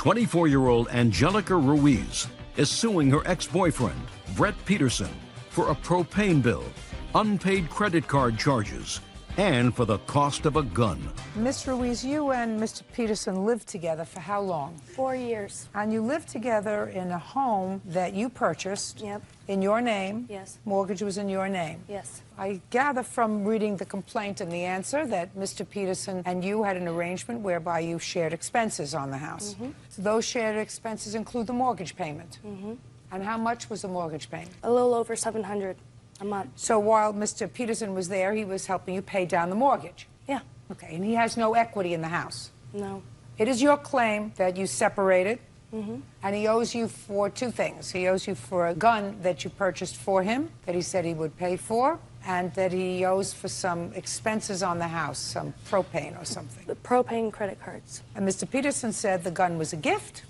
24-year-old Angelica Ruiz is suing her ex-boyfriend, Brett Peterson, for a propane bill, unpaid credit card charges, and for the cost of a gun. Miss Ruiz, you and Mr. Peterson lived together for how long? 4 years. And you lived together in a home that you purchased. Yep. In your name. Yes. Mortgage was in your name. Yes. I gather from reading the complaint and the answer that Mr. Peterson and you had an arrangement whereby you shared expenses on the house. So those shared expenses include the mortgage payment. And how much was the mortgage payment? A little over $700 a month. So while Mr. Peterson was there, he was helping you pay down the mortgage? Yeah. Okay, and he has no equity in the house? No. It is your claim that you separated, and he owes you for two things. He owes you for a gun that you purchased for him, that he said he would pay for, and that he owes for some expenses on the house, some propane or something. The propane credit cards. And Mr. Peterson said the gun was a gift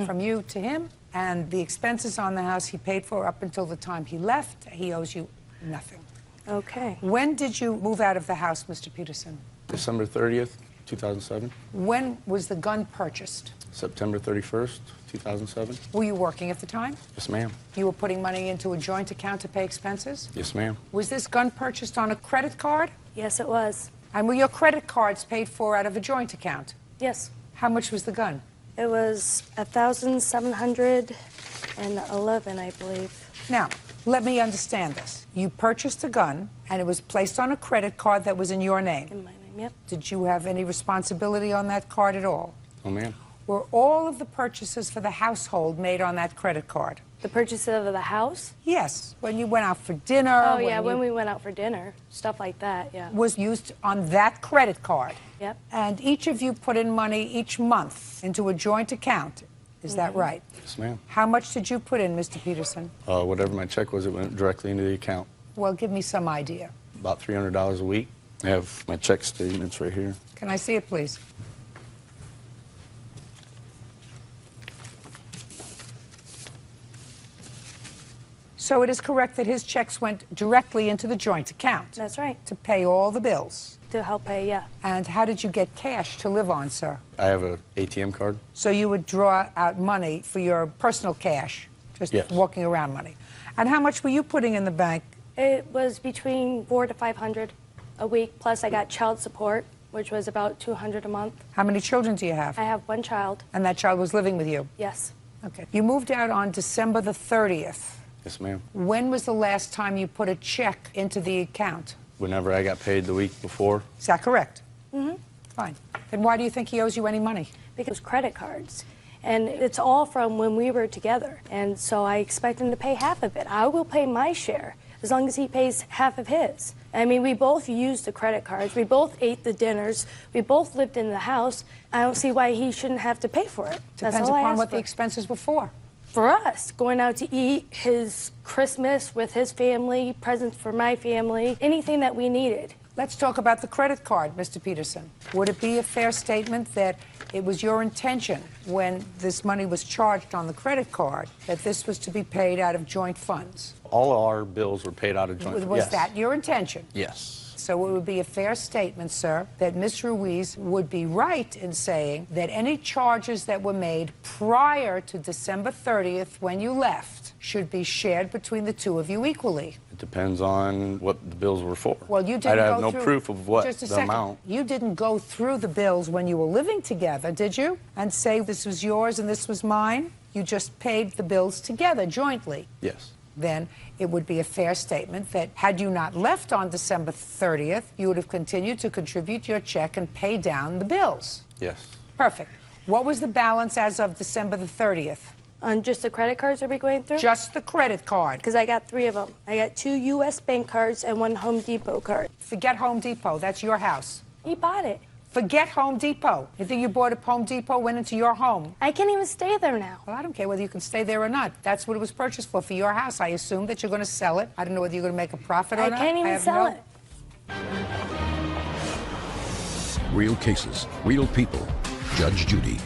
from you to him, and the expenses on the house he paid for up until the time he left. He owes you nothing. Okay. When did you move out of the house, Mr. Peterson? December 30th, 2007. When was the gun purchased? September 31st, 2007. Were you working at the time? Yes, ma'am. You were putting money into a joint account to pay expenses? Yes, ma'am. Was this gun purchased on a credit card? Yes, it was. And were your credit cards paid for out of a joint account? Yes. How much was the gun? It was $1,711, I believe. Now, let me understand this. You purchased a gun, and it was placed on a credit card that was in your name. In my name, yep. Did you have any responsibility on that card at all? Oh, ma'am. Were all of the purchases for the household made on that credit card? The purchase of the house? Yes. When you went out for dinner? Oh, yeah, when we went out for dinner. Stuff like that, yeah. Was used on that credit card? Yep. And each of you put in money each month into a joint account. Is that right? Yes, ma'am. How much did you put in, Mr. Peterson? Whatever my check was, it went directly into the account. Well, give me some idea. About $300 a week. I have my check statements right here. Can I see it, please? So it is correct that his checks went directly into the joint account? That's right. To pay all the bills? To help pay, yeah. And how did you get cash to live on, sir? I have an ATM card. So you would draw out money for your personal cash, just Yes. walking around money. And how much were you putting in the bank? It was between $400 to $500 a week, plus I got child support, which was about $200 a month. How many children do you have? I have one child. And that child was living with you? Yes. Okay. You moved out on December the 30th. Yes, ma'am. When was the last time you put a check into the account? Whenever I got paid the week before. Is that correct? Fine. Then why do you think he owes you any money? Because credit cards. And it's all from when we were together. And so I expect him to pay half of it. I will pay my share as long as he pays half of his. I mean, we both used the credit cards. We both ate the dinners. We both lived in the house. I don't see why he shouldn't have to pay for it. That's Depends all I upon ask what the for. expenses were for. For us, going out to eat, his Christmas with his family, presents for my family, anything that we needed. Let's talk about the credit card, Mr. Peterson. Would it be a fair statement that it was your intention when this money was charged on the credit card that this was to be paid out of joint funds? All of our bills were paid out of joint funds. Was that your intention? Yes. So it would be a fair statement, sir, that Ms. Ruiz would be right in saying that any charges that were made prior to December 30th when you left should be shared between the two of you equally. It depends on what the bills were for. Well, you didn't I'd have go no through, proof of what just a the second. amount. You didn't go through the bills when you were living together, did you? And say this was yours and this was mine? You just paid the bills together jointly. Yes. Then it would be a fair statement that had you not left on December 30th, you would have continued to contribute your check and pay down the bills. Yes. Perfect. What was the balance as of December the 30th? On just the credit cards are we going through? Just the credit card. Because I got 3 of them. I got 2 U.S. bank cards and 1 Home Depot card. Forget Home Depot. That's your house. He bought it. Forget Home Depot. You think you bought at Home Depot, went into your home? I can't even stay there now. Well, I don't care whether you can stay there or not. That's what it was purchased for your house. I assume that you're going to sell it. I don't know whether you're going to make a profit or I not. can't even have sell no- it. Real cases, real people. Judge Judy.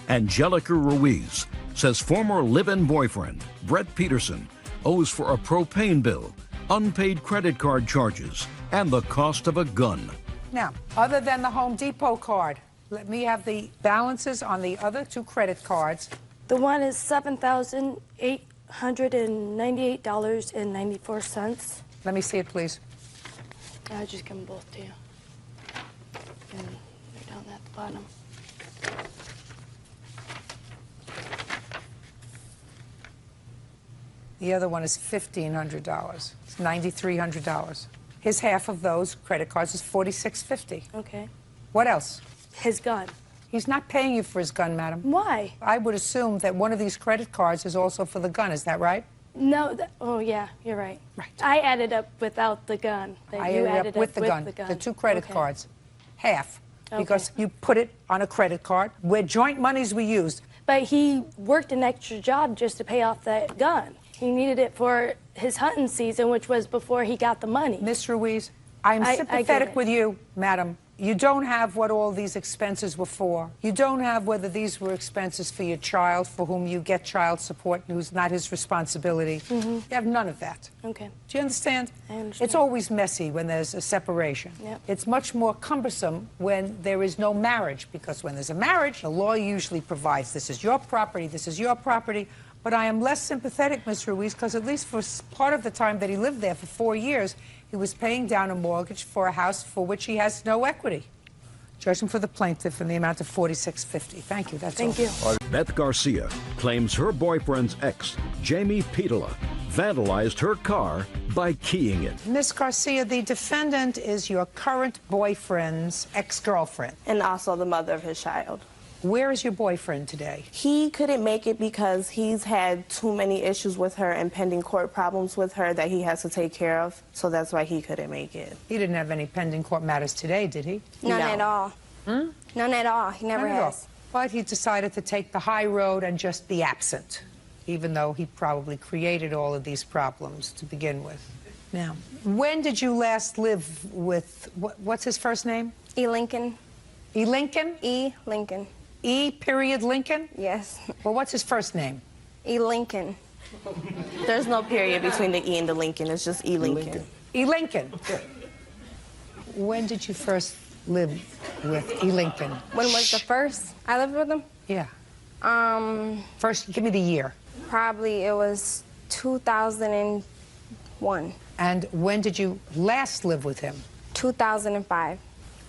Angelica Ruiz says former live-in boyfriend, Brett Peterson, owes for a propane bill, unpaid credit card charges, and the cost of a gun. Now, other than the Home Depot card, Let me have the balances on the other two credit cards. The one is $7,898.94. Let me see it, please. I'll just give them both to you. And they're down at the bottom. The other one is $1,500. It's $9,300. His half of those credit cards is $4,650. Okay. What else? His gun. He's not paying you for his gun, madam. Why? I would assume that one of these credit cards is also for the gun. Is that right? No, oh yeah, you're right. Right. I added up without the gun. I added up with the gun. The two credit cards. Half. Because you put it on a credit card where joint monies were used. But he worked an extra job just to pay off that gun. He needed it for his hunting season, which was before he got the money. Miss Ruiz, I'm sympathetic with you, madam. You don't have what all these expenses were for. You don't have whether these were expenses for your child, for whom you get child support, who's not his responsibility. You have none of that. Okay. Do you understand? I understand. It's always messy when there's a separation. Yep. It's much more cumbersome when there is no marriage, because when there's a marriage, the law usually provides this is your property, this is your property. But I am less sympathetic, Ms. Ruiz, because at least for part of the time that he lived there, for 4 years, he was paying down a mortgage for a house for which he has no equity. Judgment for the plaintiff in the amount of $4,650. Thank you. That's all. Thank you. Beth Garcia claims her boyfriend's ex, Jamie Petola, vandalized her car by keying it. Ms. Garcia, the defendant is your current boyfriend's ex-girlfriend. And also the mother of his child. Where is your boyfriend today? He couldn't make it because he's had too many issues with her and pending court problems with her that he has to take care of. So that's why he couldn't make it. He didn't have any pending court matters today, did he? None No. at all. None at all. He never None at all. has. But he decided to take the high road and just be absent, even though he probably created all of these problems to begin with. Now, when did you last live with, what's his first name? E. Lincoln. E. Lincoln? E. Lincoln. E. period Lincoln? Yes. Well, what's his first name? E. Lincoln. There's no period between the E and the Lincoln. It's just E. Lincoln. E. Lincoln. When did you first live with E. Lincoln? When was the first I lived with him? Yeah. First, give me the year. Probably it was 2001. And when did you last live with him? 2005.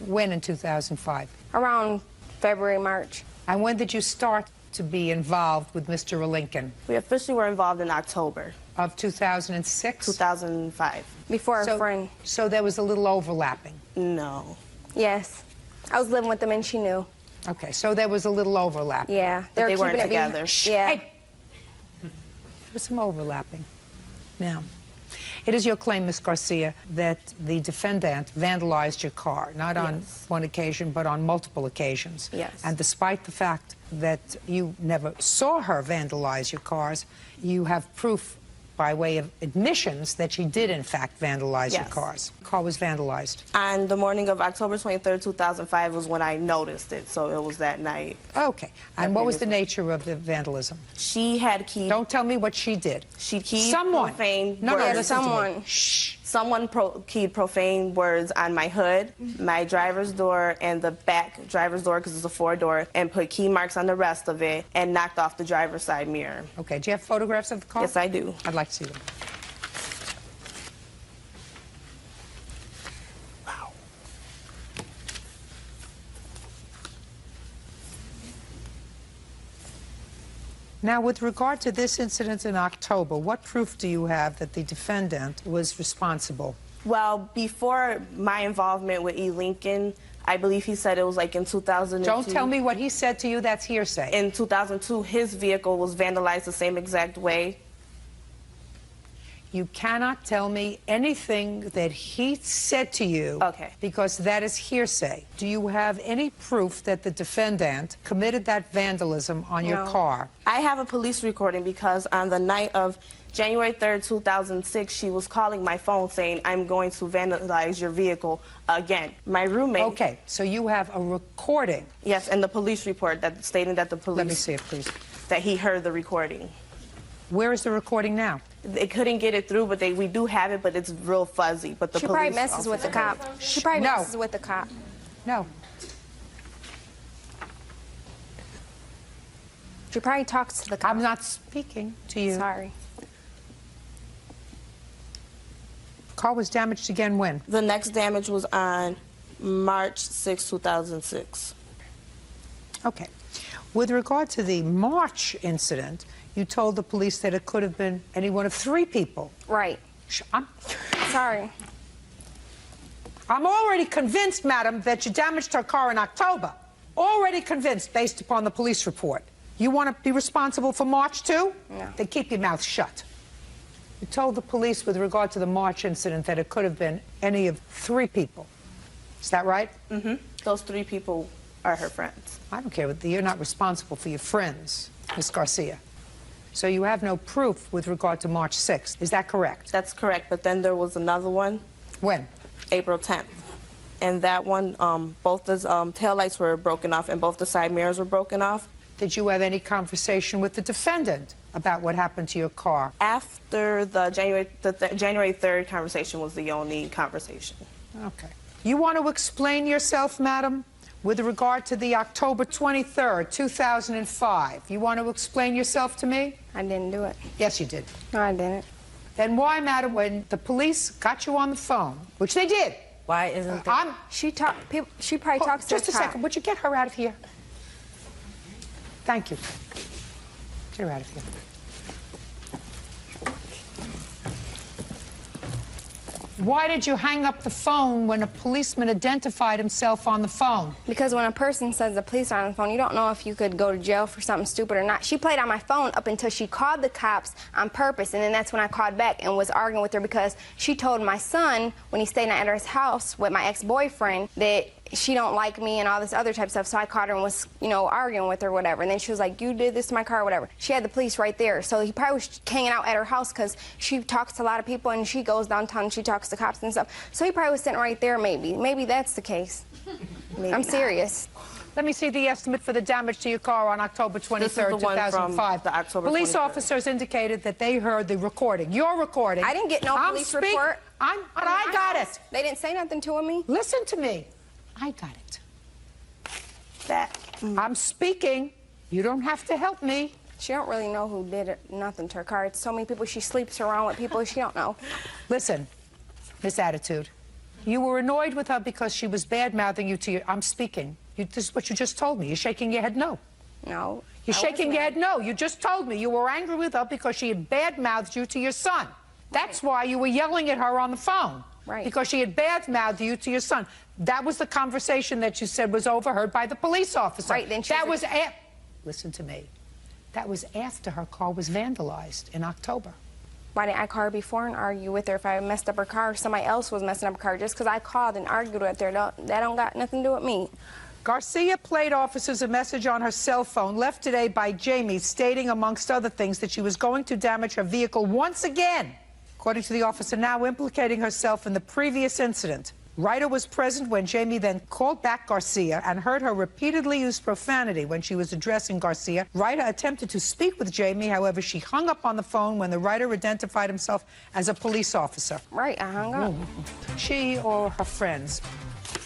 When in 2005? Around February, March. And when did you start to be involved with Mr. Lincoln? We officially were involved in October Of 2006? 2005. Before a friend. So there was a little overlapping. No. Yes. I was living with him and she knew. Okay, so there was a little overlap. Yeah. But they weren't keeping it together. Yeah. Hey. There was some overlapping. Now, it is your claim, Ms. Garcia, that the defendant vandalized your car, not on one occasion, but on multiple occasions. Yes. And despite the fact that you never saw her vandalize your cars, you have proof by way of admissions that she did, in fact, vandalize your Yes. cars. The car was vandalized. On the morning of October 23rd, 2005 was when I noticed it, so it was that night. Okay. And what was the nature of the vandalism? She had keyed... Don't tell me what she did. She keyed Someone. profane No, words. listen to me. someone. Shh. Someone keyed profane words on my hood, my driver's door, and the back driver's door, because it's a 4-door, and put key marks on the rest of it, and knocked off the driver's side mirror. Okay. Do you have photographs of the car? Yes, I do. I'd like to see them. Now, with regard to this incident in October, what proof do you have that the defendant was responsible? Well, before my involvement with E. Lincoln, I believe he said it was like in 2002. Don't tell me what he said to you. That's hearsay. In 2002, his vehicle was vandalized the same exact way. You cannot tell me anything that he said to you. Okay. Because that is hearsay. Do you have any proof that the defendant committed that vandalism on your No. car? I have a police recording because on the night of January 3rd, 2006, she was calling my phone saying, "I'm going to vandalize your vehicle again." My roommate... Okay, so you have a recording. Yes, and the police report that stating that the police... Let me see it, please. That he heard the recording. Where is the recording now? They couldn't get it through, but we do have it, but it's real fuzzy. But the She police probably messes with the cop. She probably No. messes with the cop. No. She probably talks to the cops. I'm not speaking to you. Sorry. Car was damaged again when? The next damage was on March 6, 2006. Okay. With regard to the March incident, you told the police that it could have been any one of 3 people. Right. Sorry. I'm already convinced, madam, that you damaged her car in October. Already convinced based upon the police report. You want to be responsible for March too? No. Then keep your mouth shut. You told the police with regard to the March incident that it could have been any of 3 people. Is that right? Mm-hmm. Those 3 people are her friends. I don't care. You're not responsible for your friends, Ms. Garcia. So you have no proof with regard to March 6th. Is that correct? That's correct, but then there was another one. When? April 10th. And that one, both the taillights were broken off and both the side mirrors were broken off. Did you have any conversation with the defendant about what happened to your car? After the January 3rd conversation was the only conversation. Okay. You want to explain yourself, madam, with regard to the October 23rd, 2005? You want to explain yourself to me? I didn't do it. Yes, you did. No, I didn't. Then why, madam, when the police got you on the phone, which they did? Why isn't that? She probably talks to Just the a second. cop. Would you get her out of here? Thank you. Get her out of here. Why did you hang up the phone when a policeman identified himself on the phone? Because when a person says the police are on the phone, you don't know if you could go to jail for something stupid or not. She played on my phone up until she called the cops on purpose, and then that's when I called back and was arguing with her because she told my son, when he stayed at her house with my ex-boyfriend, that she don't like me and all this other type of stuff. So I called her and was, you know, arguing with her or whatever. And then she was like, you did this to my car or whatever. She had the police right there. So he probably was hanging out at her house because she talks to a lot of people and she goes downtown and she talks to cops and stuff. So he probably was sitting right there maybe. Maybe that's the case. I'm serious. Let me see the estimate for the damage to your car on October 23rd, This is the one from 2005. the October Police 23rd. officers indicated that they heard the recording. Your recording. I didn't get no police report. But I got it. They didn't say nothing to me. Listen to me. I got it. That. I'm speaking. You don't have to help me. She don't really know who did it, nothing to her car. It's so many people. She sleeps around with people she don't know. Listen, Miss Attitude, you were annoyed with her because she was bad-mouthing you to your... I'm speaking. This is what you just told me. You're shaking your head no. No. You're shaking your head no. You just told me you were angry with her because she had bad-mouthed you to your son. That's why you were yelling at her on the phone. Right. Because she had bad-mouthed you to your son. That was the conversation that you said was overheard by the police officer. Right, then that was... Listen to me. That was after her car was vandalized in October. Why didn't I call her before and argue with her if I messed up her car or somebody else was messing up her car? Just because I called and argued with her, that don't got nothing to do with me. Garcia played officers a message on her cell phone left today by Jamie stating, amongst other things, that she was going to damage her vehicle once again, according to the officer now implicating herself in the previous incident. Ryder was present when Jamie then called back Garcia and heard her repeatedly use profanity when she was addressing Garcia. Ryder attempted to speak with Jamie, however, she hung up on the phone when the Ryder identified himself as a police officer. Right, I hung up. She or her friends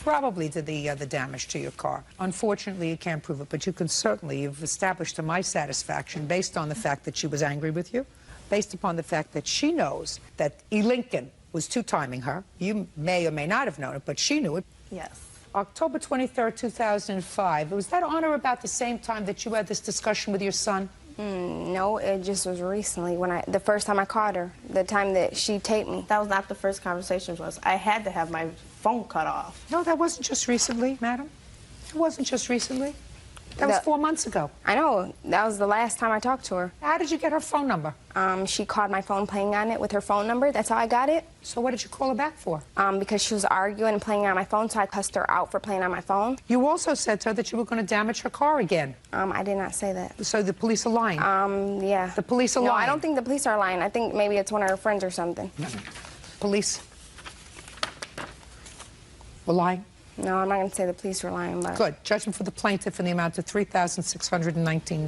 probably did the damage to your car. Unfortunately, you can't prove it, but you can certainly, you've established to my satisfaction, based on the fact that she was angry with you, based upon the fact that she knows that E. Lincoln was two-timing her. You may or may not have known it, but she knew it. Yes. October 23rd, 2005. Was that on or about the same time that you had this discussion with your son? No, it just was recently when the first time I called her, the time that she taped me. That was not the first conversation with us. I had to have my phone cut off. No, that wasn't just recently, madam. It wasn't just recently. That was 4 months ago. I know. That was the last time I talked to her. How did you get her phone number? She called my phone playing on it with her phone number. That's how I got it. So what did you call her back for? Because she was arguing and playing on my phone, so I cussed her out for playing on my phone. You also said to her that you were going to damage her car again. I did not say that. So the police are lying? Yeah. The police are No, lying? I don't think the police are lying. I think maybe it's one of her friends or something. No. Police were lying? No, I'm not going to say the police were lying, but... Good. Judgment for the plaintiff in the amount of $3,619.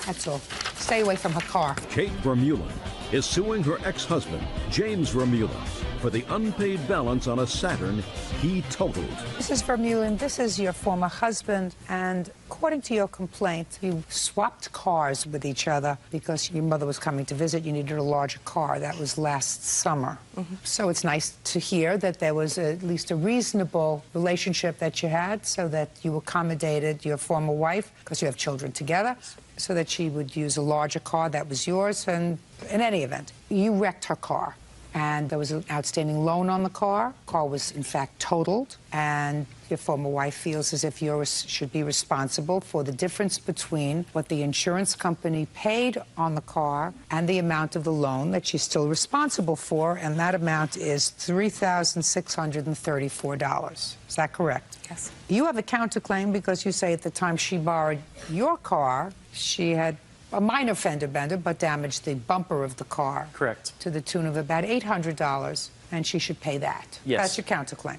That's all. Stay away from her car. Kate Vermeulen is suing her ex-husband, James Vermeulen, for for the unpaid balance on a Saturn he totaled. Mrs. Vermeulen, this is your former husband, and according to your complaint, you swapped cars with each other because your mother was coming to visit. You needed a larger car. That was last summer. So it's nice to hear that there was at least a reasonable relationship that you had, so that you accommodated your former wife, because you have children together, so that she would use a larger car that was yours. And in any event, you wrecked her car, and there was an outstanding loan on the car. The car was, in fact, totaled, and your former wife feels as if you should be responsible for the difference between what the insurance company paid on the car and the amount of the loan that she's still responsible for, and that amount is $3,634. Is that correct? Yes. You have a counterclaim because you say at the time she borrowed your car, she had a minor fender bender, but damaged the bumper of the car. Correct. To the tune of about $800, and she should pay that. Yes. That's your counterclaim.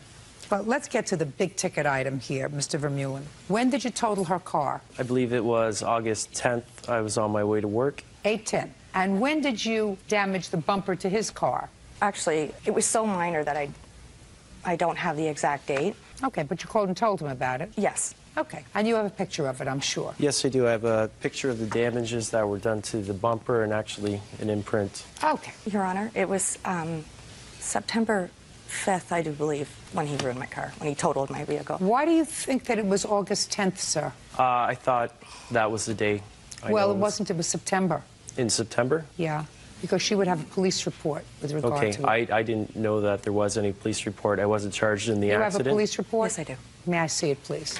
But let's get to the big ticket item here, Mr. Vermeulen. When did you total her car? I believe it was August 10th. I was on my way to work. 8/10. And when did you damage the bumper to his car? Actually, it was so minor that I don't have the exact date. Okay, but you called and told him about it? Yes. Okay. And you have a picture of it, I'm sure. Yes, I do. I have a picture of the damages that were done to the bumper and actually an imprint. Okay. Your Honor, it was September 5th, I do believe, when he ruined my car, when he totaled my vehicle. Why do you think that it was August 10th, sir? I thought that was the day. Well, it wasn't. It was September. In September? Yeah, because she would have a police report with regard Okay, to it. I didn't know that there was any police report. I wasn't charged in the You accident. have a police report? Yes, I do. May I see it, please?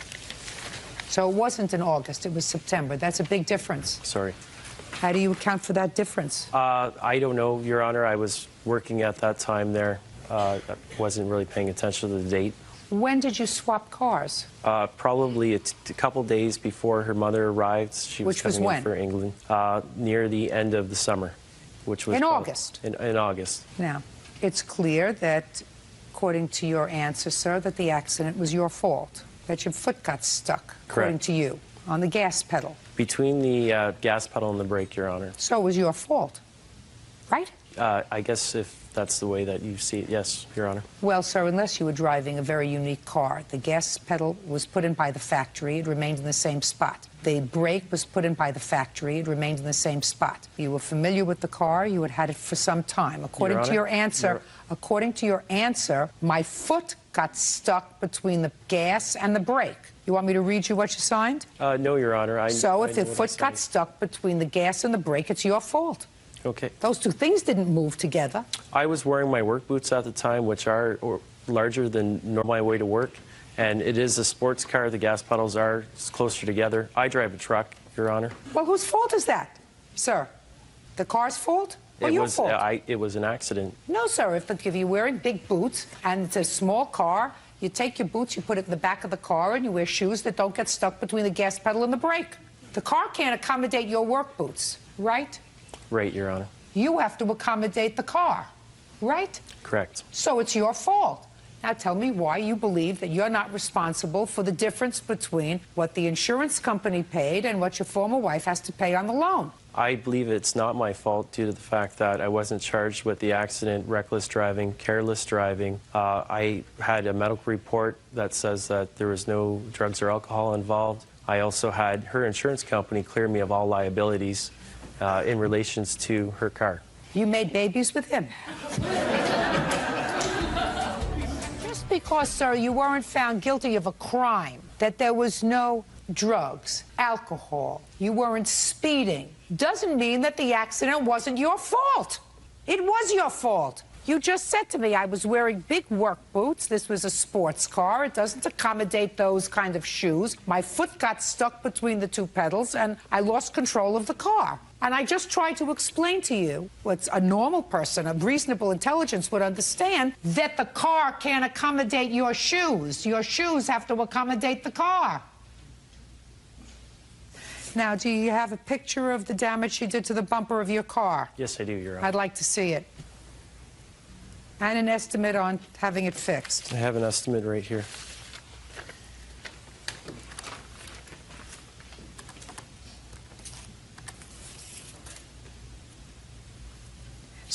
So it wasn't in August, it was September. That's a big difference. Sorry. How do you account for that difference? I don't know, Your Honor. I was working at that time there. I wasn't really paying attention to the date. When did you swap cars? Probably a couple days before her mother arrived. She was Which was coming when? in for England. Near the end of the summer, which was In probably- August? In August. Now, it's clear that, according to your answer, sir, that the accident was your fault, that your foot got stuck, according Correct. to you, on the gas pedal. Between the gas pedal and the brake, Your Honor. So it was your fault, right? I guess if that's the way that you see it, yes, Your Honor. Well, sir, unless you were driving a very unique car. The gas pedal was put in by the factory. It remained in the same spot. The brake was put in by the factory. It remained in the same spot. You were familiar with the car. You had had it for some time. According to your answer, my foot got stuck between the gas and the brake. You want me to read you what you signed? No, Your Honor. So I if know the what I foot got signed. stuck between the gas and the brake, it's your fault. Okay. Those two things didn't move together. I was wearing my work boots at the time, which are larger than my way to work. And it is a sports car. The gas pedals are closer together. I drive a truck, Your Honor. Well, whose fault is that, sir? The car's fault or your fault? It was an accident. No, sir. If you're wearing big boots and it's a small car, you take your boots, you put it in the back of the car, and you wear shoes that don't get stuck between the gas pedal and the brake. The car can't accommodate your work boots, right? Right, Your Honor. You have to accommodate the car, right? Correct. So it's your fault. Now tell me why you believe that you're not responsible for the difference between what the insurance company paid and what your former wife has to pay on the loan. I believe it's not my fault due to the fact that I wasn't charged with the accident, reckless driving, careless driving. I had a medical report that says that there was no drugs or alcohol involved. I also had her insurance company clear me of all liabilities in relations to her car. You made babies with him. Just because, sir, you weren't found guilty of a crime, that there was no drugs, alcohol, you weren't speeding, doesn't mean that the accident wasn't your fault. It was your fault. You just said to me I was wearing big work boots. This was a sports car. It doesn't accommodate those kind of shoes. My foot got stuck between the two pedals, and I lost control of the car. And I just tried to explain to you what a normal person of reasonable intelligence would understand, that the car can't accommodate your shoes. Your shoes have to accommodate the car. Now, do you have a picture of the damage you did to the bumper of your car? Yes, I do, Your Honor. I'd like to see it. And an estimate on having it fixed. I have an estimate right here.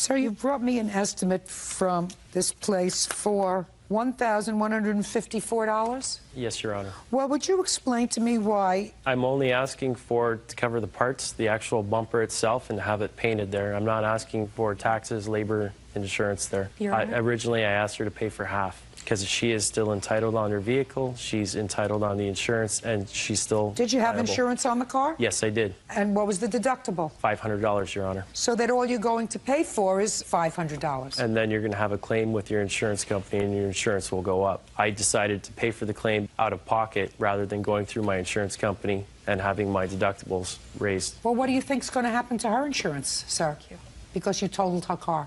Sir, you brought me an estimate from this place for $1,154? Yes, Your Honor. Well, would you explain to me why? I'm only asking for to cover the parts, the actual bumper itself, and have it painted there. I'm not asking for taxes, labor, insurance there. Your Honor? Originally, I asked her to pay for half because she is still entitled on her vehicle. She's entitled on the insurance, and she's still Did you have liable. insurance on the car? Yes, I did. And what was the deductible? $500, Your Honor. So that all you're going to pay for is $500. And then you're going to have a claim with your insurance company, and your insurance will go up. I decided to pay for the claim out of pocket rather than going through my insurance company and having my deductibles raised. Well, what do you think's going to happen to her insurance, sir? Thank you. Because you totaled her car.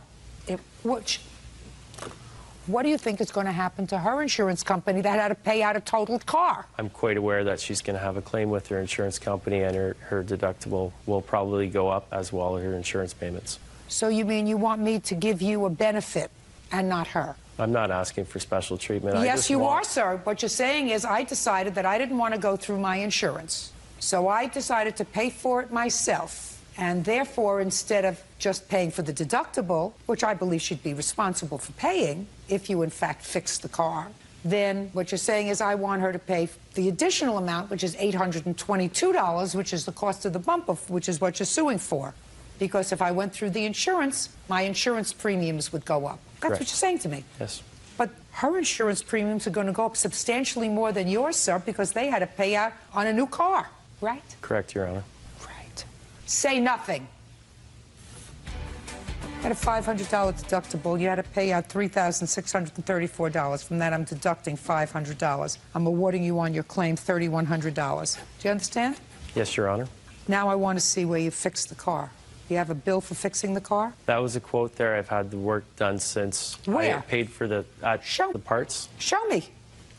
What do you think is going to happen to her insurance company that had to pay out a totaled car? I'm quite aware that she's going to have a claim with her insurance company, and her deductible will probably go up as well as her insurance payments. So you mean you want me to give you a benefit and not her? I'm not asking for special treatment. Yes, you are, sir. What you're saying is I decided that I didn't want to go through my insurance. So I decided to pay for it myself. And therefore, instead of just paying for the deductible, which I believe should be responsible for paying, if you in fact fix the car, then what you're saying is I want her to pay the additional amount, which is $822, which is the cost of the bumper, which is what you're suing for. Because if I went through the insurance, my insurance premiums would go up. That's Correct. what you're saying to me. Yes. But her insurance premiums are going to go up substantially more than yours, sir, because they had to pay out on a new car, right? Correct, Your Honor. Right. Say nothing. You had a $500 deductible. You had to pay out $3,634. From that, I'm deducting $500. I'm awarding you on your claim $3,100. Do you understand? Yes, Your Honor. Now I want to see where you fixed the car. You have a bill for fixing the car? That was a quote there. I've had the work done since Where? I paid for the parts. Show me.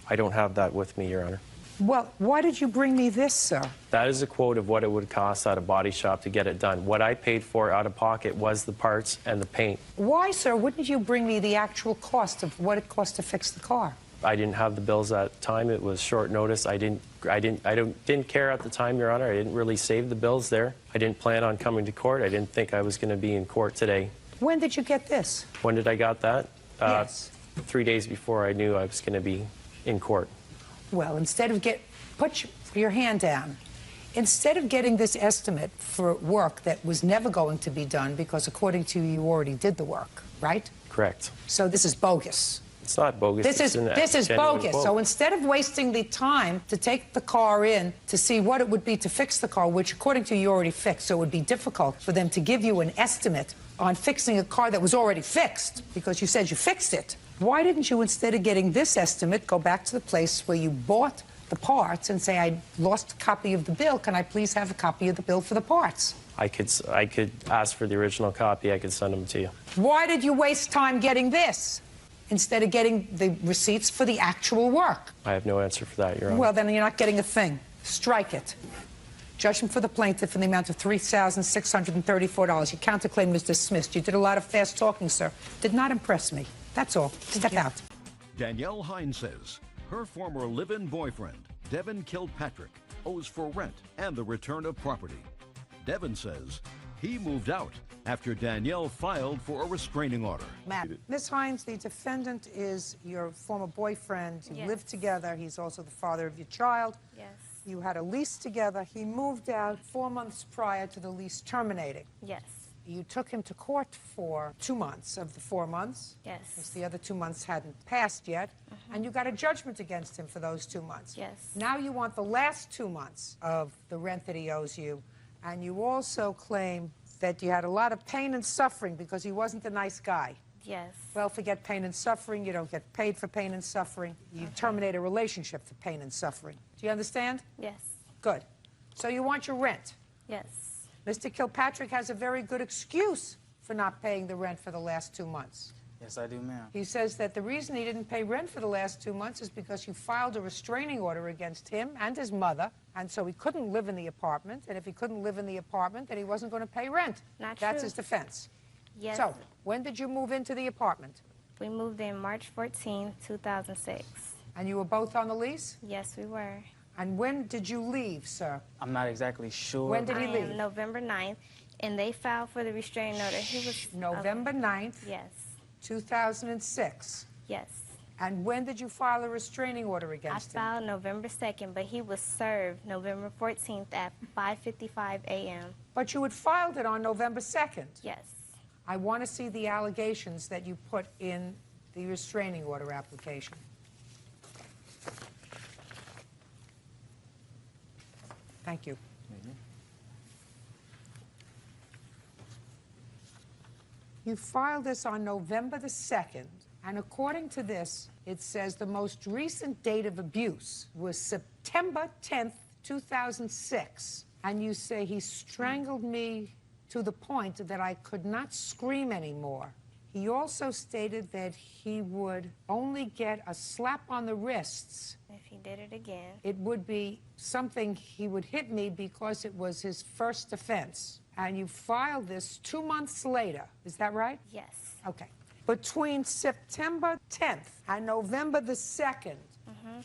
I don't have that with me, Your Honor. Well, why did you bring me this, sir? That is a quote of what it would cost at a body shop to get it done. What I paid for out of pocket was the parts and the paint. Why, sir, wouldn't you bring me the actual cost of what it cost to fix the car? I didn't have the bills at the time. It was short notice. I didn't care at the time, Your Honor. I didn't really save the bills there. I didn't plan on coming to court. I didn't think I was going to be in court today. When did you get this? When did I got that? Yes. 3 days before I knew I was going to be in court. Well, instead of put your hand down. Instead of getting this estimate for work that was never going to be done because according to you already did the work, right? Correct. So this is bogus. It's not bogus. This is genuine bogus. quote. So instead of wasting the time to take the car in to see what it would be to fix the car, which according to you already fixed, so it would be difficult for them to give you an estimate on fixing a car that was already fixed because you said you fixed it. Why didn't you, instead of getting this estimate, go back to the place where you bought the parts and say, I lost a copy of the bill. Can I please have a copy of the bill for the parts? I could ask for the original copy. I could send them to you. Why did you waste time getting this instead of getting the receipts for the actual work? I have no answer for that, Your Honor. Well, then you're not getting a thing. Strike it. Judgment for the plaintiff in the amount of $3,634. Your counterclaim was dismissed. You did a lot of fast talking, sir. Did not impress me. That's all. Step out. Danielle Hines says her former live-in boyfriend, Devin Kilpatrick, owes for rent and the return of property. Devin says he moved out after Danielle filed for a restraining order. Matt. Ms. Hines, the defendant is your former boyfriend. You Yes. lived together. He's also the father of your child. Yes. You had a lease together. He moved out 4 months prior to the lease terminating. Yes. You took him to court for 2 months of the 4 months. Yes. Because the other 2 months hadn't passed yet. And you got a judgment against him for those 2 months. Yes. Now you want the last 2 months of the rent that he owes you. And you also claim that you had a lot of pain and suffering because he wasn't a nice guy. Yes. Well, forget pain and suffering. You don't get paid for pain and suffering. You terminate a relationship for pain and suffering. Do you understand? Yes. Good. So you want your rent. Yes. Mr. Kilpatrick has a very good excuse for not paying the rent for the last 2 months. Yes, I do, ma'am. He says that the reason he didn't pay rent for the last 2 months is because you filed a restraining order against him and his mother, and so he couldn't live in the apartment, and if he couldn't live in the apartment, then he wasn't going to pay rent. Not That's true. his defense. Yes. So, when did you move into the apartment? We moved in March 14, 2006. And you were both on the lease? Yes, we were. And when did you leave, sir? I'm not exactly sure. When did he leave? November 9th, and they filed for the restraining order. He was November 9th, Yes. 2006. Yes. And when did you file a restraining order I against him? filed November 2nd, but he was served November 14th at 5:55 a.m. But you had filed it on November 2nd. Yes. I want to see the allegations that you put in the restraining order application. Thank you. You filed this on November the 2nd, and according to this, it says the most recent date of abuse was September 10th, 2006. And you say he strangled me to the point that I could not scream anymore. He also stated that he would only get a slap on the wrists. If he did it again. It would be something he would hit me because it was his first offense. And you filed this 2 months later. Is that right? Yes. Okay. Between September 10th and November the 2nd,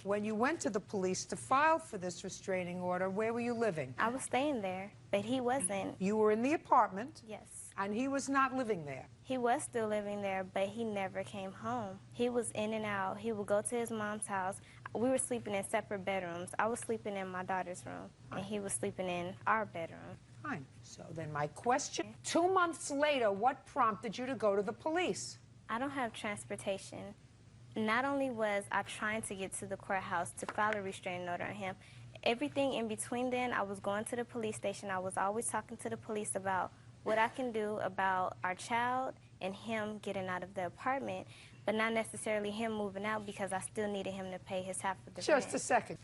when you went to the police to file for this restraining order, where were you living? I was staying there, but he wasn't. You were in the apartment. Yes. And he was not living there. He was still living there, but he never came home. He was in and out. He would go to his mom's house. We were sleeping in separate bedrooms. I was sleeping in my daughter's room, and he was sleeping in our bedroom. Fine. So then my question, 2 months later, what prompted you to go to the police? I don't have transportation. Not only was I trying to get to the courthouse to file a restraining order on him, everything in between then, I was going to the police station. I was always talking to the police about what I can do about our child and him getting out of the apartment, but not necessarily him moving out because I still needed him to pay his half of the rent. Just a second.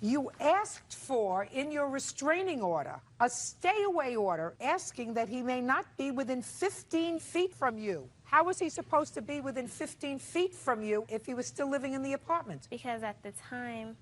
You asked for, in your restraining order, a stay-away order asking that he may not be within 15 feet from you. How was he supposed to be within 15 feet from you if he was still living in the apartment? Because at the time,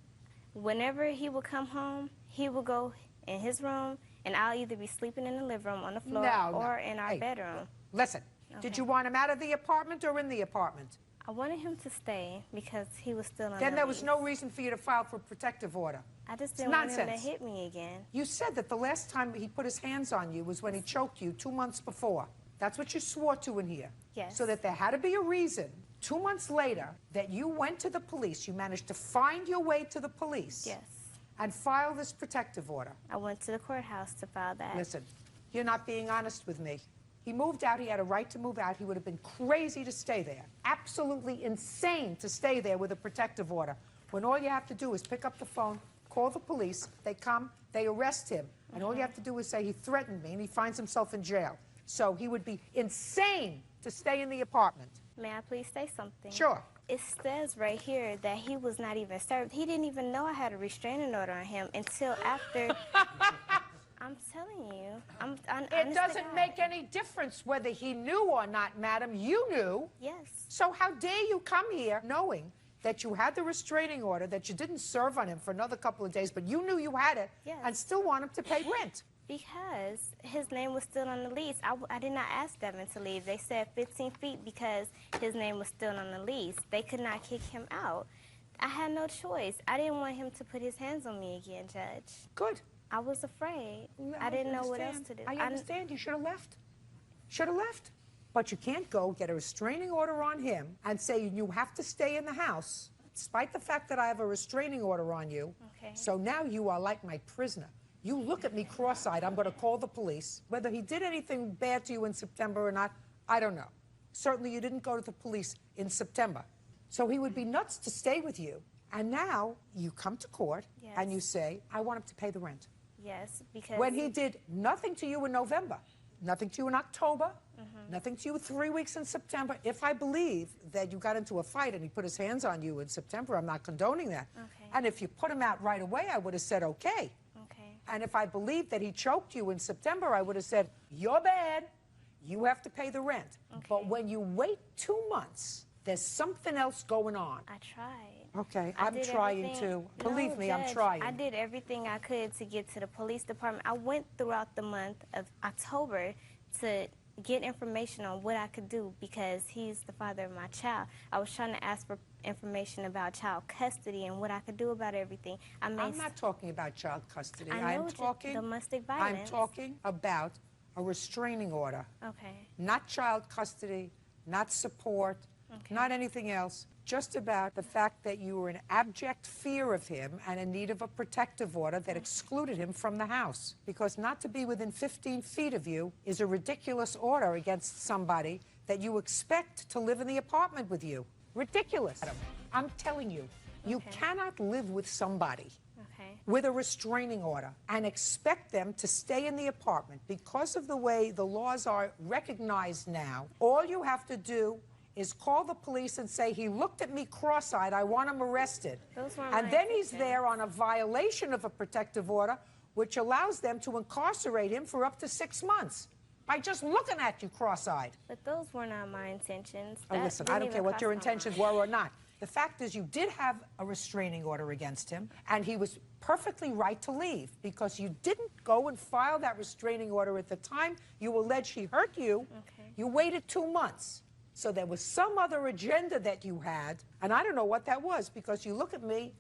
whenever he would come home, he would go in his room, and I'll either be sleeping in the living room on the floor or in our bedroom. Listen, did you want him out of the apartment or in the apartment? I wanted him to stay because he was still on Then the there was lease. no reason for you to file for a protective order. I just It's didn't want him to nonsense. hit me again. You said that the last time he put his hands on you was when he choked you 2 months before. That's what you swore to in here. Yes. So that there had to be a reason, 2 months later, that you went to the police, you managed to find your way to the police. Yes. And file this protective order. I went to the courthouse to file that. Listen, you're not being honest with me. He moved out, he had a right to move out. He would have been crazy to stay there. Absolutely insane to stay there with a protective order. When all you have to do is pick up the phone, call the police, they come, they arrest him. And all you have to do is say, he threatened me, and he finds himself in jail. So he would be insane to stay in the apartment. May I please say something? Sure. It says right here that he was not even served. He didn't even know I had a restraining order on him until after. I'm telling you. It doesn't make any difference whether he knew or not, madam. You knew. Yes. So how dare you come here knowing that you had the restraining order, that you didn't serve on him for another couple of days, but you knew you had it, Yes. and still want him to pay rent? Because his name was still on the lease. I did not ask Devin to leave. They said 15 feet because his name was still on the lease. They could not kick him out. I had no choice. I didn't want him to put his hands on me again, Judge. Good. I was afraid. Yeah, I didn't know what else understand. to do. I understand. You should have left. Should have left. But you can't go get a restraining order on him and say you have to stay in the house, despite the fact that I have a restraining order on you. Okay. So now you are like my prisoner. You look at me cross-eyed, I'm going to call the police. Whether he did anything bad to you in September or not, I don't know. Certainly you didn't go to the police in September. So he would be nuts to stay with you. And now you come to court and you say, I want him to pay the rent. Yes, because... When he did nothing to you in November, nothing to you in October, nothing to you 3 weeks in September. If I believe that you got into a fight and he put his hands on you in September, I'm not condoning that. Okay. And if you put him out right away, I would have said, okay. Okay. And if I believed that he choked you in September, I would have said, you're bad, you have to pay the rent. Okay. But when you wait 2 months, there's something else going on. I tried. Okay, I I'm did trying everything- to. Believe No, me, I'm Judge, trying. I did everything I could to get to the police department. I went throughout the month of October to get information on what I could do because he's the father of my child. I was trying to ask for information about child custody and what I could do about everything. I'm not talking about child custody. I know I'm talking domestic violence. I'm talking about a restraining order. Okay. Not child custody, not support, Okay. not anything else. Just about the fact that you were in abject fear of him and in need of a protective order that excluded him from the house. Because not to be within 15 feet of you is a ridiculous order against somebody that you expect to live in the apartment with you. Ridiculous. I'm telling you, you cannot live with somebody with a restraining order and expect them to stay in the apartment. Because of the way the laws are recognized now, all you have to do is call the police and say, he looked at me cross-eyed, I want him arrested. And then he's there on a violation of a protective order, which allows them to incarcerate him for up to 6 months by just looking at you cross-eyed. But those were not my intentions. Oh, listen, I don't care what your intentions were or not. The fact is you did have a restraining order against him, and he was perfectly right to leave because you didn't go and file that restraining order at the time you allege he hurt you. You waited 2 months. So there was some other agenda that you had, and I don't know what that was because you look at me,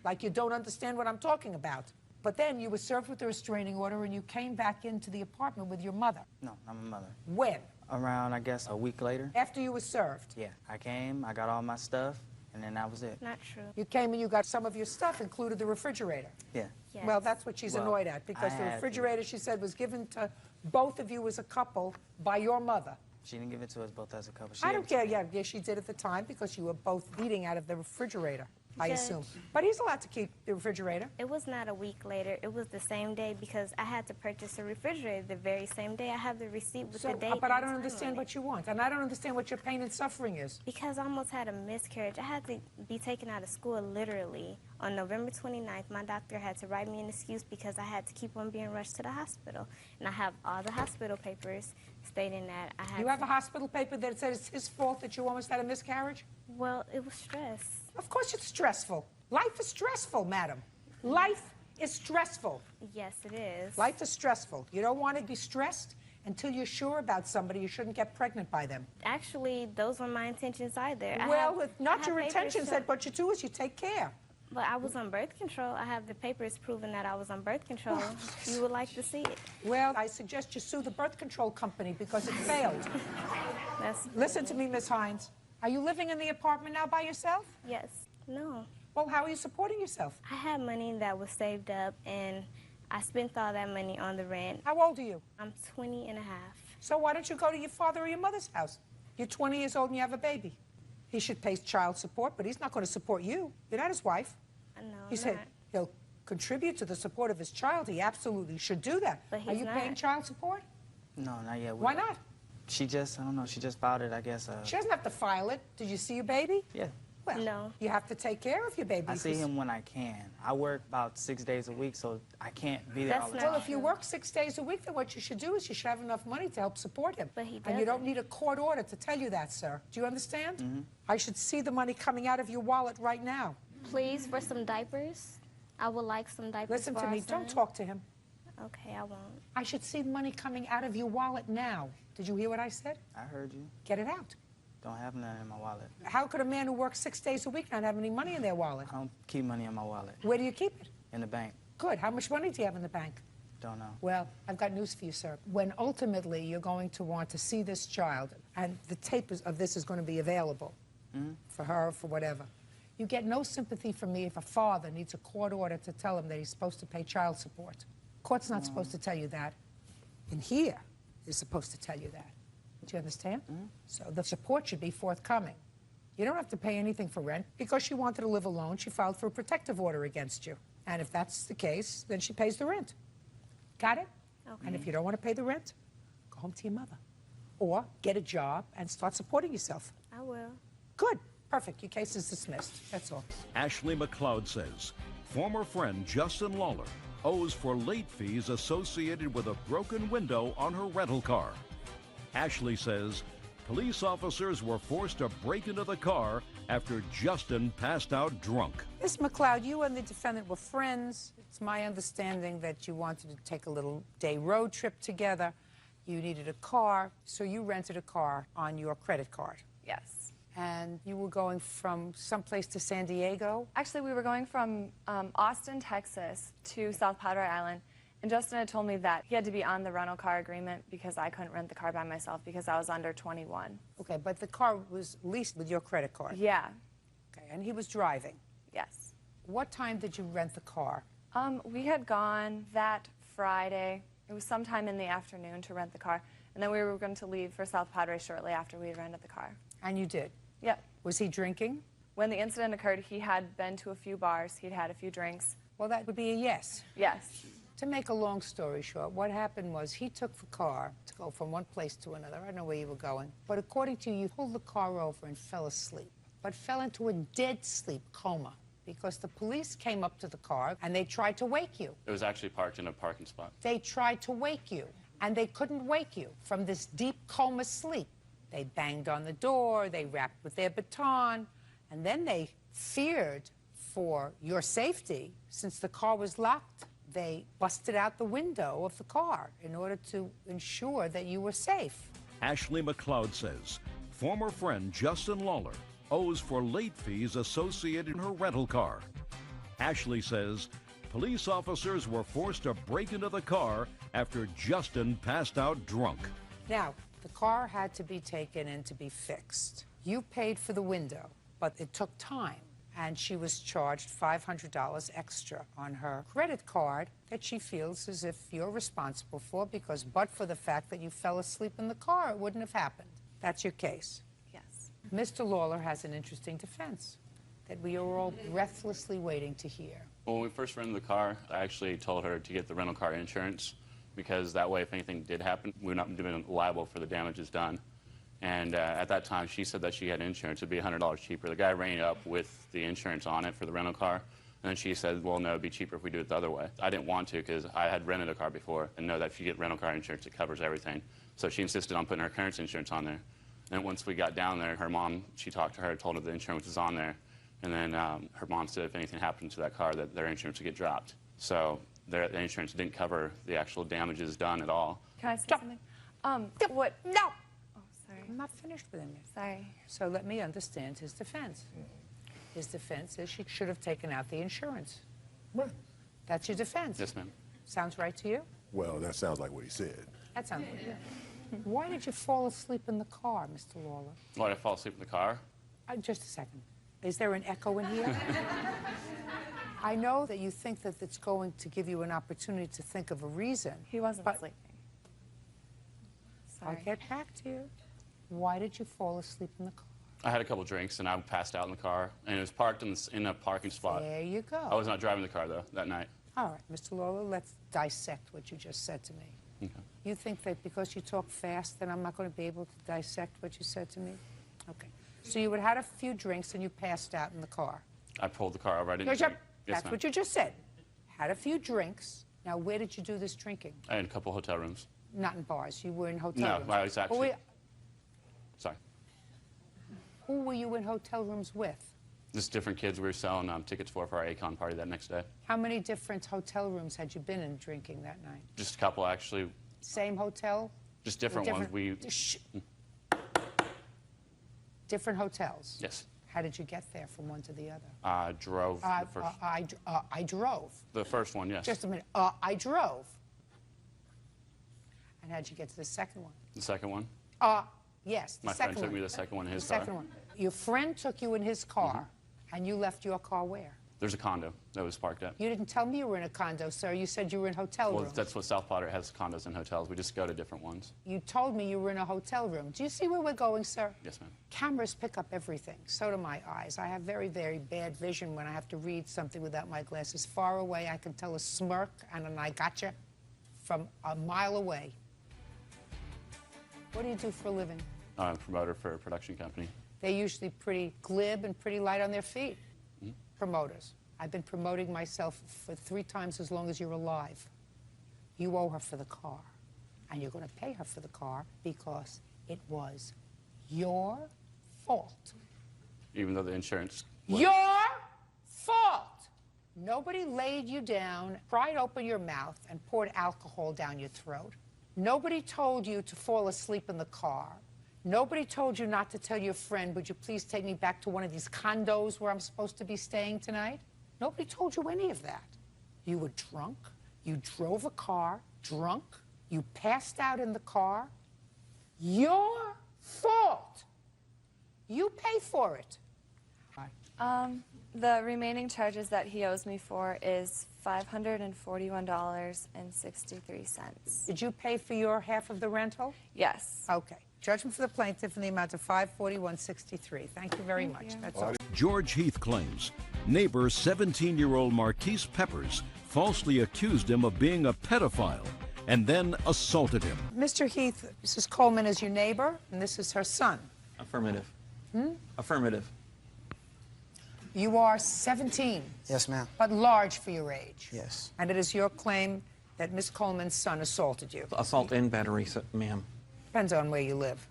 like you don't understand what I'm talking about. But then you were served with a restraining order and you came back into the apartment with your mother. No, not my mother. When? Around, I guess, a week later. After you were served? Yeah, I came, I got all my stuff, and then that was it. Not true. You came and you got some of your stuff, included the refrigerator. Yeah. Yes. Well, that's what she's annoyed at because the refrigerator, she said, was given to both of you as a couple by your mother. She didn't give it to us both as a couple. I don't care. Yeah, she did at the time because you were both eating out of the refrigerator, I assume. But he's allowed to keep the refrigerator. It was not a week later. It was the same day because I had to purchase a refrigerator the very same day. I have the receipt with the date. But I don't understand what you want, and I don't understand what your pain and suffering is. Because I almost had a miscarriage. I had to be taken out of school literally on November 29th. My doctor had to write me an excuse because I had to keep on being rushed to the hospital. And I have all the hospital papers stating that I had You have a hospital paper that says it's his fault that you almost had a miscarriage? Well, it was stress. Of course it's stressful. Life is stressful, madam. Life is stressful. Yes, it is. Life is stressful. You don't want to be stressed until you're sure about somebody. You shouldn't get pregnant by them. Actually, those were my intentions either. Well, not your intentions. What you do is you take care. But I was on birth control. I have the papers proving that I was on birth control. You would like to see it. Well, I suggest you sue the birth control company because it failed. Listen to me, Miss Hines. Are you living in the apartment now by yourself? Yes. No. Well, how are you supporting yourself? I had money that was saved up, and I spent all that money on the rent. How old are you? I'm 20 and a half. So why don't you go to your father or your mother's house? You're 20 years old and you have a baby. He should pay child support, but he's not going to support you. You're not his wife. No, He said he'll contribute to the support of his child. He absolutely should do that. But he's Are you paying child support? No, not yet. Why not? She just, I don't know, she just filed it, I guess. She doesn't have to file it. Did you see your baby? Yeah. Well, no. You have to take care of your baby. I see him when I can. I work about 6 days a week, so I can't be there all the time. Well, if you work 6 days a week, then what you should do is you should have enough money to help support him. But he And you don't doesn't. need a court order to tell you that, sir. Do you understand? Mm-hmm. I should see the money coming out of your wallet right now. Please, for some diapers. I would like some diapers. Listen for to our me. son. Don't talk to him. Okay, I won't. I should see money coming out of your wallet now. Did you hear what I said? I heard you. Get it out. Don't have none in my wallet. How could a man who works 6 days a week not have any money in their wallet? I don't keep money in my wallet. Where do you keep it? In the bank. Good. How much money do you have in the bank? Don't know. Well, I've got news for you, sir. When ultimately you're going to want to see this child, and the tape of this is going to be available for her, for whatever, you get no sympathy from me if a father needs a court order to tell him that he's supposed to pay child support. Court's not supposed to tell you that. And here is supposed to tell you that. Do you understand? So the support should be forthcoming. You don't have to pay anything for rent. Because she wanted to live alone, she filed for a protective order against you. And if that's the case, then she pays the rent. Got it? Okay. And if you don't want to pay the rent, go home to your mother. Or get a job and start supporting yourself. I will. Good. Perfect. Your case is dismissed. That's all. Ashley McLeod says former friend Justin Lawler owes for late fees associated with a broken window on her rental car. Ashley says police officers were forced to break into the car after Justin passed out drunk. Miss McLeod, you and the defendant were friends. It's my understanding that you wanted to take a little day road trip together. You needed a car, so you rented a car on your credit card. Yes. And you were going from someplace to San Diego? Actually, we were going from Austin, Texas to South Padre Island. And Justin had told me that he had to be on the rental car agreement because I couldn't rent the car by myself because I was under 21. Okay, but the car was leased with your credit card? Yeah. Okay, and he was driving? Yes. What time did you rent the car? We had gone that Friday. It was sometime in the afternoon to rent the car. And then we were going to leave for South Padre shortly after we had rented the car. And you did? Yep. Was he drinking? When the incident occurred, he had been to a few bars. He'd had a few drinks. Well, that would be a yes. Yes. To make a long story short, what happened was he took the car to go from one place to another. I don't know where you were going. But according to you, you pulled the car over and fell asleep, but fell into a dead sleep coma because the police came up to the car and they tried to wake you. It was actually parked in a parking spot. They tried to wake you, and they couldn't wake you from this deep coma sleep. They banged on the door, they rapped with their baton, and then they feared for your safety. Since the car was locked, they busted out the window of the car in order to ensure that you were safe. Ashley McLeod says former friend Justin Lawler owes for late fees associated in her rental car. Ashley says police officers were forced to break into the car after Justin passed out drunk. Now, the car had to be taken in to be fixed. You paid for the window, but it took time, and she was charged $500 extra on her credit card that she feels as if you're responsible for, because but for the fact that you fell asleep in the car, it wouldn't have happened. That's your case. Yes. Mr. Lawler has an interesting defense that we are all breathlessly waiting to hear. When we first rented the car, I actually told her to get the rental car insurance because that way, if anything did happen, we would not be liable for the damages done. And at that time, she said that she had insurance. It would be $100 cheaper. The guy rang it up with the insurance on it for the rental car. And then she said, well, no, it'd be cheaper if we do it the other way. I didn't want to because I had rented a car before and know that if you get rental car insurance, it covers everything. So she insisted on putting her current insurance on there. And once we got down there, her mom, she talked to her, told her the insurance was on there. And then her mom said if anything happened to that car, that their insurance would get dropped. So the insurance didn't cover the actual damages done at all. Can I say Stop. something? What? No! Oh, sorry. I'm not finished with him yet. Sorry. So let me understand his defense. His defense is she should have taken out the insurance. Right. That's your defense. Yes, ma'am. Sounds right to you? Well, that sounds like what he said. That sounds right. Why did you fall asleep in the car, Mr. Lawler? Why did I fall asleep in the car? Just a second. Is there an echo in here? I know that you think that it's going to give you an opportunity to think of a reason. He wasn't but sleeping. I'll Sorry. get back to you. Why did you fall asleep in the car? I had a couple drinks and I passed out in the car, and it was parked in a parking spot. There you go. I was not driving the car, though, that night. All right, Mr. Lawler, let's dissect what you just said to me. Okay. You think that because you talk fast, that I'm not going to be able to dissect what you said to me? Okay. So you had had a few drinks and you passed out in the car. I pulled the car over. I didn't That's drink. Yes, ma'am. what you just said. Had a few drinks. Now, where did you do this drinking? I had a couple hotel rooms. Not in bars. You were in hotel No, rooms. I was actually... Sorry. Who were you in hotel rooms with? Just different kids we were selling tickets for our Akon party that next day. How many different hotel rooms had you been in drinking that night? Just a couple, actually. Same hotel? Just different ones. Shh. Different hotels? Yes. How did you get there from one to the other? I drove the first... I drove. The first one, yes. Just a minute. I drove. And how'd you get to the second one? The second one? Yes, the My second friend took one. me the second one in his The car. second one. Your friend took you in his car, and you left your car where? There's a condo that was parked at. You didn't tell me you were in a condo, sir. You said you were in hotel Well, rooms. that's what South Potter has, condos and hotels. We just go to different ones. You told me you were in a hotel room. Do you see where we're going, sir? Yes, ma'am. Cameras pick up everything. So do my eyes. I have very, very bad vision when I have to read something without my glasses. Far away, I can tell a smirk and an I gotcha from a mile away. What do you do for a living? I'm a promoter for a production company. They're usually pretty glib and pretty light on their feet. Promoters. I've been promoting myself for 3 times as long as you're alive. You owe her for the car. And you're going to pay her for the car because it was your fault. Even though the insurance... Your fault! Nobody laid you down, pried open your mouth, and poured alcohol down your throat. Nobody told you to fall asleep in the car. Nobody told you not to tell your friend, would you please take me back to one of these condos where I'm supposed to be staying tonight? Nobody told you any of that. You were drunk. You drove a car drunk. You passed out in the car. Your fault. You pay for it. The remaining charges that he owes me for is $541.63. Did you pay for your half of the rental? Yes. Okay. Judgment for the plaintiff in the amount of $541.63. Thank you very much. That's all. George Heath claims neighbor 17-year-old Marquise Peppers falsely accused him of being a pedophile and then assaulted him. Mr. Heath, Mrs. Coleman is your neighbor, and this is her son. Affirmative. Affirmative. You are 17. Yes, ma'am. But large for your age. Yes. And it is your claim that Miss Coleman's son assaulted you. Assault and battery, ma'am. Depends on where you live.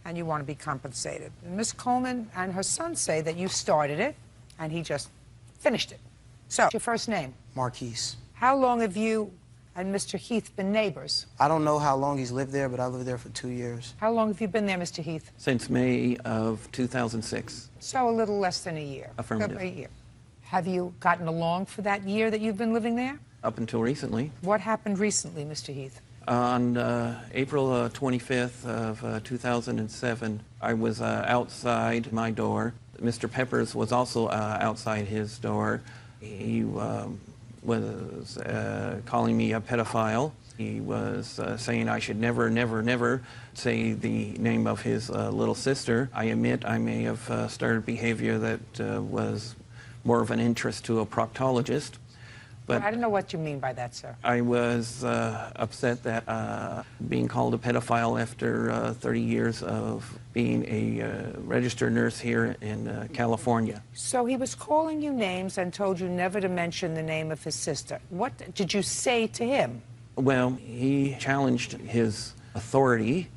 And you want to be compensated. And Miss Coleman and her son say that you started it, and he just finished it. So, your first name? Marquise. How long have you and Mr. Heath been neighbors? I don't know how long he's lived there, but I lived there for 2 years. How long have you been there, Mr. Heath? Since May of 2006. So a little less than a year. Affirmative. A year. Have you gotten along for that year that you've been living there? Up until recently. What happened recently, Mr. Heath? On April 25th of 2007, I was outside my door. Mr. Peppers was also outside his door. He was calling me a pedophile. He was saying I should never, never, never say the name of his little sister. I admit I may have started behavior that was more of an interest to a proctologist. But I don't know what you mean by that, sir. I was upset that being called a pedophile after 30 years of being a registered nurse here in California. So he was calling you names and told you never to mention the name of his sister. What did you say to him? Well, he challenged his authority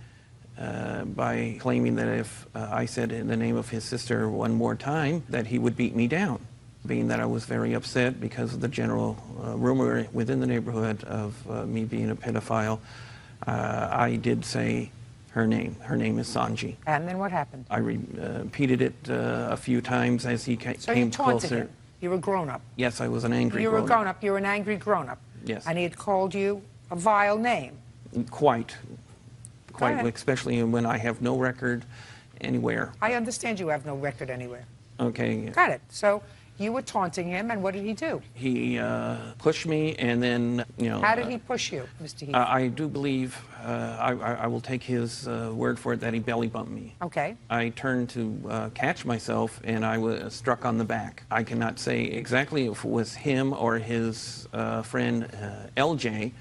by claiming that if I said the name of his sister one more time, that he would beat me down. Being that I was very upset because of the general rumor within the neighborhood of me being a pedophile, I did say her name. Her name is Sanji. And then what happened? I repeated it a few times as he came So you taunted closer. him. You were a grown-up. Yes, I was an angry You were a grown-up. grown-up. You were an angry grown-up. Yes. And he had called you a vile name. Quite, ahead. especially when I have no record anywhere. I understand you have no record anywhere. Okay. Got it. So you were taunting him, and what did he do? He pushed me, and then, you know... How did he push you, Mr. Heath? I do believe, I will take his word for it, that he belly bumped me. Okay. I turned to catch myself, and I was struck on the back. I cannot say exactly if it was him or his friend LJ,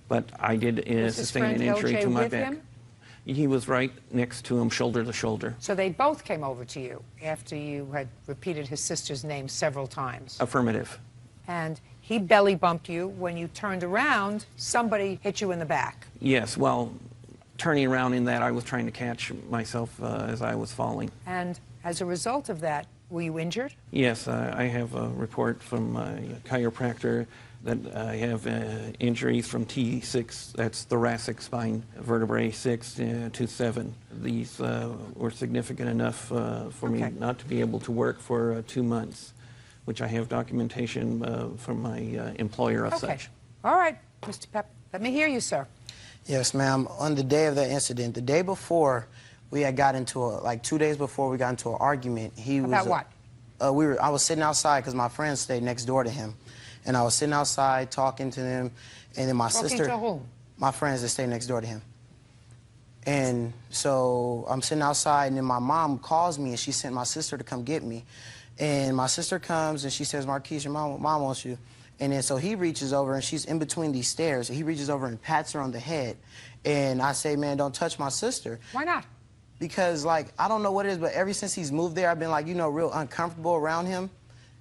but I did sustain an injury to my back. Him? He was right next to him, shoulder to shoulder. So they both came over to you after you had repeated his sister's name several times? Affirmative. And he belly bumped you. When you turned around, somebody hit you in the back. Yes, well, turning around in that, I was trying to catch myself as I was falling. And as a result of that, were you injured? Yes, I have a report from my chiropractor that I have injuries from T6, that's thoracic spine, vertebrae 6 to 7. These were significant enough for me not to be able to work for 2 months, which I have documentation from my employer of such. All right, Mr. Pep, let me hear you, sir. Yes, ma'am. On the day of that incident, the day before, we had got into like 2 days before we got into an argument. About what? I was sitting outside because my friends stayed next door to him. And I was sitting outside talking to them, and then my sister... Talking to whom? My friends that stay next door to him. And so I'm sitting outside, and then my mom calls me, and she sent my sister to come get me. And my sister comes, and she says, Marquise, your mom wants you. And then so he reaches over, and she's in between these stairs. And he reaches over and pats her on the head. And I say, man, don't touch my sister. Why not? Because, like, I don't know what it is, but ever since he's moved there, I've been, like, you know, real uncomfortable around him.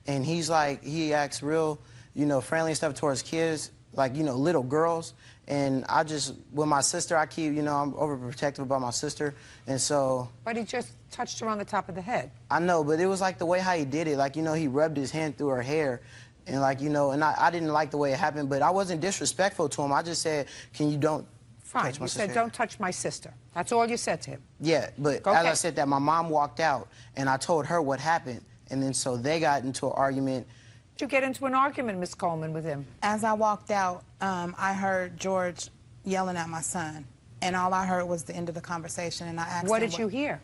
And he's like, he acts real... you know, friendly stuff towards kids, like, you know, little girls. And I just, with my sister, I keep, you know, I'm overprotective about my sister. And so... But he just touched her on the top of the head. I know, but it was like the way how he did it. Like, you know, he rubbed his hand through her hair. And like, you know, and I didn't like the way it happened, but I wasn't disrespectful to him. I just said, can you don't Fine. touch my You sister. said, don't touch my sister. That's all you said to him. Yeah, but Okay. as I said that, my mom walked out, and I told her what happened, and then so they got into an argument. Did you get into an argument, Miss Coleman, with him? As I walked out, I heard George yelling at my son, and all I heard was the end of the conversation, and I asked What him did you hear?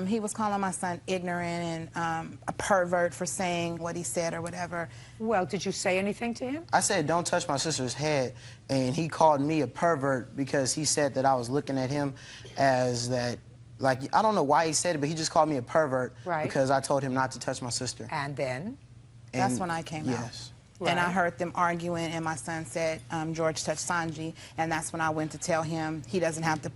He was calling my son ignorant and a pervert for saying what he said or whatever. Well, did you say anything to him? I said, don't touch my sister's head, and he called me a pervert because he said that I was looking at him as that, like, I don't know why he said it, but he just called me a pervert because I told him not to touch my sister. And then? That's when I came out. Yes. And I heard them arguing, and my son said, George touched Sanji, and that's when I went to tell him he doesn't have to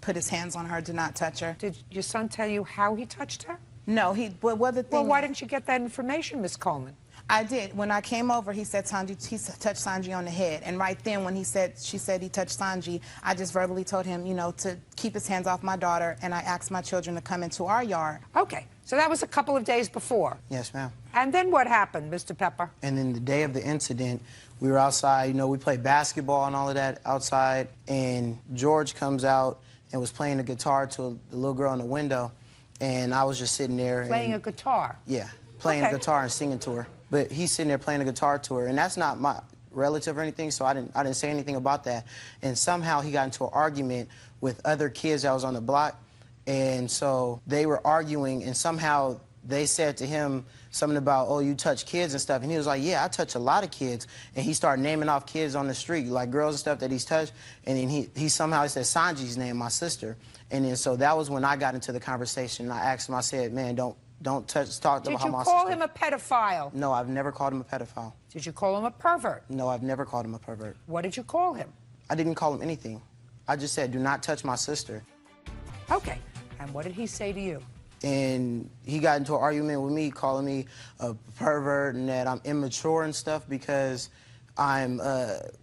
put his hands on her, do not touch her. Did your son tell you how he touched her? No, well, the thing. Well, why didn't you get that information, Miss Coleman? I did. When I came over, he said he touched Sanji on the head. And right then, when she said he touched Sanji, I just verbally told him, you know, to keep his hands off my daughter, and I asked my children to come into our yard. Okay, so that was a couple of days before. Yes, ma'am. And then what happened, Mr. Pepper? And then the day of the incident, we were outside, you know, we played basketball and all of that outside, and George comes out and was playing the guitar to the little girl in the window, and I was just sitting there. Playing a guitar? Yeah, playing a guitar and singing to her. But he's sitting there playing a guitar to her, and that's not my relative or anything, so I didn't say anything about that. And somehow he got into an argument with other kids that was on the block, and so they were arguing, and somehow they said to him something about, oh, you touch kids and stuff, and he was like, yeah, I touch a lot of kids. And he started naming off kids on the street, like girls and stuff that he's touched, and then he somehow said Sanji's name, my sister. And then so that was when I got into the conversation, and I asked him, I said, man, don't talk about my sister. Did you call him a pedophile? No, I've never called him a pedophile. Did you call him a pervert? No, I've never called him a pervert. What did you call him? I didn't call him anything. I just said, do not touch my sister. Okay, and what did he say to you? And he got into an argument with me, calling me a pervert and that I'm immature and stuff because I'm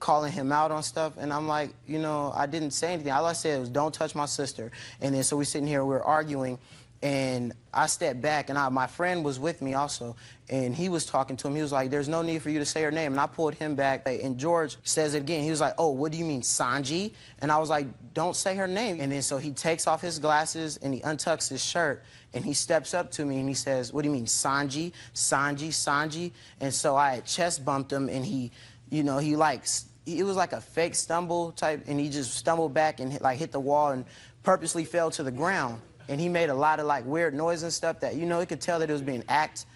calling him out on stuff. And I'm like, you know, I didn't say anything. All I said was, don't touch my sister. And then so we're sitting here, we're arguing, and I stepped back, and my friend was with me also, and he was talking to him. He was like, there's no need for you to say her name. And I pulled him back, and George says it again. He was like, oh, what do you mean, Sanji? And I was like, don't say her name. And then so he takes off his glasses, and he untucks his shirt, and he steps up to me, and he says, what do you mean, Sanji? Sanji, Sanji? And so I had chest bumped him, and he, you know, it was like a fake stumble type, and he just stumbled back and hit the wall and purposely fell to the ground. And he made a lot of like weird noise and stuff that, you know, you could tell that it was being act.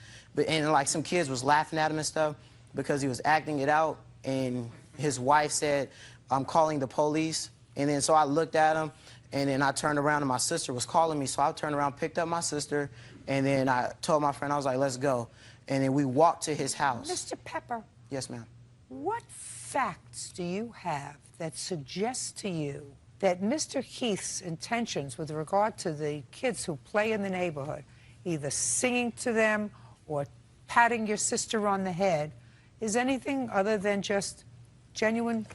And like some kids was laughing at him and stuff because he was acting it out. And his wife said, I'm calling the police. And then so I looked at him, and then I turned around and my sister was calling me. So I turned around, picked up my sister, and then I told my friend, I was like, let's go. And then we walked to his house. Mr. Pepper. Yes, ma'am. What facts do you have that suggest to you that Mr. Heath's intentions with regard to the kids who play in the neighborhood, either singing to them or patting your sister on the head, is anything other than just genuine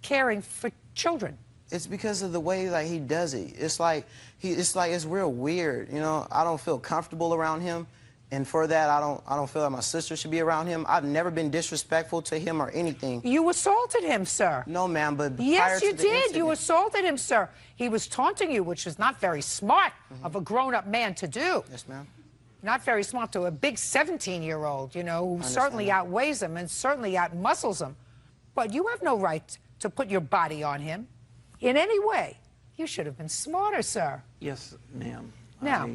caring for children? It's because of the way like he does it. It's real weird, you know. I don't feel comfortable around him. And for that, I don't feel like my sister should be around him. I've never been disrespectful to him or anything. You assaulted him, sir. No, ma'am, but yes, prior you to the did. incident, You assaulted him, sir. He was taunting you, which is not very smart of a grown-up man to do. Yes, ma'am. Not very smart to a big 17-year-old, you know, who certainly outweighs him and certainly outmuscles him. But you have no right to put your body on him in any way. You should have been smarter, sir. Yes, ma'am. Now,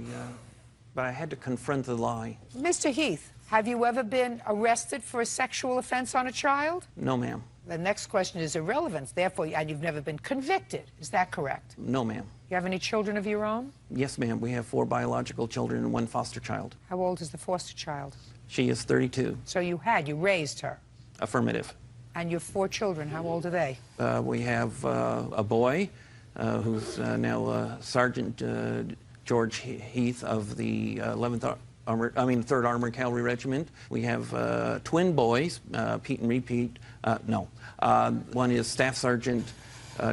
but I had to confront the lie. Mr. Heath, have you ever been arrested for a sexual offense on a child? No, ma'am. The next question is irrelevant, therefore, and you've never been convicted. Is that correct? No, ma'am. You have any children of your own? Yes, ma'am. We have 4 biological children and 1 foster child. How old is the foster child? She is 32. So you raised her? Affirmative. And your 4 children, how old are they? We have a boy who's now Sergeant George Heath of the 3rd Armored Cavalry Regiment. We have twin boys, Pete and Repeat. One is Staff Sergeant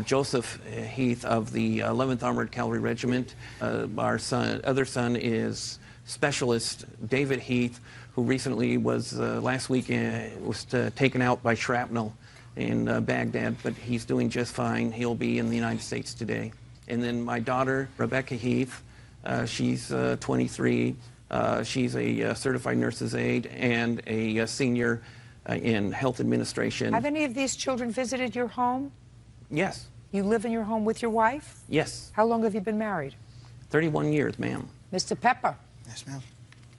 Joseph Heath of the 11th Armored Cavalry Regiment. Our other son is Specialist David Heath, who recently was, last week, was taken out by shrapnel in Baghdad, but he's doing just fine. He'll be in the United States today. And then my daughter, Rebecca Heath, she's 23. She's a certified nurse's aide and a senior in health administration. Have any of these children visited your home? Yes. You live in your home with your wife? Yes. How long have you been married? 31 years, ma'am. Mr. Pepper. Yes, ma'am.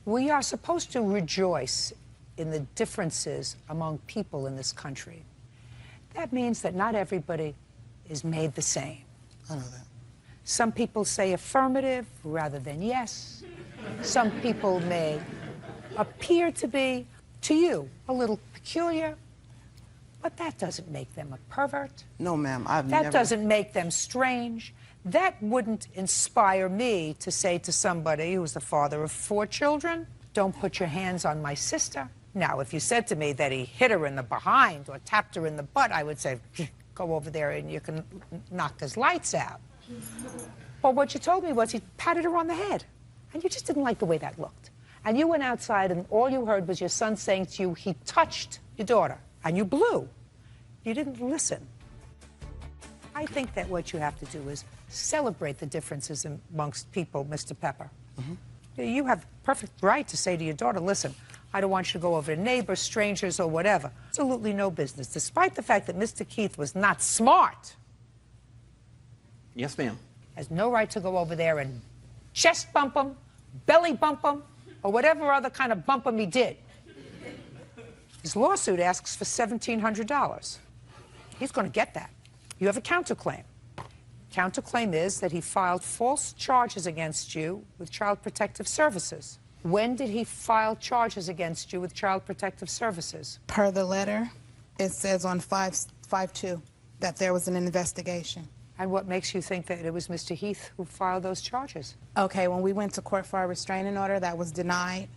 We are supposed to rejoice in the differences among people in this country. That means that not everybody is made the same. I know that. Some people say affirmative rather than yes. Some people may appear to be, to you, a little peculiar, but that doesn't make them a pervert. No, ma'am, I've That never... doesn't make them strange. That wouldn't inspire me to say to somebody who's the father of 4 children, don't put your hands on my sister. Now, if you said to me that he hit her in the behind or tapped her in the butt, I would say, go over there and you can knock his lights out. But what you told me was he patted her on the head, and you just didn't like the way that looked. And you went outside, and all you heard was your son saying to you, he touched your daughter, and you blew. You didn't listen. I think that what you have to do is celebrate the differences amongst people, Mr. Pepper. Mm-hmm. You have perfect right to say to your daughter, listen, I don't want you to go over to neighbors, strangers, or whatever. Absolutely no business, despite the fact that Mr. Keith was not smart. Yes, ma'am. Has no right to go over there and chest bump him, belly bump him, or whatever other kind of bump him he did. His lawsuit asks for $1,700. He's going to get that. You have a counterclaim. Counterclaim is that he filed false charges against you with Child Protective Services. When did he file charges against you with Child Protective Services? Per the letter, it says on 5/2 that there was an investigation. And what makes you think that it was Mr. Heath who filed those charges? Okay, when we went to court for a restraining order, that was denied.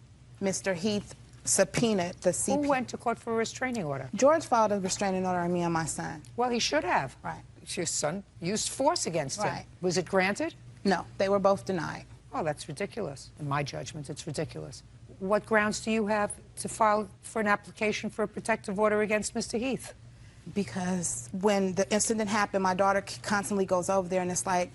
Mr. Heath subpoenaed the CP. Who went to court for a restraining order? George filed a restraining order on me and my son. Well, he should have. Right. Your son used force against him. Right. Was it granted? No, they were both denied. Oh, that's ridiculous. In my judgment, it's ridiculous. What grounds do you have to file for an application for a protective order against Mr. Heath? Because when the incident happened, my daughter constantly goes over there, and it's like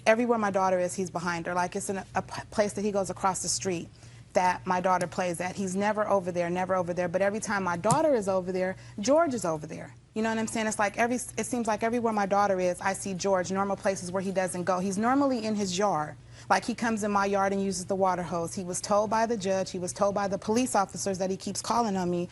everywhere my daughter is, he's behind her. Like it's in a place that he goes across the street that my daughter plays at. He's never over there, but every time my daughter is over there, George is over there. You know what I'm saying? It's like it seems like everywhere my daughter is, I see George, normal places where he doesn't go. He's normally in his yard. Like he comes in my yard and uses the water hose. He was told by the judge, he was told by the police officers that he keeps calling on me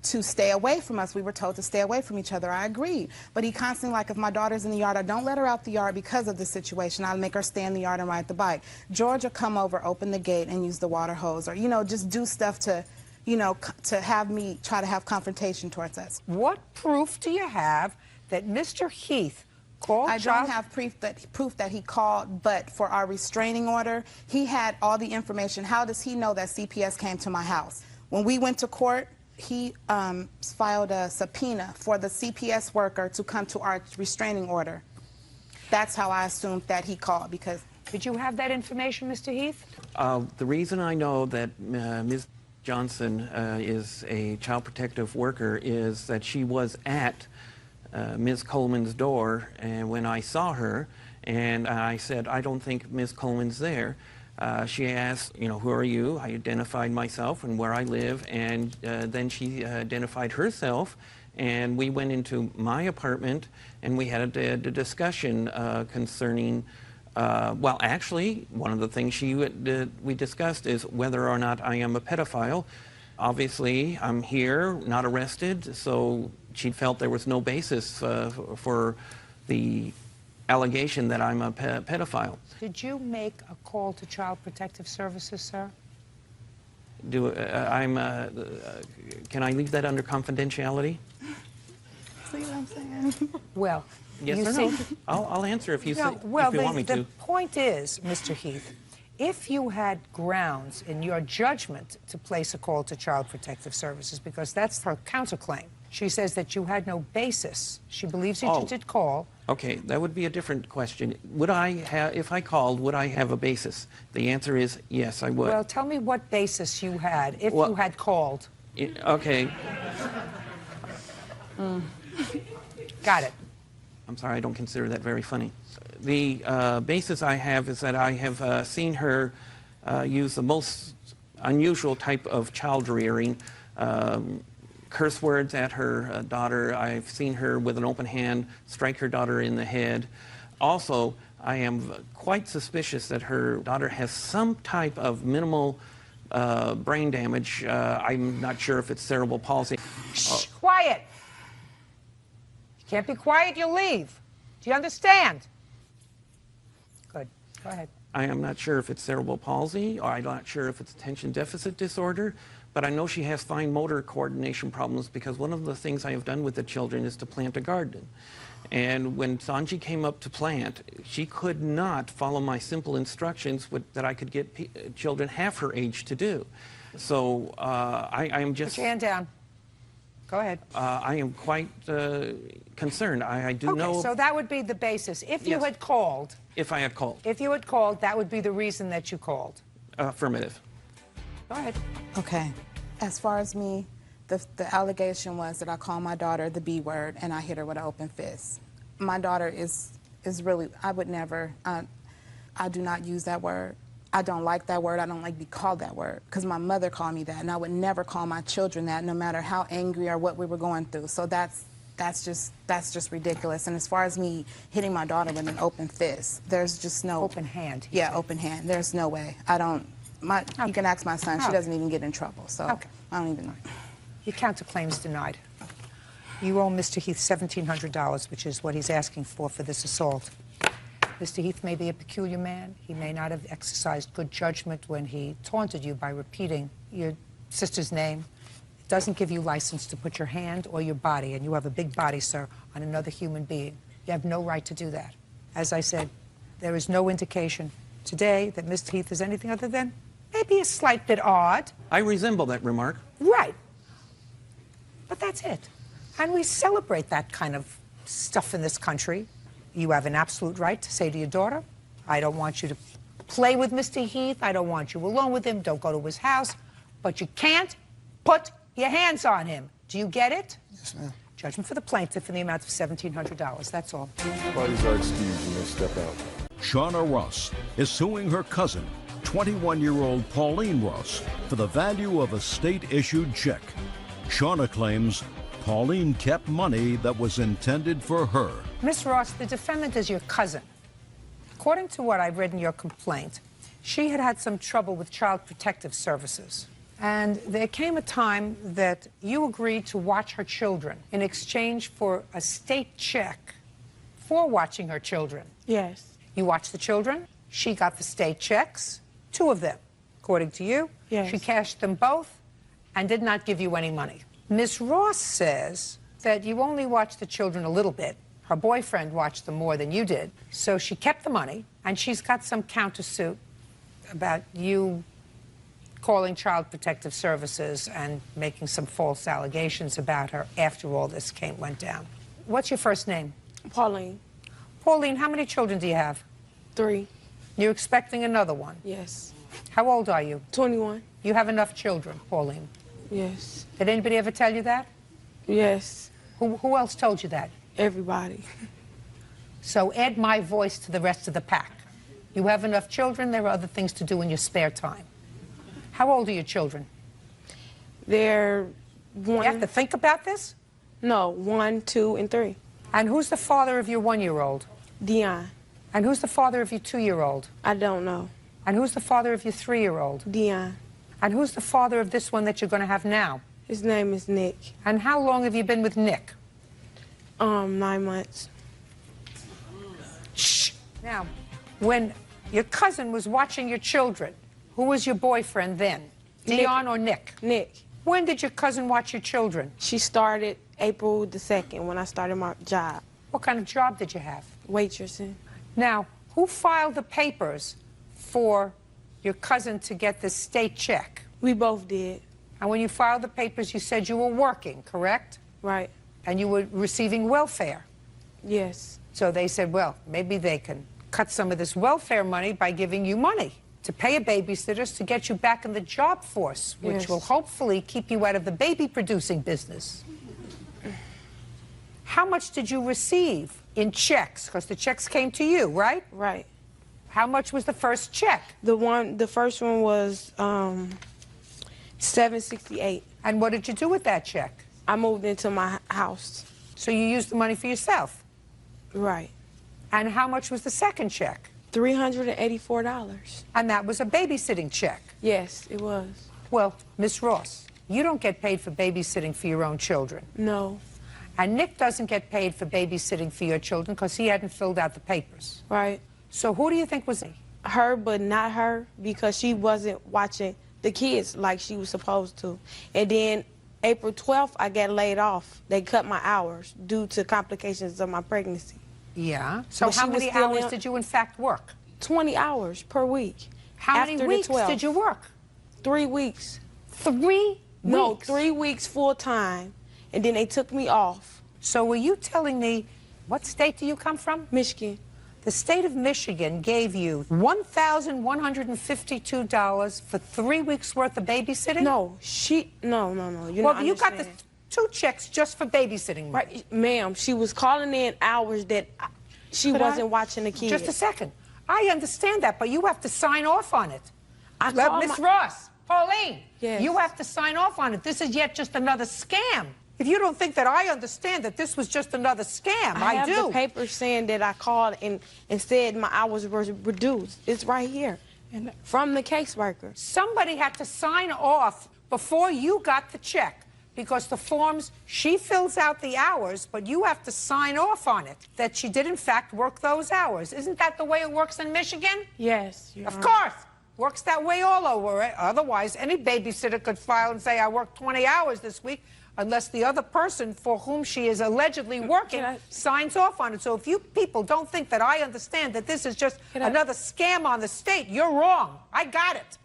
to stay away from us. We were told to stay away from each other. I agreed. But he constantly, like if my daughter's in the yard, I don't let her out the yard because of the situation. I'll make her stay in the yard and ride the bike. George will come over, open the gate, and use the water hose, or, you know, just do stuff to, you know, to have me try to have confrontation towards us. What proof do you have that Mr. Heath called I don't have proof that he called, but for our restraining order, he had all the information. How does he know that CPS came to my house? When we went to court, he filed a subpoena for the CPS worker to come to our restraining order. That's how I assumed that he called, because... Did you have that information, Mr. Heath? The reason I know that Ms. Johnson is a child protective worker is that she was at Ms. Coleman's door, and when I saw her, and I said, I don't think Ms. Coleman's there. She asked, you know, who are you? I identified myself and where I live, and then she identified herself, and we went into my apartment, and we had a discussion concerning, well, actually, one of the things we discussed is whether or not I am a pedophile. Obviously, I'm here, not arrested, so she felt there was no basis for the allegation that I'm a pedophile. Did you make a call to Child Protective Services, sir? Can I leave that under confidentiality? See what I'm saying? Well, yes you or see, no? I'll answer if you, no, if well, you want me to. The point is, Mr. Heath, if you had grounds in your judgment to place a call to Child Protective Services, because that's her counterclaim, she says that you had no basis. She believes that you did call. Okay, that would be a different question. Would I have, if I called, would I have a basis? The answer is yes, I would. Well, tell me what basis you had if you had called. Okay. Got it. I'm sorry, I don't consider that very funny. The basis I have is that I have seen her use the most unusual type of child rearing, curse words at her daughter. I've seen her with an open hand strike her daughter in the head. Also, I am quite suspicious that her daughter has some type of minimal brain damage. I'm not sure if it's cerebral palsy. Shh, quiet. You can't be quiet, you'll leave. Do you understand? Good. Go ahead. I am not sure if it's cerebral palsy, or I'm not sure if it's attention deficit disorder, but I know she has fine motor coordination problems because one of the things I have done with the children is to plant a garden. And when Sanji came up to plant, she could not follow my simple instructions that I could get children half her age to do. So I am just... Put your hand down. Go ahead. I am quite concerned. I do know... Okay, so that would be the basis. If you had called... If I had called. If you had called, that would be the reason that you called. Affirmative. Go ahead. Okay. As far as me, the allegation was that I called my daughter the B word and I hit her with an open fist. My daughter is really, I would never, I do not use that word. I don't like that word. I don't like to be called that word because my mother called me that, and I would never call my children that, no matter how angry or what we were going through. So that's just ridiculous. And as far as me hitting my daughter with an open fist, there's just no... Open hand. Yeah, open hand. There's no way. I don't... You can ask my son. She doesn't even get in trouble. So I don't even know. Your counterclaim's denied. You owe Mr. Heath $1,700, which is what he's asking for this assault. Mr. Heath may be a peculiar man. He may not have exercised good judgment when he taunted you by repeating your sister's name. It doesn't give you license to put your hand or your body, and you have a big body, sir, on another human being. You have no right to do that. As I said, there is no indication today that Mr. Heath is anything other than maybe a slight bit odd. I resemble that remark. Right. But that's it. And we celebrate that kind of stuff in this country. You have an absolute right to say to your daughter, I don't want you to play with Mr. Heath. I don't want you alone with him. Don't go to his house. But you can't put your hands on him. Do you get it? Yes, ma'am. Judgment for the plaintiff in the amount of $1,700. That's all. Parties are excused. You may step out. Shauna Ross is suing her cousin, 21-year-old Pauline Ross, for the value of a state-issued check. Shauna claims Pauline kept money that was intended for her. Miss Ross, the defendant is your cousin. According to what I've read in your complaint, she had had some trouble with Child Protective Services. And there came a time that you agreed to watch her children in exchange for a state check for watching her children. Yes. You watched the children. She got the state checks, 2 of them. According to you, yes. She cashed them both and did not give you any money. Ms. Ross says that you only watched the children a little bit. Her boyfriend watched them more than you did. So she kept the money, and she's got some countersuit about you calling Child Protective Services and making some false allegations about her after all this went down. What's your first name? Pauline. Pauline, how many children do you have? 3. You're expecting another one? Yes. How old are you? 21. You have enough children, Pauline? Yes. Did anybody ever tell you that? Yes. Who else told you that? Everybody. So add my voice to the rest of the pack. You have enough children, there are other things to do in your spare time. How old are your children? They're 1. You have to think about this? No, 1, 2, and 3. And who's the father of your 1-year-old? Dion. And who's the father of your 2-year-old? I don't know. And who's the father of your 3-year-old? Dion. And who's the father of this one that you're going to have now? His name is Nick. And how long have you been with Nick? 9 months. Shh. Now, when your cousin was watching your children, who was your boyfriend then? Dion or Nick? Nick. When did your cousin watch your children? She started April the 2nd when I started my job. What kind of job did you have? Waitressing. Now, who filed the papers for your cousin to get the state check? We both did. And when you filed the papers, you said you were working, correct? Right. And you were receiving welfare? Yes. So they said, well, maybe they can cut some of this welfare money by giving you money to pay a babysitter to get you back in the job force, which Yes. will hopefully keep you out of the baby-producing business. How much did you receive in checks? Because the checks came to you, right? Right. How much was the first check? The first one was $768. And what did you do with that check? I moved into my house. So you used the money for yourself? Right. And how much was the second check? $384. And that was a babysitting check? Yes, it was. Well, Miss Ross, you don't get paid for babysitting for your own children. No. And Nick doesn't get paid for babysitting for your children because he hadn't filled out the papers. Right. So who do you think was her, but not her, because she wasn't watching the kids like she was supposed to. And then April 12th, I got laid off. They cut my hours due to complications of my pregnancy. Yeah. So But how she was many still hours in- did you in fact work? 20 hours per week. How many After weeks the 12th. did you work? 3 weeks. 3 No, weeks? 3 weeks full time, and then they took me off. So were you telling me, what state do you come from? Michigan. The state of Michigan gave you $1,152 for 3 weeks worth of babysitting? No, no. You're Well, not you got the understanding. 2 checks just for babysitting money. Right, ma'am, she was calling in hours that she Could wasn't I- watching the kids. Just a second. I understand that, but you have to sign off on it. called Miss my- Ross, Pauline, Yes. you have to sign off on it. This is yet just another scam. If you don't think that I understand that this was just another scam, I have do. the paper saying that I called and said my hours were reduced. It's right here. And from the caseworker. Somebody had to sign off before you got the check, because the forms, she fills out the hours, but you have to sign off on it that she did in fact work those hours. Isn't that the way it works in Michigan? Yes. Of course. Works that way all over. Otherwise, any babysitter could file and say, I worked 20 hours this week, unless the other person for whom she is allegedly working signs off on it. So if you people don't think that I understand that this is just another scam on the state, you're wrong. I got it.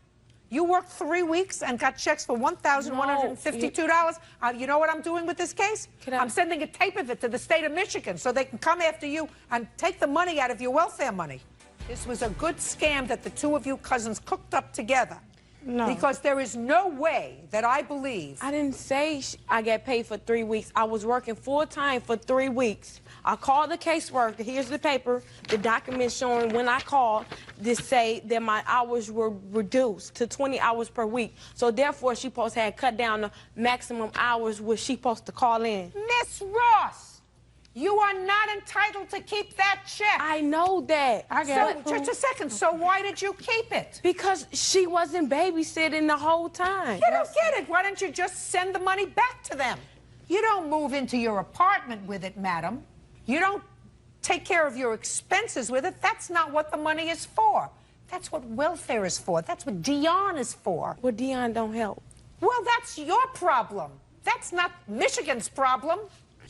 You worked 3 weeks and got checks for $1,152. You know what I'm doing with this case? I'm sending a tape of it to the state of Michigan so they can come after you and take the money out of your welfare money. This was a good scam that the 2 of you cousins cooked up together. No. Because there is no way that I believe. I didn't say I got paid for 3 weeks. I was working full time for 3 weeks. I called the caseworker. Here's the paper, the document showing when I called to say that my hours were reduced to 20 hours per week. So therefore, she supposed to have cut down the maximum hours which she supposed to call in. Miss Ross, you are not entitled to keep that check. I know that. Just a second. So why did you keep it? Because she wasn't babysitting the whole time. You don't get it. Why don't you just send the money back to them? You don't move into your apartment with it, madam. You don't take care of your expenses with it. That's not what the money is for. That's what welfare is for. That's what Dion is for. Well, Dion don't help. Well, that's your problem. That's not Michigan's problem.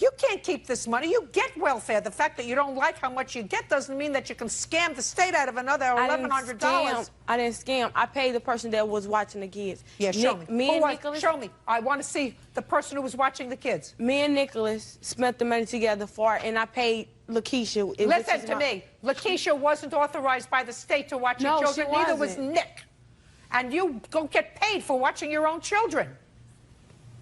You can't keep this money. You get welfare. The fact that you don't like how much you get doesn't mean that you can scam the state out of another $1,100. I didn't scam. I paid the person that was watching the kids. Yeah, show me. Nicholas. Show me. I want to see the person who was watching the kids. Me and Nicholas spent the money together for it, and I paid Lakeisha. Listen to me. Lakeisha wasn't authorized by the state to watch your children. Neither was Nick. And you don't get paid for watching your own children.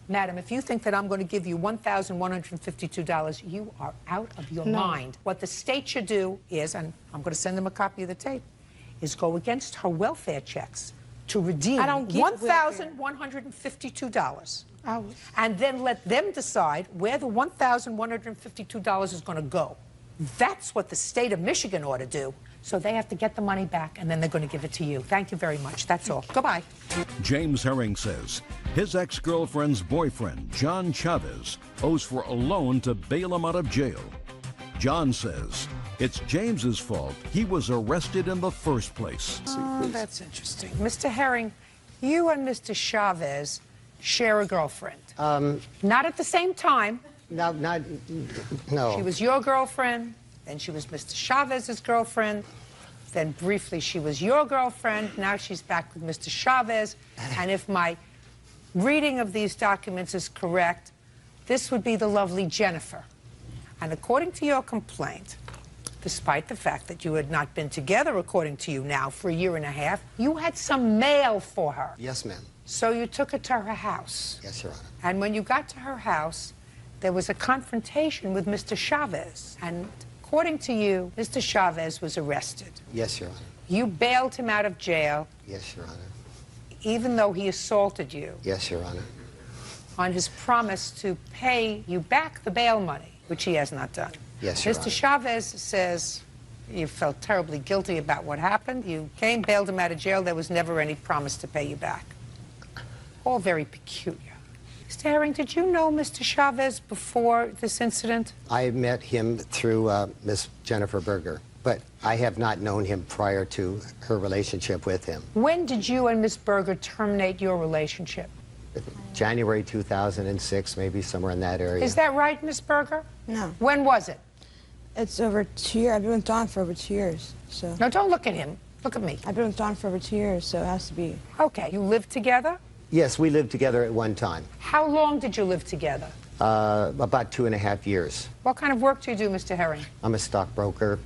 Madam, if you think that I'm going to give you $1,152, you are out of your mind. What the state should do is, and I'm going to send them a copy of the tape, is go against her welfare checks to redeem $1,152. And then let them decide where the $1,152 is going to go. That's what the state of Michigan ought to do. So they have to get the money back, and then they're going to give it to you. Thank you very much. That's all. Goodbye. James Herring says his ex-girlfriend's boyfriend, John Chavez, owes for a loan to bail him out of jail. John says it's James's fault he was arrested in the first place. Oh, that's interesting. Mr. Herring, you and Mr. Chavez share a girlfriend. Not at the same time. No. She was your girlfriend, then she was Mr. Chavez's girlfriend, then briefly she was your girlfriend, now she's back with Mr. Chavez, and if my reading of these documents is correct, this would be the lovely Jennifer. And according to your complaint, despite the fact that you had not been together, according to you now, for 1.5 years, you had some mail for her. Yes, ma'am. So you took her to her house. Yes, Your Honor. And when you got to her house, there was a confrontation with Mr. Chavez. And according to you, Mr. Chavez was arrested. Yes, Your Honor. You bailed him out of jail. Yes, Your Honor. Even though he assaulted you. Yes, Your Honor. On his promise to pay you back the bail money, which he has not done. Yes, Your Mr. Honor. Chavez says you felt terribly guilty about what happened. You came, bailed him out of jail. There was never any promise to pay you back. All very peculiar. Mr. Herring, did you know Mr. Chavez before this incident? I met him through Miss Jennifer Berger, but I have not known him prior to her relationship with him. When did you and Miss Berger terminate your relationship? January 2006, maybe somewhere in that area. Is that right, Miss Berger? No. When was it? It's over 2 years. I've been with Don for over 2 years, so. No, don't look at him. Look at me. I've been with Don for over 2 years, so it has to be. Okay, you lived together? Yes, we lived together at one time. How long did you live together? About 2.5 years. What kind of work do you do, Mr. Herring? I'm a stockbroker,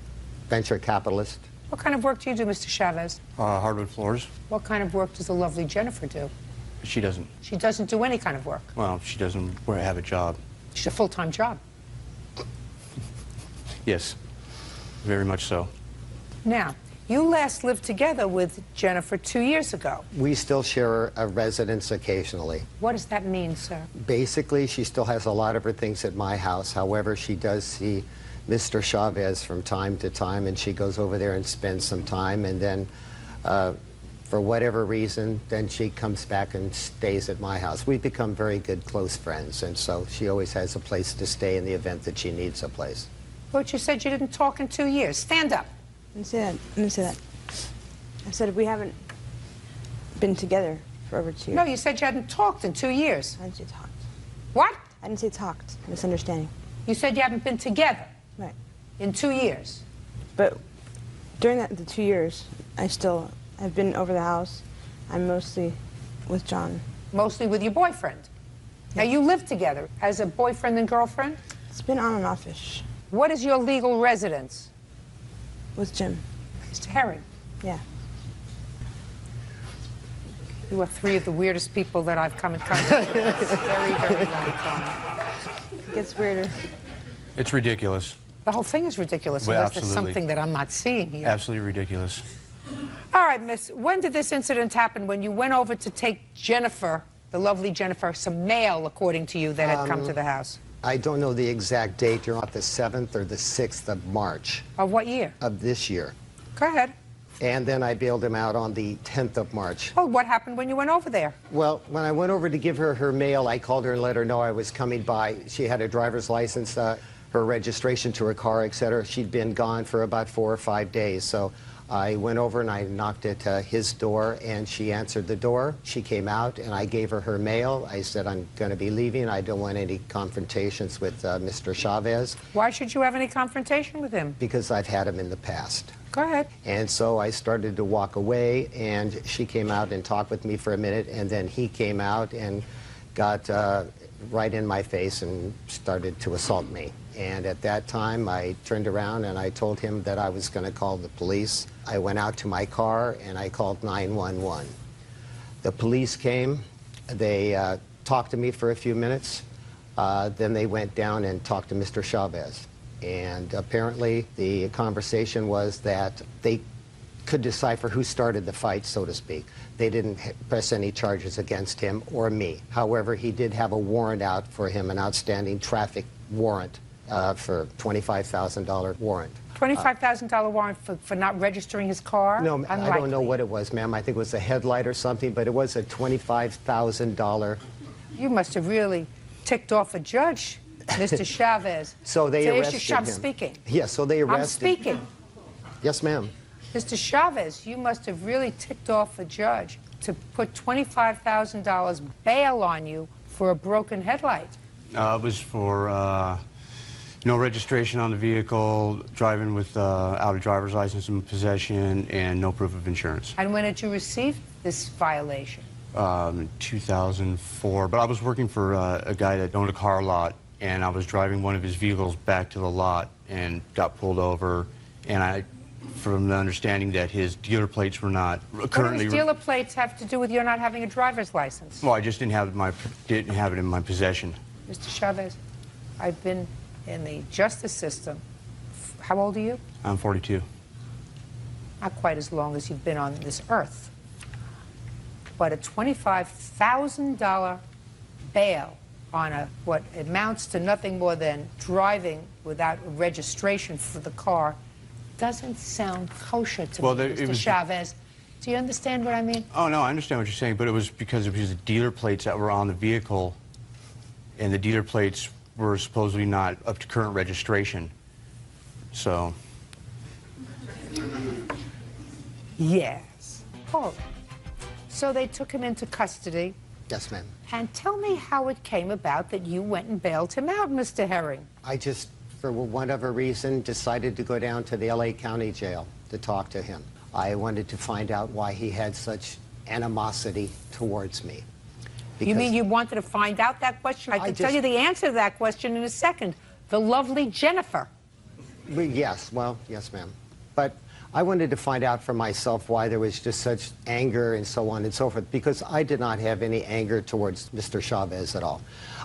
venture capitalist. What kind of work do you do, Mr. Chavez? Hardwood floors. What kind of work does the lovely Jennifer do? She doesn't. She doesn't do any kind of work. Well, she doesn't have a job. She's a full-time job. Yes, very much so. Now, you last lived together with Jennifer 2 years ago. We still share a residence occasionally. What does that mean, sir? Basically, she still has a lot of her things at my house. However, she does see Mr. Chavez from time to time, and she goes over there and spends some time, and then for whatever reason, then she comes back and stays at my house. We've become very good, close friends, and so she always has a place to stay in the event that she needs a place. But you said you didn't talk in 2 years. Stand up. I didn't say that. I didn't say that. I said we haven't been together for over 2 years. No, you said you hadn't talked in 2 years. I didn't say talked. What? I didn't say talked. Misunderstanding. You said you haven't been together. Right. In 2 years. But during the 2 years, I've been over the house. I'm mostly with John. Mostly with your boyfriend. Yes. Now, you live together as a boyfriend and girlfriend? It's been on and off-ish. What is your legal residence? With Jim. Mr. Herring? Yeah. You are three of the weirdest people that I've come in contact with. It's a very, very long time. It gets weirder. It's ridiculous. The whole thing is ridiculous, Well, unless there's absolutely. something that I'm not seeing here. Absolutely ridiculous. All right, miss, when did this incident happen? When you went over to take Jennifer, the lovely Jennifer, some mail, according to you, that had come to the house? I don't know the exact date. You're on the 7th or the 6th of March. Of what year? Of this year. Go ahead. And then I bailed him out on the 10th of March. Oh, what happened when you went over there? Well, when I went over to give her her mail, I called her and let her know I was coming by. She had a driver's license, her registration to her car, etc. She'd been gone for about 4 or 5 days. So I went over and I knocked at his door, and she answered the door. She came out, and I gave her her mail. I said, I'm going to be leaving. I don't want any confrontations with Mr. Chavez. Why should you have any confrontation with him? Because I've had him in the past. Go ahead. And so I started to walk away, and she came out and talked with me for a minute, and then he came out and got right in my face and started to assault me. And at that time, I turned around and I told him that I was going to call the police. I went out to my car and I called 911. The police came. They talked to me for a few minutes. Then they went down and talked to Mr. Chavez. And apparently the conversation was that they could decipher who started the fight, so to speak. They didn't press any charges against him or me. However, he did have a warrant out for him, an outstanding traffic warrant for $25,000 warrant. $25,000 warrant for not registering his car? No, Unlikely. I don't know what it was, ma'am. I think it was a headlight or something, but it was a $25,000. You must have really ticked off a judge, Mr. Chavez. So they arrested him. I'm speaking. Yes, so they arrested I'm speaking. Yes, ma'am. Mr. Chavez, you must have really ticked off a judge to put $25,000 bail on you for a broken headlight. It was for no registration on the vehicle, driving with out of driver's license in possession, and no proof of insurance. And when did you receive this violation? 2004, but I was working for a guy that owned a car lot, and I was driving one of his vehicles back to the lot and got pulled over, and I, from the understanding that his dealer plates were not currently... What do his dealer plates have to do with your not having a driver's license? Well, I just didn't have it in my possession. Mr. Chavez, I've been in the justice system. How old are you? I'm 42. Not quite as long as you've been on this earth. But a $25,000 bail on what amounts to nothing more than driving without registration for the car doesn't sound kosher to me, Mr. Chavez. Do you understand what I mean? Oh, no, I understand what you're saying, but it was because of his dealer plates that were on the vehicle, and the dealer plates were supposedly not up to current registration. So... Yes. Oh, so they took him into custody. Yes, ma'am. And tell me how it came about that you went and bailed him out, Mr. Herring. I just, for whatever reason, decided to go down to the L.A. County Jail to talk to him. I wanted to find out why he had such animosity towards me. You mean you wanted to find out that question? I can tell you the answer to that question in a second. The lovely Jennifer. Yes, well, yes, ma'am. But I wanted to find out for myself why there was just such anger and so on and so forth, because I did not have any anger towards Mr. Chavez at all.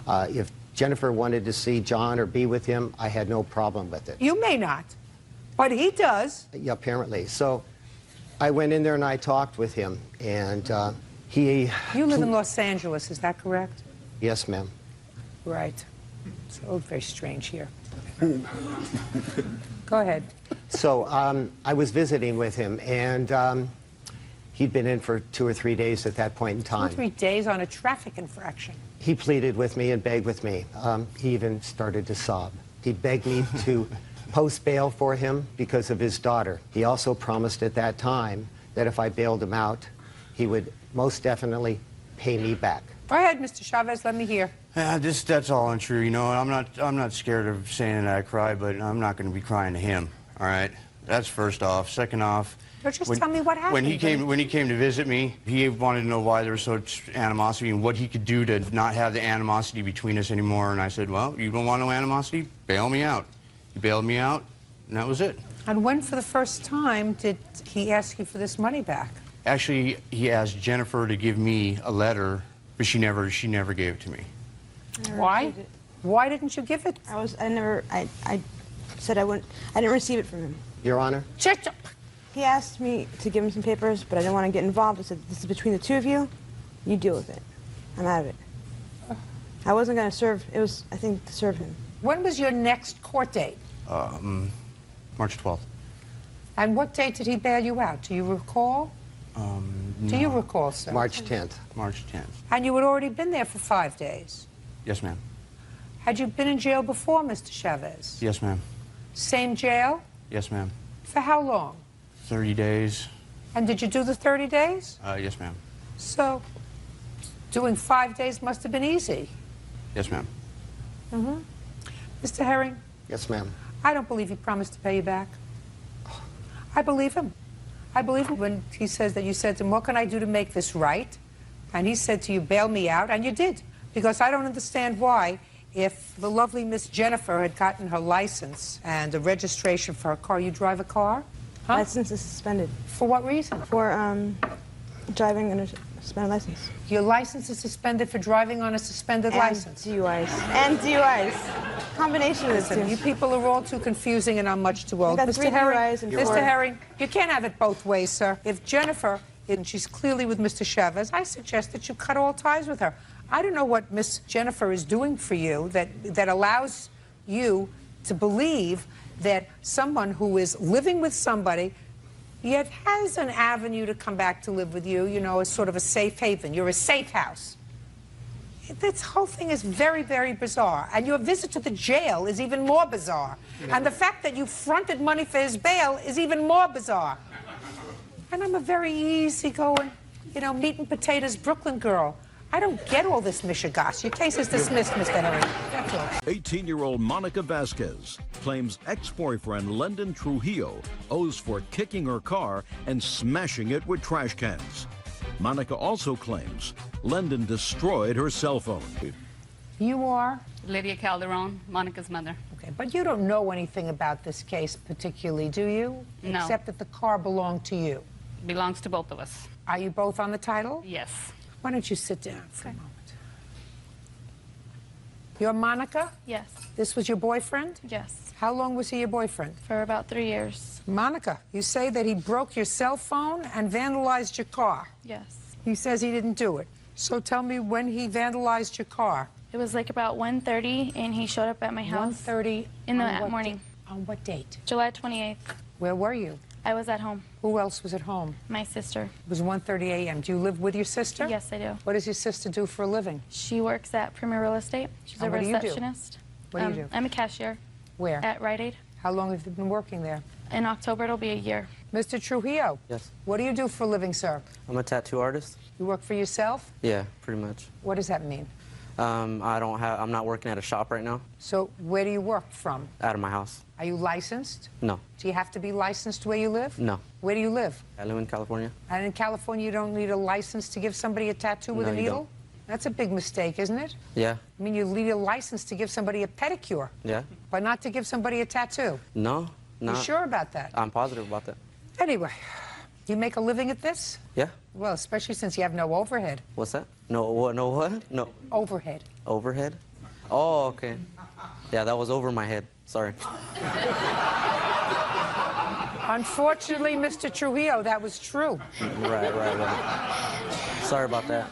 If Jennifer wanted to see John or be with him, I had no problem with it. You may not, but he does. Yeah, apparently. So I went in there and I talked with him, and he... You live in Los Angeles, is that correct? Yes, ma'am. Right. So very strange here. Go ahead. So I was visiting with him, and he'd been in for 2 or 3 days at that point in time. 2 or 3 days on a traffic infraction. He pleaded with me and begged with me. He even started to sob. He begged me to post bail for him because of his daughter. He also promised at that time that if I bailed him out, he would most definitely pay me back. Go ahead, Mr. Chavez, let me hear. That's all untrue, you know. I'm not scared of saying that I cry, but I'm not going to be crying to him. All right, that's first off. Second off, just tell me what happened. When he came to visit me, he wanted to know why there was such animosity and what he could do to not have the animosity between us anymore. And I said, well, you don't want no animosity? Bail me out. He bailed me out, and that was it. And when, for the first time, did he ask you for this money back? Actually, he asked Jennifer to give me a letter, but she never gave it to me. Why? Why didn't you give it? I said I wouldn't. I didn't receive it from him. Your Honor? Shut up. He asked me to give him some papers, but I didn't want to get involved. I said, this is between the two of you. You deal with it. I'm out of it. I wasn't going to serve. It was, I think, to serve him. When was your next court date? March 12th. And what date did he bail you out? Do you recall? No. Do you recall, sir? March 10th. March 10th. And you had already been there for 5 days? Yes, ma'am. Had you been in jail before, Mr. Chavez? Yes, ma'am. Same jail? Yes, ma'am. For how long? 30 days. And did you do the 30 days? Yes, ma'am. So, doing 5 days must have been easy. Yes, ma'am. Mm-hmm. Mr. Herring? Yes, ma'am. I don't believe he promised to pay you back. I believe him. I believe him when he says that you said to him, what can I do to make this right? And he said to you, bail me out, and you did. Because I don't understand why, if the lovely Miss Jennifer had gotten her license and a registration for her car, you drive a car? Huh? License is suspended. For what reason? For driving on a suspended license. Your license is suspended for driving on a suspended license? DUIs. And DUIs. Combination of the two. You people are all too confusing and I'm much too old. Mr. Herring, you can't have it both ways, sir. If Jennifer, and she's clearly with Mr. Chavez, I suggest that you cut all ties with her. I don't know what Miss Jennifer is doing for you that allows you to believe that someone who is living with somebody yet has an avenue to come back to live with you, you know, as sort of a safe haven. You're a safe house. This whole thing is very, very bizarre. And your visit to the jail is even more bizarre. And the fact that you fronted money for his bail is even more bizarre. And I'm a very easygoing, you know, meat and potatoes Brooklyn girl. I don't get all this mishigas. Your case is dismissed, Mr. Herring. That's all. 18-year-old Monica Vasquez claims ex-boyfriend Lendon Trujillo owes for kicking her car and smashing it with trash cans. Monica also claims Lendon destroyed her cell phone. You are? Lydia Calderon, Monica's mother. Okay, but you don't know anything about this case particularly, do you? No. Except that the car belonged to you. Belongs to both of us. Are you both on the title? Yes. Why don't you sit down for a moment? You're Monica? Yes. This was your boyfriend? Yes. How long was he your boyfriend? For about 3 years. Monica, you say that he broke your cell phone and vandalized your car. Yes. He says he didn't do it. So tell me when he vandalized your car. It was like about 1:30, and he showed up at my house. 1:30 in the morning. On what date? July 28th. Where were you? I was at home. Who else was at home? My sister. It was 1:30 a.m. Do you live with your sister? Yes, I do. What does your sister do for a living? She works at Premier Real Estate. She's a And what do you do? receptionist. What do you do? I'm a cashier. Where? At Rite Aid. How long have you been working there? In October, it'll be a year. Mr. Trujillo, Yes. what do you do for a living, sir? I'm a tattoo artist. You work for yourself? Yeah, pretty much. What does that mean? I'm not working at a shop right now. So where do you work from? Out of my house. Are you licensed? No. Do you have to be licensed where you live? No. Where do you live? I live in California. And in California, you don't need a license to give somebody a tattoo with No, a you needle? don't. That's a big mistake, isn't it? Yeah. I mean, you need a license to give somebody a pedicure, Yeah. but not to give somebody a tattoo. No. You Not. sure about that? I'm positive about that. Anyway, you make a living at this? Yeah. Well, especially since you have no overhead. What's that? No. What? No. What? No. Overhead. Overhead? Oh, okay. Yeah, that was over my head. Sorry. Unfortunately, Mr. Trujillo, that was true. Right. Sorry about that.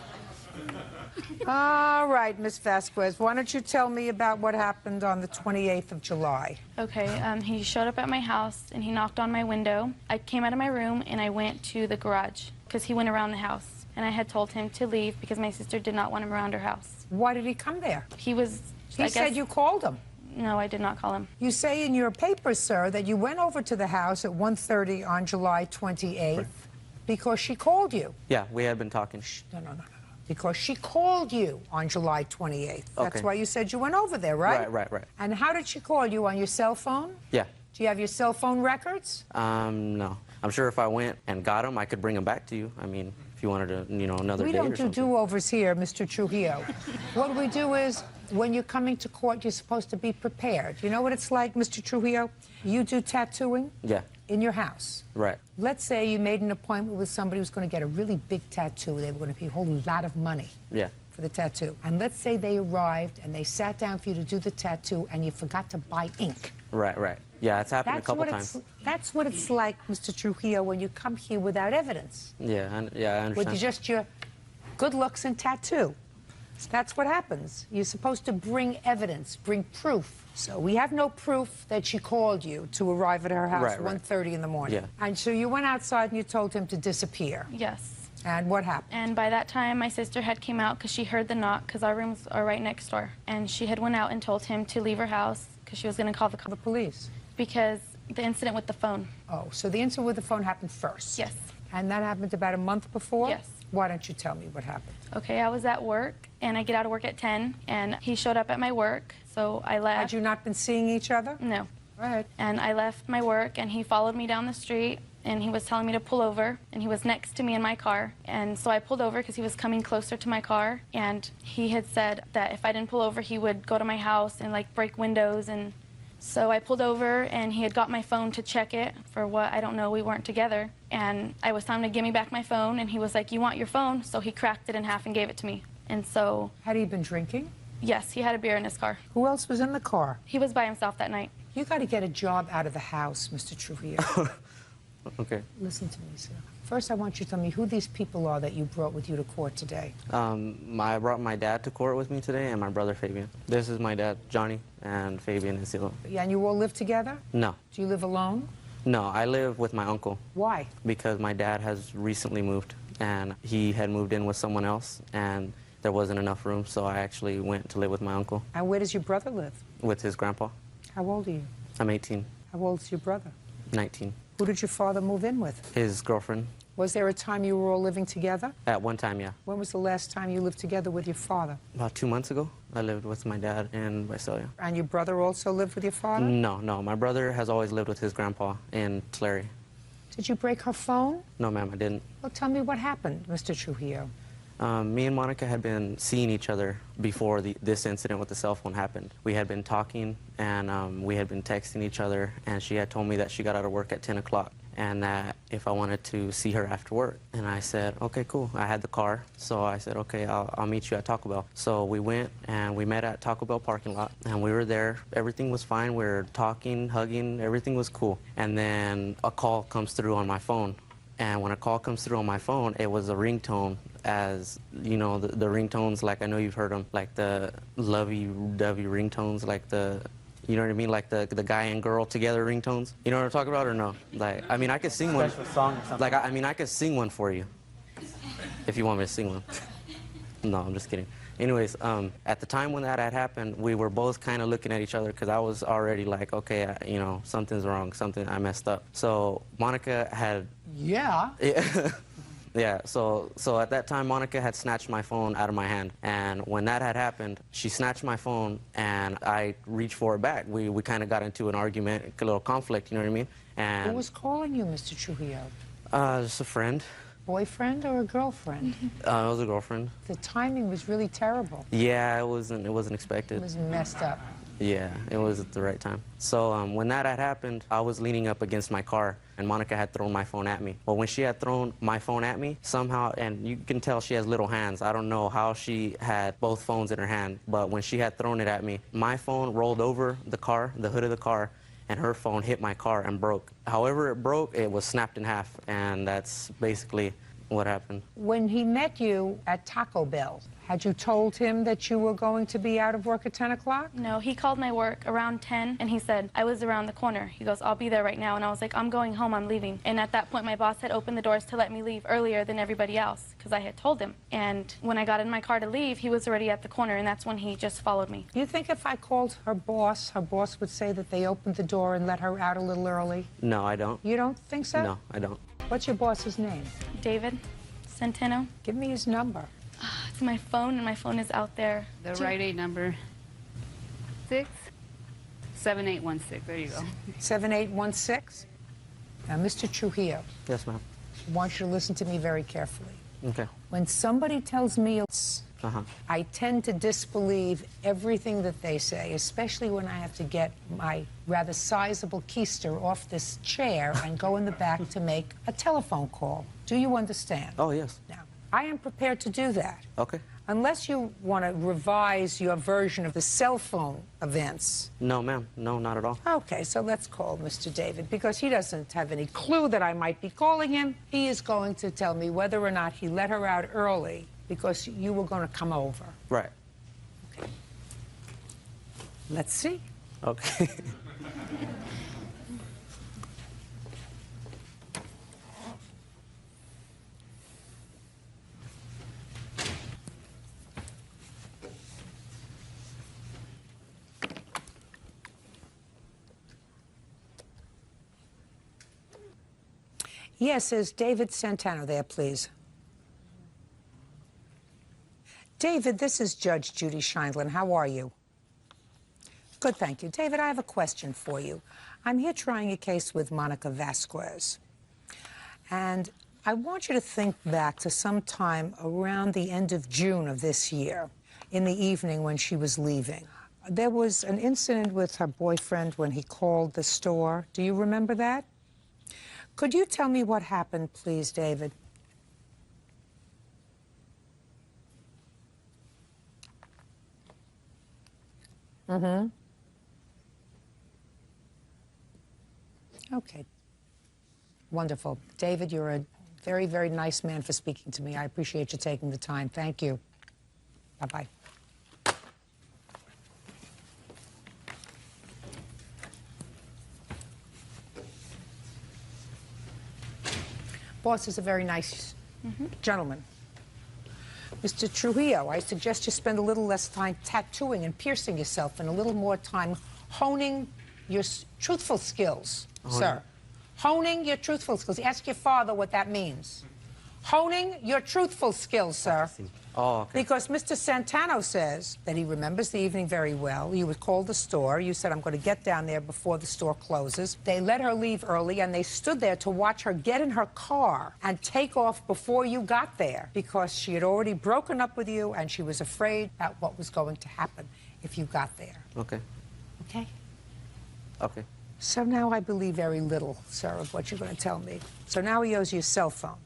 All right, Miss Vasquez, why don't you tell me about what happened on the 28th of July? Okay, he showed up at my house, and he knocked on my window. I came out of my room, and I went to the garage, because he went around the house. And I had told him to leave because my sister did not want him around her house. Why did he come there? He was... He said you called him. No, I did not call him. You say in your papers, sir, that you went over to the house at 1:30 on July 28th because she called you. Yeah, we had been talking. No. Because she called you on July 28th. That's Okay. why you said you went over there, right? Right. And how did she call you? On your cell phone? Yeah. Do you have your cell phone records? No. I'm sure if I went and got them, I could bring them back to you. I mean, if you wanted to, another We date or don't do something. do-overs here, Mr. Trujillo. What we do is, when you're coming to court, you're supposed to be prepared. You know what it's like, Mr. Trujillo? You do tattooing Yeah. in your house. Right. Let's say you made an appointment with somebody who's going to get a really big tattoo. They were going to pay a whole lot of money Yeah. for the tattoo. And let's say they arrived and they sat down for you to do the tattoo and you forgot to buy ink. Right. Yeah, it's happened a couple times. That's what it's like, Mr. Trujillo, when you come here without evidence. Yeah, I understand. With just your good looks and tattoo. That's what happens. You're supposed to bring evidence, bring proof. So we have no proof that she called you to arrive at her house Right, at right. 1:30 in the morning. Yeah. And so you went outside and you told him to disappear. Yes. And what happened? And by that time, my sister had came out because she heard the knock because our rooms are right next door. And she had went out and told him to leave her house because she was going to call the police. Because the incident with the phone. Oh, so the incident with the phone happened first? Yes. And that happened about a month before? Yes. Why don't you tell me what happened? Okay, I was at work, and I get out of work at 10, and he showed up at my work, so I left. Had you not been seeing each other? No. Go ahead. And I left my work, and he followed me down the street, and he was telling me to pull over, and he was next to me in my car. And so I pulled over because he was coming closer to my car, and he had said that if I didn't pull over, he would go to my house and, like, break windows. And so I pulled over, and he had got my phone to check it for what, I don't know, we weren't together. And I was telling him to give me back my phone, and he was like, "You want your phone?" So he cracked it in half and gave it to me. And so... Had he been drinking? Yes, he had a beer in his car. Who else was in the car? He was by himself that night. You got to get a job out of the house, Mr. Trujillo. Okay. Listen to me, sir. First, I want you to tell me who these people are that you brought with you to court today. I brought my dad to court with me today and my brother Fabian. This is my dad, Johnny, and Fabian and Silo. Yeah, and you all live together? No. Do you live alone? No, I live with my uncle. Why? Because my dad has recently moved, and he had moved in with someone else, and there wasn't enough room, so I actually went to live with my uncle. And where does your brother live? With his grandpa. How old are you? I'm 18. How old is your brother? 19. Who did your father move in with? His girlfriend. Was there a time you were all living together? At one time, yeah. When was the last time you lived together with your father? About 2 months ago, I lived with my dad in Visalia. And your brother also lived with your father? No. My brother has always lived with his grandpa in Tulare. Did you break her phone? No, ma'am, I didn't. Well, tell me what happened, Mr. Trujillo. Me and Monica had been seeing each other before this incident with the cell phone happened. We had been talking, and we had been texting each other, and she had told me that she got out of work at 10 o'clock. and that if I wanted to see her after work. And I said, okay, cool. I had the car, so I said, okay, I'll meet you at Taco Bell. So we went and we met at Taco Bell parking lot, and we were there. Everything was fine. We were talking, hugging, everything was cool. And then a call comes through on my phone. And when a call comes through on my phone, it was a ringtone, as you know, the ringtones, like I know you've heard them, like the lovey-dovey ringtones, like the, you know what I mean, like the guy and girl together ringtones. You know what I'm talking about or no? Like, I mean, I could sing one. Special song or something. Like, I mean, I could sing one for you, if you want me to sing one. No, I'm just kidding. Anyways, at the time when that had happened, we were both kind of looking at each other because I was already like, okay, you know, something's wrong, I messed up. So Monica had... Yeah. Yeah, so at that time, Monica had snatched my phone out of my hand. And when that had happened, she snatched my phone, and I reached for it back. We kind of got into an argument, a little conflict, you know what I mean? And Who was calling you, Mr. Trujillo? Just a friend. Boyfriend or a girlfriend? It was a girlfriend. The timing was really terrible. Yeah, it wasn't expected. It was messed up. Yeah, it was at the right time. So when that had happened, I was leaning up against my car, and Monica had thrown my phone at me. Well, when she had thrown my phone at me, somehow, and you can tell she has little hands. I don't know how she had both phones in her hand, but when she had thrown it at me, my phone rolled over the car, the hood of the car, and her phone hit my car and broke. However it broke, it was snapped in half, and that's basically what happened. When he met you at Taco Bell, had you told him that you were going to be out of work at 10 o'clock? No, he called my work around 10, and he said, I was around the corner. He goes, I'll be there right now. And I was like, I'm going home, I'm leaving. And at that point, my boss had opened the doors to let me leave earlier than everybody else, because I had told him. And when I got in my car to leave, he was already at the corner, and that's when he just followed me. You think if I called her boss would say that they opened the door and let her out a little early? No, I don't. You don't think so? No, I don't. What's your boss's name? David Centeno. Give me his number. It's my phone, and my phone is out there. The Rite Aid number, 67816. There you go. 7816? Now, Mr. Trujillo. Yes, ma'am. I want you to listen to me very carefully. Okay. When somebody tells me I tend to disbelieve everything that they say, especially when I have to get my rather sizable keister off this chair and go in the back to make a telephone call. Do you understand? Oh, yes. Now, I am prepared to do that. Okay. Unless you want to revise your version of the cell phone events. No, ma'am. No, not at all. Okay, so let's call Mr. David, because he doesn't have any clue that I might be calling him. He is going to tell me whether or not he let her out early because you were going to come over. Right. Okay. Let's see. Okay. Yes, is David Centeno there, please? David, this is Judge Judy Scheindlin. How are you? Good, thank you. David, I have a question for you. I'm here trying a case with Monica Vasquez. And I want you to think back to sometime around the end of June of this year, in the evening when she was leaving. There was an incident with her boyfriend when he called the store. Do you remember that? Could you tell me what happened, please, David? Mm-hmm. Okay. Wonderful. David, you're a very, very nice man for speaking to me. I appreciate you taking the time. Thank you. Bye-bye. Boss is a very nice gentleman. Mr. Trujillo, I suggest you spend a little less time tattooing and piercing yourself and a little more time honing your truthful skills, sir. Honing your truthful skills. Ask your father what that means. Honing your truthful skills, sir. Oh, okay. Because Mr. Centeno says that he remembers the evening very well. You would call the store. You said, I'm going to get down there before the store closes. They let her leave early, and they stood there to watch her get in her car and take off before you got there because she had already broken up with you, and she was afraid about what was going to happen if you got there. Okay. Okay? Okay. So now I believe very little, sir, of what you're going to tell me. So now he owes you a cell phone.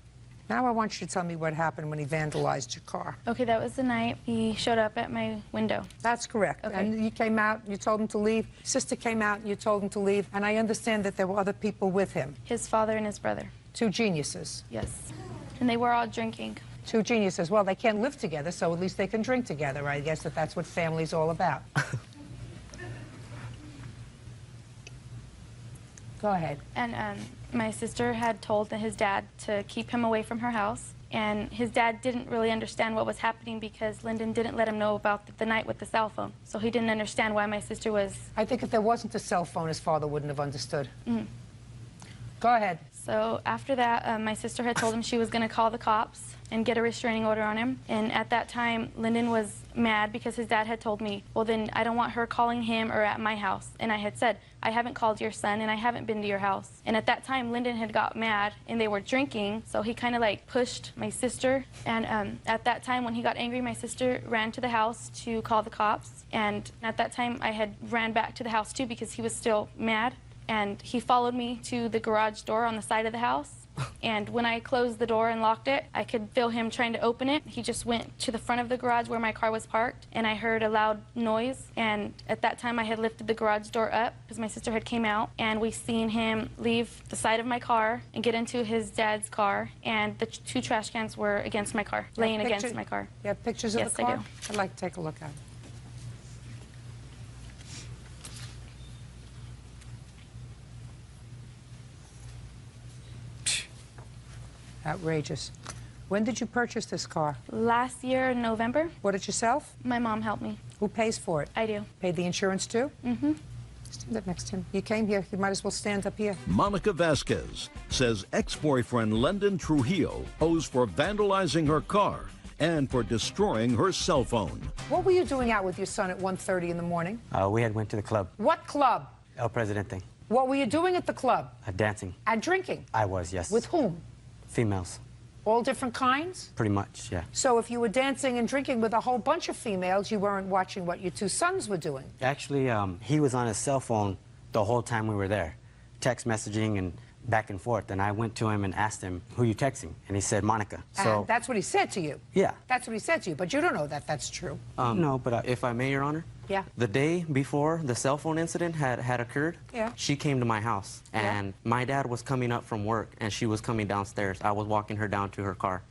Now I want you to tell me what happened when he vandalized your car. Okay, that was the night he showed up at my window. That's correct. Okay. And you came out, you told him to leave. Sister came out, and you told him to leave. And I understand that there were other people with him. His father and his brother. Two geniuses. Yes. And they were all drinking. Two geniuses. Well, they can't live together, so at least they can drink together. I guess that's what family's all about. Go ahead. And my sister had told his dad to keep him away from her house. And his dad didn't really understand what was happening because Lyndon didn't let him know about the night with the cell phone. So he didn't understand why my sister was... I think if there wasn't a cell phone, his father wouldn't have understood. Mm-hmm. Go ahead. So after that, my sister had told him she was going to call the cops and get a restraining order on him. And at that time, Lyndon was mad because his dad had told me, well, then I don't want her calling him or at my house. And I had said, I haven't called your son and I haven't been to your house. And at that time, Lyndon had got mad and they were drinking. So he kind of like pushed my sister. And at that time, when he got angry, my sister ran to the house to call the cops. And at that time, I had ran back to the house too because he was still mad. And he followed me to the garage door on the side of the house. And when I closed the door and locked it, I could feel him trying to open it. He just went to the front of the garage where my car was parked, and I heard a loud noise. And at that time, I had lifted the garage door up because my sister had came out, and we seen him leave the side of my car and get into his dad's car, and the two trash cans were against my car, laying against my car. You have pictures of Yes, the car? I do. I'd like to take a look at it. Outrageous. When did you purchase this car? Last year in November. Bought it yourself? My mom helped me. Who pays for it? I do. Paid the insurance too? Mm-hmm. Stand up next to him. You came here, you might as well stand up here. Monica Vasquez says ex-boyfriend Lyndon Trujillo owes for vandalizing her car and for destroying her cell phone. What were you doing out with your son at 1:30 in the morning? We had went to the club. What club? El Presidente. What were you doing at the club? Dancing. And drinking? I was, yes. With whom? Females. All different kinds? Pretty much, yeah. So if you were dancing and drinking with a whole bunch of females, you weren't watching what your two sons were doing? Actually, he was on his cell phone the whole time we were there, text messaging and back and forth. And I went to him and asked him, who you texting? And he said, Monica. So And that's what he said to you? Yeah. That's what he said to you, but you don't know that that's true. No, but If I may, Your Honor? Yeah. The day before the cell phone incident had occurred, Yeah. she came to my house, and my dad was coming up from work, and she was coming downstairs. I was walking her down to her car.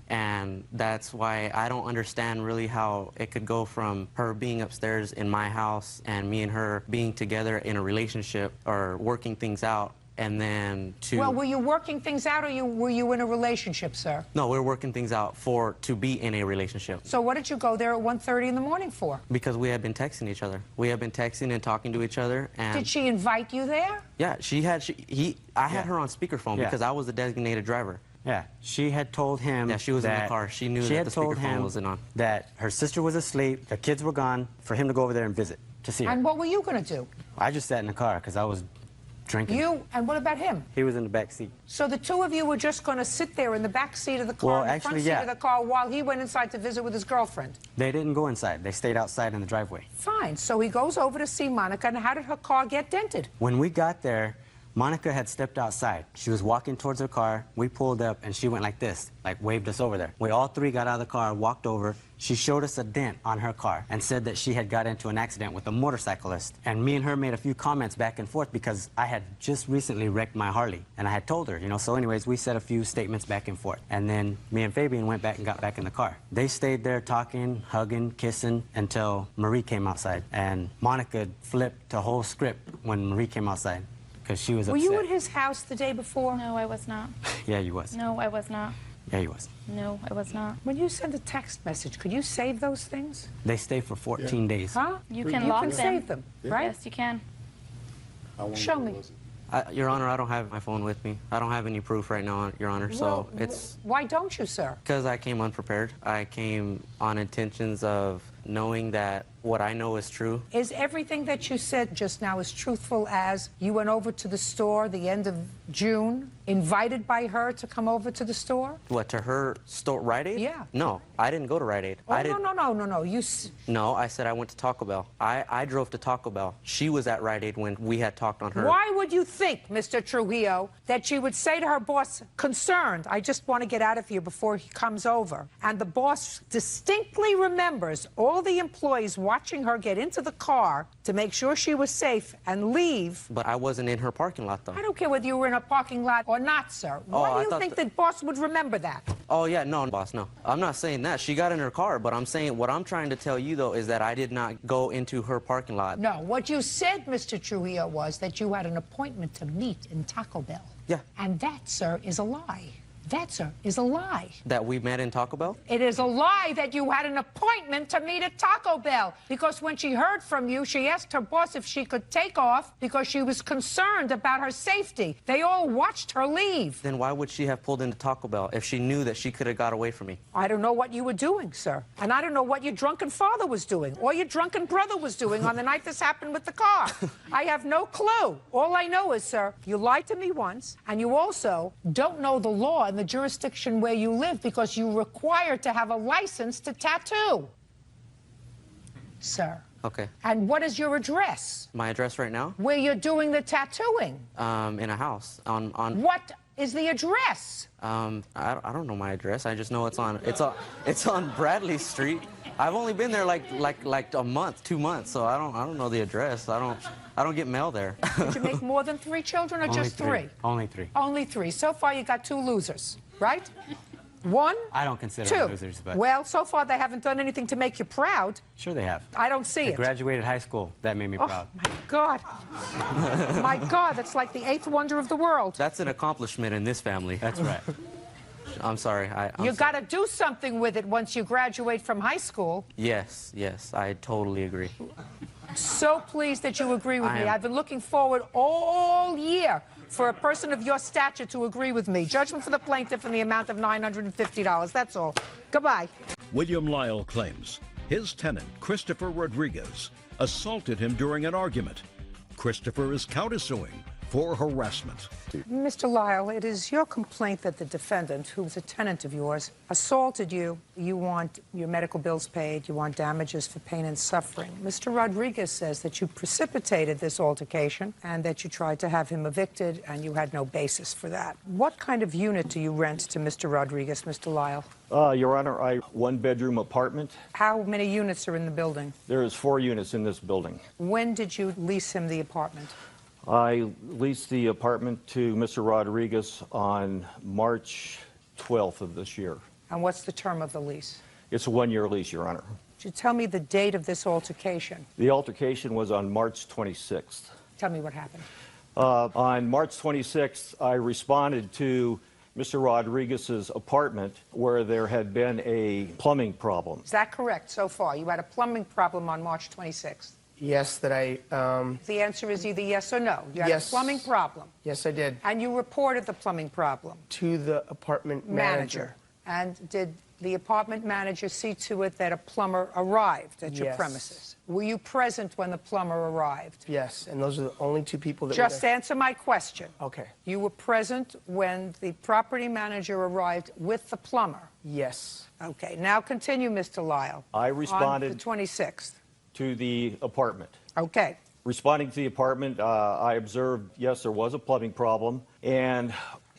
And that's why I don't understand really how it could go from her being upstairs in my house and me and her being together in a relationship or working things out, and then to... Well, were you working things out, or were you in a relationship, sir? No, we're working things out to be in a relationship. So what did you go there at 1:30 in the morning for? Because we had been texting each other. We had been texting and talking to each other, and... Did she invite you there? Yeah, I had her on speakerphone because I was the designated driver. Yeah, she had told him. Yeah, she was in the car. She knew that the speakerphone wasn't on. That her sister was asleep, the kids were gone, for him to go over there and visit to see her. And what were you going to do? I just sat in the car because I was drinking. And what about him? He was in the back seat. So the two of you were just going to sit there in the back seat of the car, Well, in the actually, front seat yeah. of the car, while he went inside to visit with his girlfriend? They didn't go inside. They stayed outside in the driveway. Fine. So he goes over to see Monica, and how did her car get dented? When we got there, Monica had stepped outside. She was walking towards her car. We pulled up, and she went like this, like waved us over there. We all three got out of the car, walked over. She showed us a dent on her car and said that she had got into an accident with a motorcyclist. And me and her made a few comments back and forth because I had just recently wrecked my Harley. And I had told her, so anyways, we said a few statements back and forth. And then me and Fabian went back and got back in the car. They stayed there talking, hugging, kissing until Marie came outside. And Monica flipped the whole script when Marie came outside. Because she was upset. Were you at his house the day before? No, I was not. Yeah, you was. No, I was not. Yeah, you was. No, I was not. When you send a text message, could you save those things? They stay for 14 days. Huh? You can lock them. Save them, right? Yes, you can. Show me. Your Honor, I don't have my phone with me. I don't have any proof right now, Your Honor, so it's... Why don't you, sir? Because I came unprepared. I came on intentions of knowing that What I know is true. Is everything that you said just now as truthful as you went over to the store the end of June, invited by her to come over to the store? What, to her store, Rite Aid? Yeah. No, I didn't go to Rite Aid. Oh, no. No, I said I went to Taco Bell. I drove to Taco Bell. She was at Rite Aid when we had talked on her. Why would you think, Mr. Trujillo, that she would say to her boss, concerned, I just want to get out of here before he comes over? And the boss distinctly remembers all the employees watching her get into the car to make sure she was safe and leave. But I wasn't in her parking lot, though. I don't care whether you were in a parking lot or not, sir. Why do you think that boss would remember that? Oh, yeah, no, boss, no. I'm not saying that. She got in her car, but I'm saying what I'm trying to tell you, though, is that I did not go into her parking lot. No, what you said, Mr. Trujillo, was that you had an appointment to meet in Taco Bell. Yeah. And that, sir, is a lie. That, sir, is a lie. That we met in Taco Bell? It is a lie that you had an appointment to meet at Taco Bell. Because when she heard from you, she asked her boss if she could take off because she was concerned about her safety. They all watched her leave. Then why would she have pulled into Taco Bell if she knew that she could have got away from me? I don't know what you were doing, sir. And I don't know what your drunken father was doing or your drunken brother was doing on the night this happened with the car. I have no clue. All I know is, sir, you lied to me once, and you also don't know the law in the jurisdiction where you live because you're required to have a license to tattoo. Sir. Okay. And what is your address? My address right now? Where you're doing the tattooing? In a house. On What is the address? I don't know my address. I just know it's on Bradley Street. I've only been there like a month, 2 months, so I don't know the address. I don't get mail there. Did you make more than 3 children or just 3? Only 3. Only 3. So far you got 2 losers, right? 1, I don't consider 2. them losers, but... Well, so far they haven't done anything to make you proud. Sure they have. I don't see They it. graduated high school. That made me proud. My God. My God, that's like the 8th wonder of the world. That's an accomplishment in this family. That's right. I'm sorry. You got to do something with it once you graduate from high school. Yes, I totally agree. So pleased that you agree with me. I've been looking forward all year for a person of your stature to agree with me. Judgment for the plaintiff in the amount of $950. That's all. Goodbye. William Lyle claims his tenant, Christopher Rodriguez, assaulted him during an argument. Christopher is countersuing for harassment. Mr. Lyle, it is your complaint that the defendant, who's a tenant of yours, assaulted you. You want your medical bills paid. You want damages for pain and suffering. Mr. Rodriguez says that you precipitated this altercation and that you tried to have him evicted, and you had no basis for that. What kind of unit do you rent to Mr. Rodriguez, Mr. Lyle? Your Honor, a 1-bedroom apartment. How many units are in the building? There is 4 units in this building. When did you lease him the apartment? I leased the apartment to Mr. Rodriguez on March 12th of this year. And what's the term of the lease? It's a 1-year lease, Your Honor. Could you tell me the date of this altercation? The altercation was on March 26th. Tell me what happened. On March 26th, I responded to Mr. Rodriguez's apartment where there had been a plumbing problem. Is that correct so far? You had a plumbing problem on March 26th? Yes, that I... The answer is either yes or no. You had Yes. a plumbing problem. Yes, I did. And you reported the plumbing problem? To the apartment manager. And did the apartment manager see to it that a plumber arrived at your Yes. premises? Were you present when the plumber arrived? Yes, and those are the only 2 people that Just were there. answer my question. Okay. You were present when the property manager arrived with the plumber? Yes. Okay, now continue, Mr. Lyle. I responded... On the 26th. To the apartment. Okay. Responding to the apartment, I observed, yes, there was a plumbing problem. And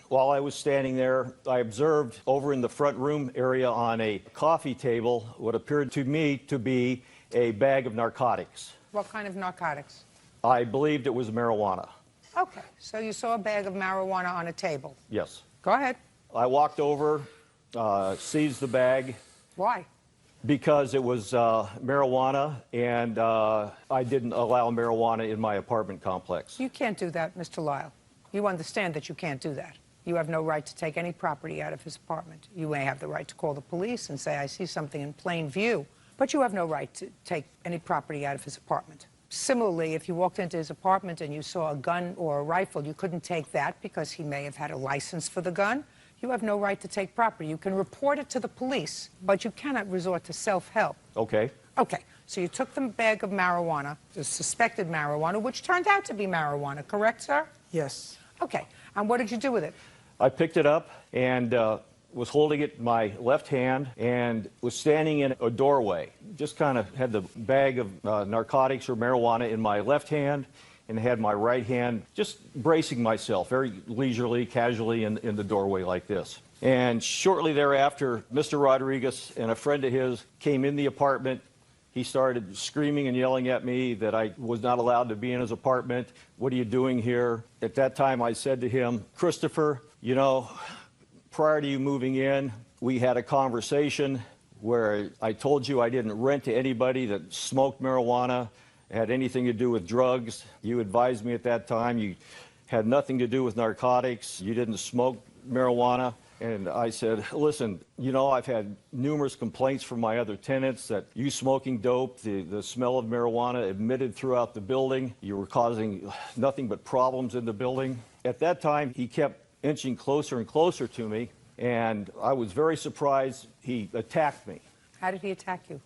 while I was standing there, I observed over in the front room area on a coffee table what appeared to me to be a bag of narcotics. What kind of narcotics? I believed it was marijuana. Okay, so you saw a bag of marijuana on a table. Yes. Go ahead. I walked over, seized the bag. Why? Because it was marijuana, and I didn't allow marijuana in my apartment complex. You can't do that, Mr. Lyle. You understand that you can't do that. You have no right to take any property out of his apartment. You may have the right to call the police and say, I see something in plain view, but you have no right to take any property out of his apartment. Similarly, if you walked into his apartment and you saw a gun or a rifle, you couldn't take that because he may have had a license for the gun. You have no right to take property. You can report it to the police, but you cannot resort to self-help. Okay. Okay. So you took the bag of marijuana, the suspected marijuana, which turned out to be marijuana, correct, sir? Yes. Okay. And what did you do with it? I picked it up and was holding it in my left hand and was standing in a doorway. Just kind of had the bag of narcotics or marijuana in my left hand and had my right hand just bracing myself very leisurely, casually in the doorway like this. And shortly thereafter, Mr. Rodriguez and a friend of his came in the apartment. He started screaming and yelling at me that I was not allowed to be in his apartment. What are you doing here? At that time, I said to him, Christopher, you know, prior to you moving in, we had a conversation where I told you I didn't rent to anybody that smoked marijuana, had anything to do with drugs. You advised me at that time you had nothing to do with narcotics. You didn't smoke marijuana. And I said, listen, you know, I've had numerous complaints from my other tenants that you smoking dope, the smell of marijuana emitted throughout the building. You were causing nothing but problems in the building. At that time, he kept inching closer and closer to me, and I was very surprised. He attacked me. How did he attack you?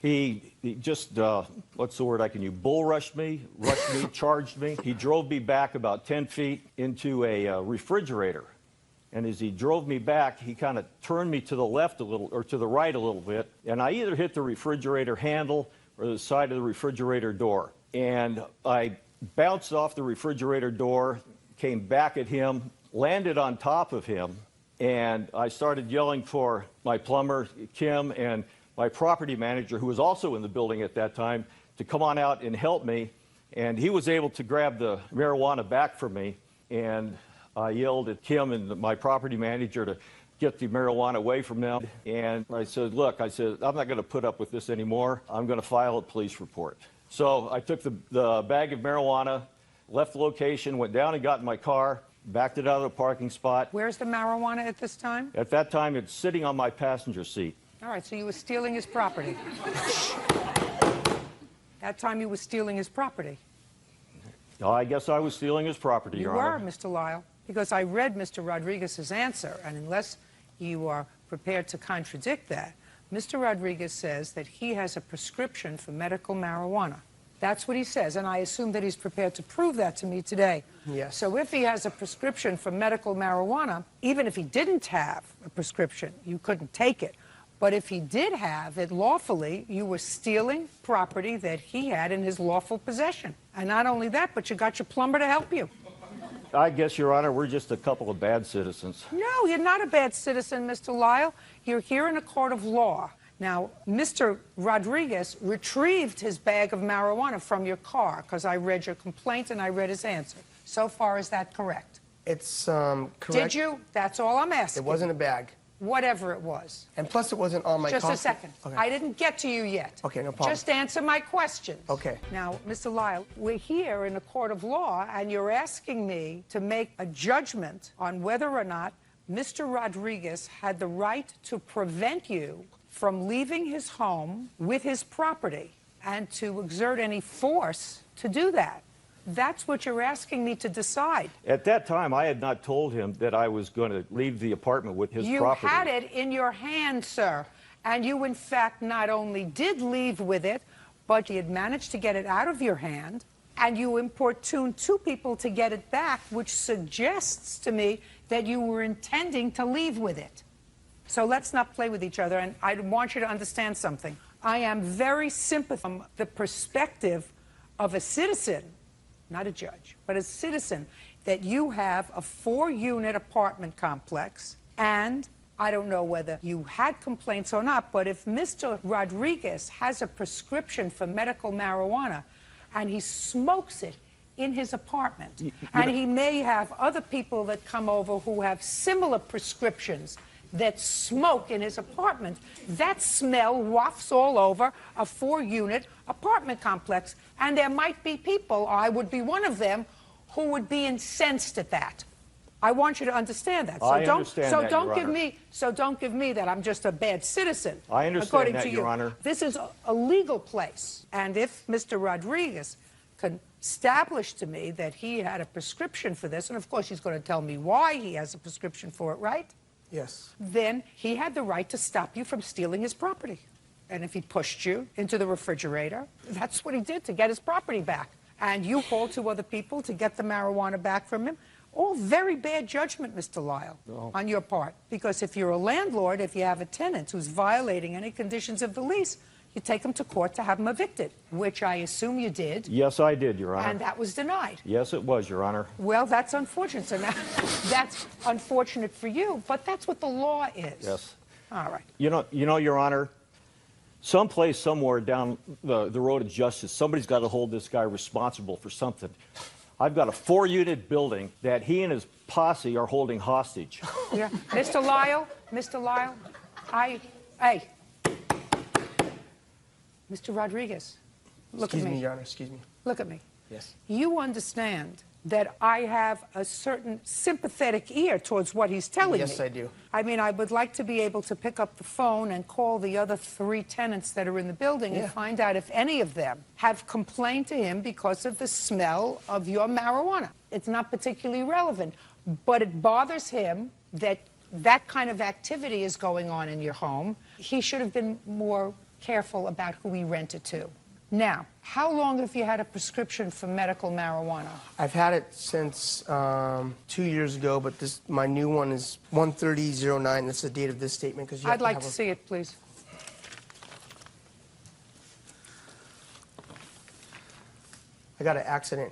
He just, what's the word I can use, bull rushed me, charged me. He drove me back about 10 feet into a refrigerator. And as he drove me back, he kind of turned me to the left a little, or to the right a little bit. And I either hit the refrigerator handle or the side of the refrigerator door. And I bounced off the refrigerator door, came back at him, landed on top of him, and I started yelling for my plumber, Kim, and my property manager, who was also in the building at that time, to come on out and help me. And he was able to grab the marijuana back from me. And I yelled at Kim and my property manager to get the marijuana away from them. And I said, look, I said, I'm not going to put up with this anymore. I'm going to file a police report. So I took the bag of marijuana, left the location, went down and got in my car, backed it out of the parking spot. Where's the marijuana at this time? At that time, it's sitting on my passenger seat. All right, so you were stealing his property. That time you were stealing his property. I guess I was stealing his property, Your Honor. You were, Mr. Lyle, because I read Mr. Rodriguez's answer, and unless you are prepared to contradict that, Mr. Rodriguez says that he has a prescription for medical marijuana. That's what he says, and I assume that he's prepared to prove that to me today. Yes. So if he has a prescription for medical marijuana, even if he didn't have a prescription, you couldn't take it. But if he did have it lawfully, you were stealing property that he had in his lawful possession. And not only that, but you got your plumber to help you. I guess, Your Honor, we're just a couple of bad citizens. No, you're not a bad citizen, Mr. Lyle. You're here in a court of law. Now, Mr. Rodriguez retrieved his bag of marijuana from your car, because I read your complaint and I read his answer. So far, is that correct? It's correct. Did you? That's all I'm asking. It wasn't a bag. Whatever it was. And plus, it wasn't on my Just coffee. a second. Okay. I didn't get to you yet. Okay, no problem. Just answer my questions. Okay. Now, Mr. Lyle, we're here in a court of law, and you're asking me to make a judgment on whether or not Mr. Rodriguez had the right to prevent you from leaving his home with his property and to exert any force to do that. That's what you're asking me to decide. At that time, I had not told him that I was going to leave the apartment with his property. You had it in your hand, sir. And you, in fact, not only did leave with it, but you had managed to get it out of your hand, and you importuned two people to get it back, which suggests to me that you were intending to leave with it. So let's not play with each other, and I want you to understand something. I am very sympathetic from the perspective of a citizen, not a judge, but a citizen, that you have a 4-unit apartment complex, and I don't know whether you had complaints or not, but if Mr. Rodriguez has a prescription for medical marijuana and he smokes it in his apartment, and he may have other people that come over who have similar prescriptions that smoke in his apartment, that smell wafts all over a 4-unit apartment complex. And there might be people, I would be one of them, who would be incensed at that. I want you to understand that. I understand that, Your Honor. So don't give me that I'm just a bad citizen. I understand according that, to you. Your Honor. This is a legal place. And if Mr. Rodriguez can establish to me that he had a prescription for this, and of course he's going to tell me why he has a prescription for it, right? Yes. Then he had the right to stop you from stealing his property. and if he pushed you into the refrigerator, that's what he did to get his property back. And you called 2 other people to get the marijuana back from him. All very bad judgment, Mr. Lyle, on your part. Because if you're a landlord, if you have a tenant who's violating any conditions of the lease, you take them to court to have them evicted, which I assume you did. Yes, I did, Your Honor. And that was denied. Yes, it was, Your Honor. Well, that's unfortunate. So now, that's unfortunate for you, but that's what the law is. Yes. All right. You know, Your Honor, someplace, somewhere down the road of justice, somebody's got to hold this guy responsible for something. I've got a 4-unit building that he and his posse are holding hostage. Yeah. Mr. Lyle, hey. Mr. Rodriguez, look at me. Excuse me, Your Honor, excuse me. Look at me. Yes. You understand that I have a certain sympathetic ear towards what he's telling me. Yes, I do. I mean, I would like to be able to pick up the phone and call the other 3 tenants that are in the building and find out if any of them have complained to him because of the smell of your marijuana. It's not particularly relevant, but it bothers him that that kind of activity is going on in your home. He should have been more careful about who he rented to. Now, how long have you had a prescription for medical marijuana? I've had it since 2 years ago, but my new one is 1/30/09. That's the date of this statement. Because I'd like to see it, please. I got an accident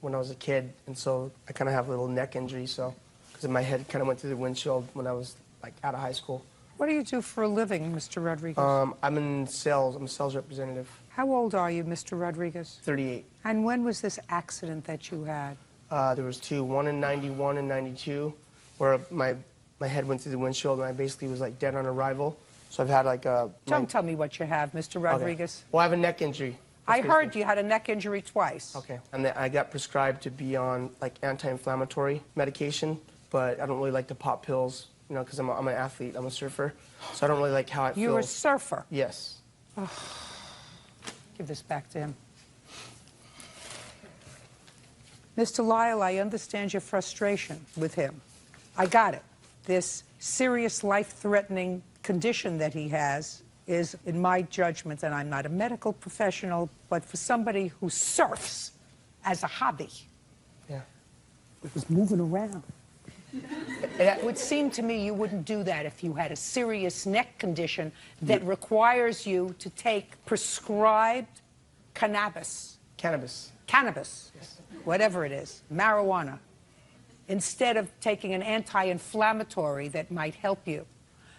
when I was a kid, and so I kind of have a little neck injury. So, because my head kind of went through the windshield when I was like out of high school. What do you do for a living, Mr. Rodriguez? I'm in sales. I'm a sales representative. How old are you, Mr. Rodriguez? 38. And when was this accident that you had? There was 2, one in 91 and 92, where my head went through the windshield and I basically was like dead on arrival. So I've had like a... Don't tell me what you have, Mr. Rodriguez. Okay. Well, I have a neck injury. I heard you had a neck injury twice. Okay. And I got prescribed to be on like anti-inflammatory medication, but I don't really like to pop pills, you know, because I'm an athlete, I'm a surfer. So I don't really like how it feels. You're a surfer? Yes. Oh. Give this back to him. Mr. Lyle, I understand your frustration with him. I got it. This serious life-threatening condition that he has is, in my judgment, and I'm not a medical professional, but for somebody who surfs as a hobby. Yeah. It was moving around. It would seem to me you wouldn't do that if you had a serious neck condition that requires you to take prescribed cannabis. Cannabis. Cannabis. Yes. Whatever it is. Marijuana. Instead of taking an anti-inflammatory that might help you.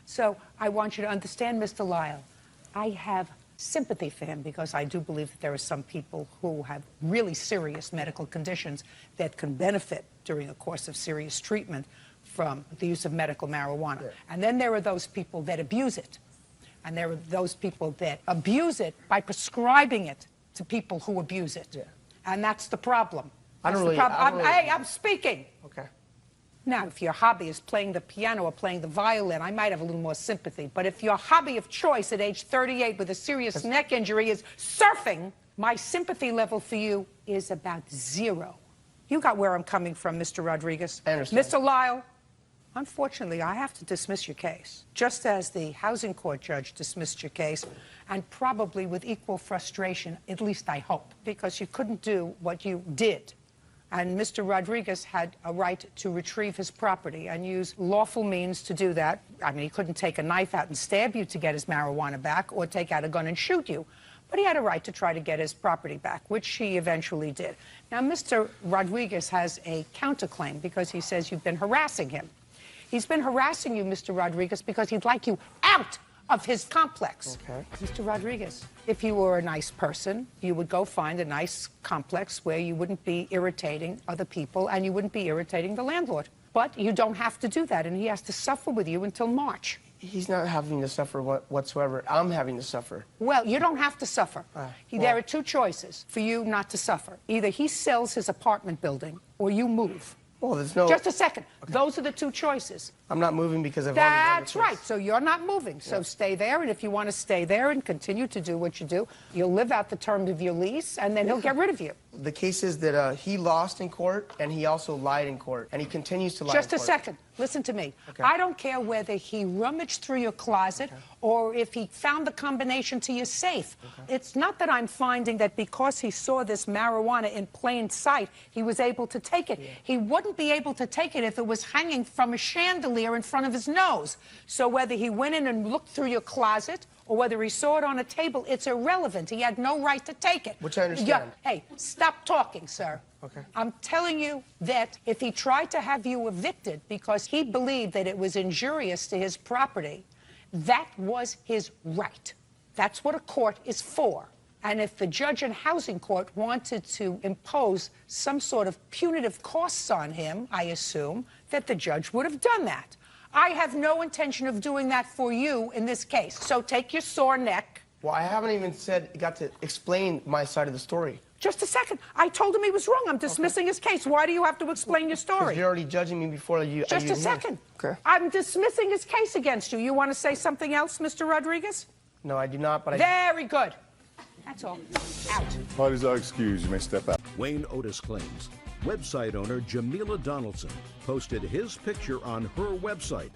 So I want you to understand, Mr. Lyle, I have sympathy for him because I do believe that there are some people who have really serious medical conditions that can benefit during a course of serious treatment from the use of medical marijuana. Yeah. And then there are those people that abuse it. And there are those people that abuse it by prescribing it to people who abuse it. Yeah. And that's the problem. That's I'm speaking. Okay. Now, if your hobby is playing the piano or playing the violin, I might have a little more sympathy. But if your hobby of choice at age 38 with a serious neck injury is surfing, my sympathy level for you is about 0. You got where I'm coming from, Mr. Rodriguez. I understand. Mr. Lyle, unfortunately, I have to dismiss your case, just as the housing court judge dismissed your case, and probably with equal frustration, at least I hope, because you couldn't do what you did. And Mr. Rodriguez had a right to retrieve his property and use lawful means to do that. I mean, he couldn't take a knife out and stab you to get his marijuana back or take out a gun and shoot you. But he had a right to try to get his property back, which he eventually did. Now, Mr. Rodriguez has a counterclaim because he says you've been harassing him. He's been harassing you, Mr. Rodriguez, because he'd like you out of his complex. Okay. Mr. Rodriguez, if you were a nice person, you would go find a nice complex where you wouldn't be irritating other people and you wouldn't be irritating the landlord. But you don't have to do that, and he has to suffer with you until March. He's not having to suffer whatsoever. I'm having to suffer. Well, you don't have to suffer. There are 2 choices for you not to suffer. Either he sells his apartment building or you move. Well, there's no... Just a second. Okay. Those are the 2 choices. I'm not moving because I've already done the choice. That's right. So you're not moving. So stay there, and if you want to stay there and continue to do what you do, you'll live out the term of your lease, and then he'll get rid of you. The case is that he lost in court, and he also lied in court, and he continues to lie Just in a court. second. Listen to me. Okay. I don't care whether he rummaged through your closet or if he found the combination to your safe. It's not that I'm finding that because he saw this marijuana in plain sight, he was able to take it. He wouldn't be able to take it if it was hanging from a chandelier in front of his nose. So whether he went in and looked through your closet or whether he saw it on a table, it's irrelevant. He had no right to take it. Which I understand. Hey, stop talking, sir. Okay. I'm telling you that if he tried to have you evicted because he believed that it was injurious to his property, that was his right. That's what a court is for. And if the judge in housing court wanted to impose some sort of punitive costs on him, I assume that the judge would have done that. I have no intention of doing that for you in this case. So take your sore neck. Well, I haven't even got to explain my side of the story. Just a second. I told him he was wrong. I'm dismissing his case. Why do you have to explain your story? Because you're already judging me before you... Just a second. Okay. I'm dismissing his case against you. You want to say something else, Mr. Rodriguez? No, I do not, but I... Very good. That's all. Out. Parties are excused. You may step out. Wayne Otis claims website owner Jamila Donaldson posted his picture on her website.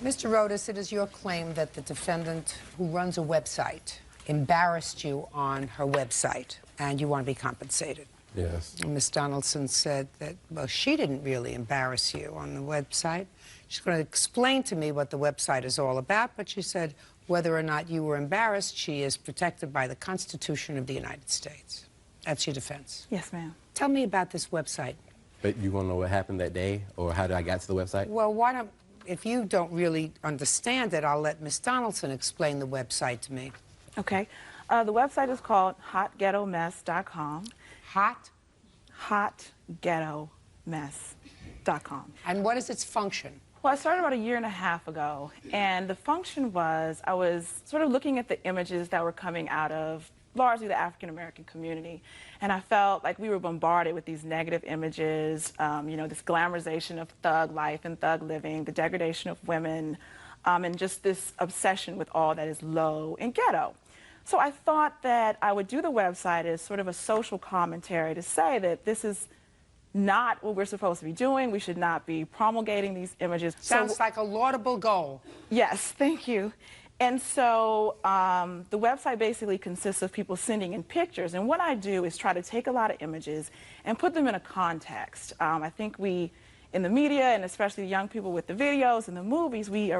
Mr. Otis, it is your claim that the defendant who runs a website embarrassed you on her website, and you want to be compensated. Yes. Ms. Donaldson said that, well, she didn't really embarrass you on the website. She's going to explain to me what the website is all about, but she said whether or not you were embarrassed, she is protected by the Constitution of the United States. That's your defense. Yes, ma'am. Tell me about this website. But you want to know what happened that day, or how I got to the website? Well, why don't, if you don't really understand it, I'll let Ms. Donaldson explain the website to me. Okay. The website is called hotghettomess.com. Hotghettomess.com. And what is its function? Well, I started about a year and a half ago, and the function was I was sort of looking at the images that were coming out of largely the African-American community, and I felt like we were bombarded with these negative images, you know, this glamorization of thug life and thug living, the degradation of women, and just this obsession with all that is low and ghetto. So I thought that I would do the website as sort of a social commentary to say that this is not what we're supposed to be doing. We should not be promulgating these images. Sounds like a laudable goal. Yes, thank you. And so the website basically consists of people sending in pictures. And what I do is try to take a lot of images and put them in a context. I think we, in the media, and especially the young people with the videos and the movies, we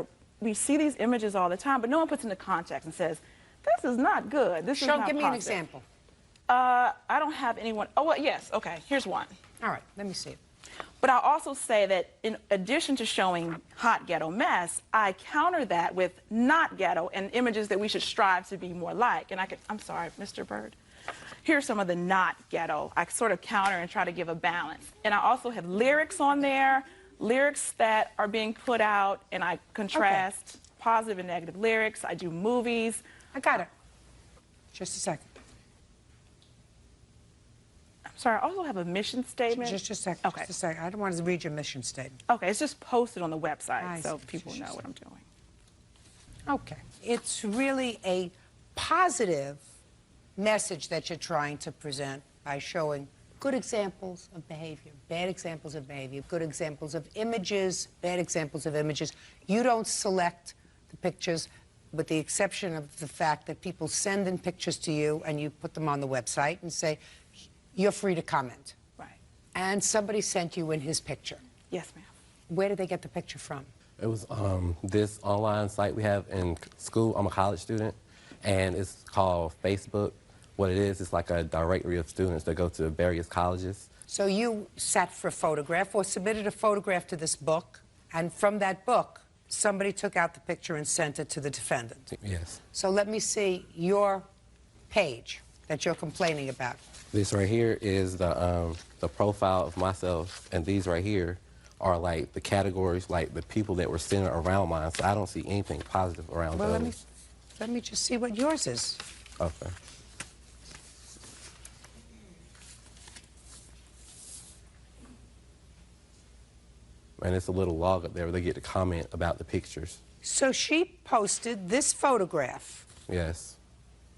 see these images all the time, but no one puts into context and says, this is not good. This is not Give me positive. an example. I don't have anyone. Oh, well, yes. Okay, here's one. All right, let me see it. But I'll also say that in addition to showing hot ghetto mess, I counter that with not ghetto and images that we should strive to be more like. And I'm sorry, Mr. Bird. Here's some of the not ghetto. I sort of counter and try to give a balance. And I also have lyrics on there, lyrics that are being put out, and I contrast positive and negative lyrics. I do movies. I got it. Just a second. I'm sorry, I also have a mission statement. Just a second. Okay. Just a second. I don't want to read your mission statement. Okay, it's just posted on the website I so see. people know what I'm doing. Okay. It's really a positive message that you're trying to present by showing good examples of behavior, bad examples of behavior, good examples of images, bad examples of images. You don't select the pictures, with the exception of the fact that people send in pictures to you and you put them on the website and say, you're free to comment. Right. And somebody sent you in his picture. Yes, ma'am. Where did they get the picture from? It was this online site we have in school. I'm a college student, and it's called Facebook. What it is, it's like a directory of students that go to various colleges. So you sat for a photograph or submitted a photograph to this book, and from that book, somebody took out the picture and sent it to the defendant. Yes. So let me see your page that you're complaining about. This right here is the profile of myself, and these right here are like the categories, like the people that were centered around mine. So I don't see anything positive around Well, those. let me just see what yours is. Okay. And it's a little log up there where they get to comment about the pictures. So she posted this photograph, Yes.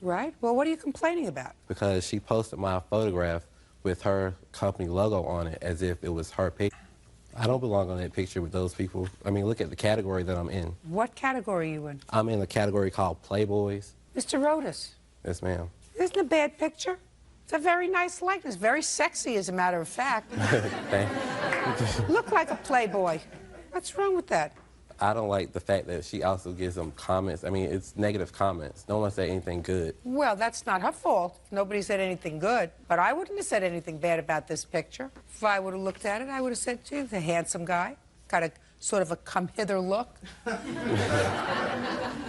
right? Well, what are you complaining about? Because she posted my photograph with her company logo on it as if it was her picture. I don't belong on that picture with those people. I mean, look at the category that I'm in. What category are you in? I'm in a category called Playboys. Mr. Rodas. Yes, ma'am. Isn't a bad picture? It's a very nice likeness, very sexy as a matter of fact. Look like a Playboy. What's wrong with that? I don't like the fact that she also gives them comments. I mean, it's negative comments. No one said anything good. Well, that's not her fault. Nobody said anything good. But I wouldn't have said anything bad about this picture. If I would have looked at it, I would have said, gee, the handsome guy. Got a sort of a come-hither look.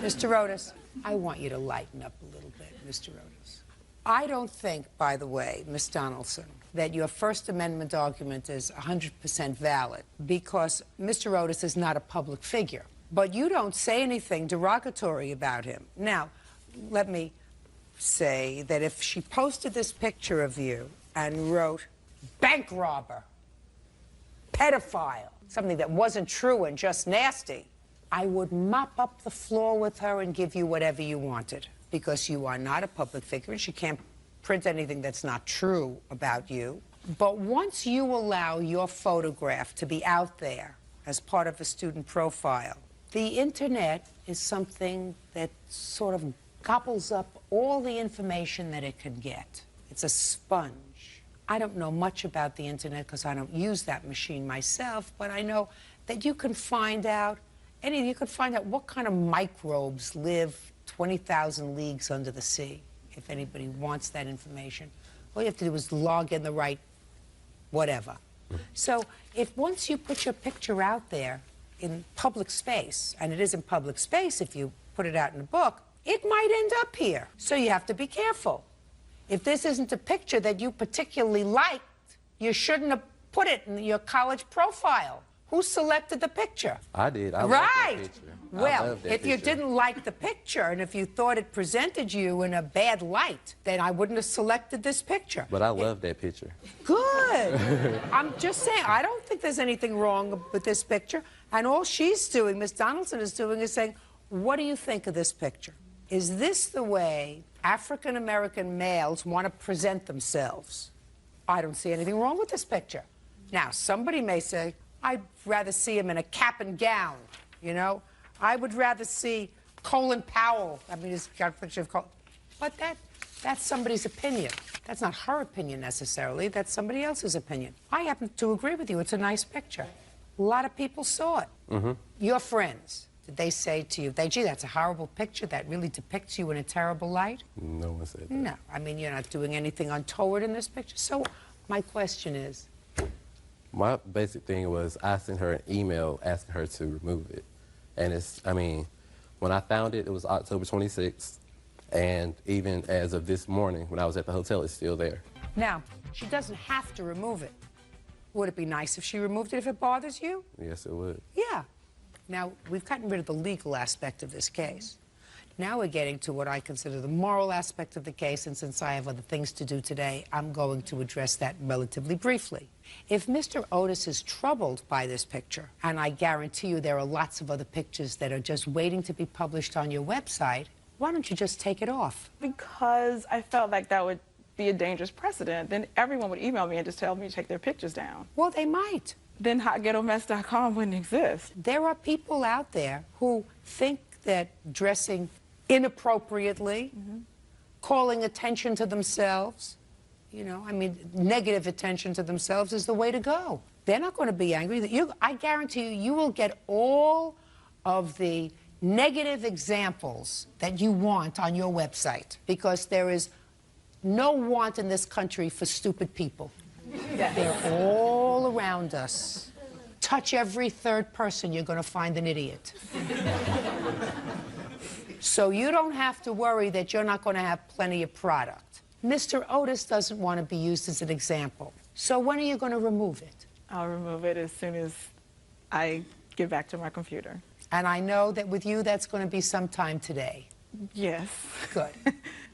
Mr. Rodas, I want you to lighten up a little bit, Mr. Rodas. I don't think, by the way, Ms. Donaldson, that your First Amendment argument is 100% valid because Mr. Rodas is not a public figure. But you don't say anything derogatory about him. Now, let me say that if she posted this picture of you and wrote, bank robber, pedophile, something that wasn't true and just nasty, I would mop up the floor with her and give you whatever you wanted because you are not a public figure and she can't print anything that's not true about you. But once you allow your photograph to be out there as part of a student profile, the internet is something that sort of gobbles up all the information that it can get. It's a sponge. I don't know much about the internet because I don't use that machine myself, but I know that you can find out what kind of microbes live 20,000 leagues under the sea. If anybody wants that information, all you have to do is log in the right whatever. So if once you put your picture out there in public space, and it is in public space if you put it out in a book, it might end up here. So you have to be careful. If this isn't a picture that you particularly liked, you shouldn't have put it in your college profile. Who selected the picture? I did. I right. loved that picture. Well, if you didn't like the picture and if you thought it presented you in a bad light, then I wouldn't have selected this picture. But I love that picture. Good. I'm just saying, I don't think there's anything wrong with this picture. And all she's doing, Ms. Donaldson is doing, is saying, what do you think of this picture? Is this the way African-American males want to present themselves? I don't see anything wrong with this picture. Now, somebody may say, I'd rather see him in a cap and gown, you know? I would rather see Colin Powell. I mean, he's got a picture of Colin. But that's somebody's opinion. That's not her opinion necessarily. That's somebody else's opinion. I happen to agree with you. It's a nice picture. A lot of people saw it. Mm-hmm. Your friends, did they say to you, gee, that's a horrible picture that really depicts you in a terrible light? No one said that. No. I mean, you're not doing anything untoward in this picture. So my question is, my basic thing was I sent her an email asking her to remove it. And it's, I mean, when I found it, it was October 26th. And even as of this morning, when I was at the hotel, it's still there. Now, she doesn't have to remove it. Would it be nice if she removed it if it bothers you? Yes, it would. Yeah. Now, we've gotten rid of the legal aspect of this case. Now we're getting to what I consider the moral aspect of the case, and since I have other things to do today, I'm going to address that relatively briefly. If Mr. Otis is troubled by this picture, and I guarantee you there are lots of other pictures that are just waiting to be published on your website, why don't you just take it off? Because I felt like that would be a dangerous precedent. Then everyone would email me and just tell me to take their pictures down. Well, they might. Then hotghettomess.com wouldn't exist. There are people out there who think that dressing inappropriately, calling attention to themselves, you know, I mean, negative attention to themselves is the way to go. They're not going to be angry. I guarantee you, you will get all of the negative examples that you want on your website because there is no want in this country for stupid people. They're all around us. Touch every third person, you're going to find an idiot. So you don't have to worry that you're not going to have plenty of product. Mr. Otis doesn't want to be used as an example. So when are you going to remove it? I'll remove it as soon as I get back to my computer. And I know that with you, that's going to be sometime today. Yes. Good.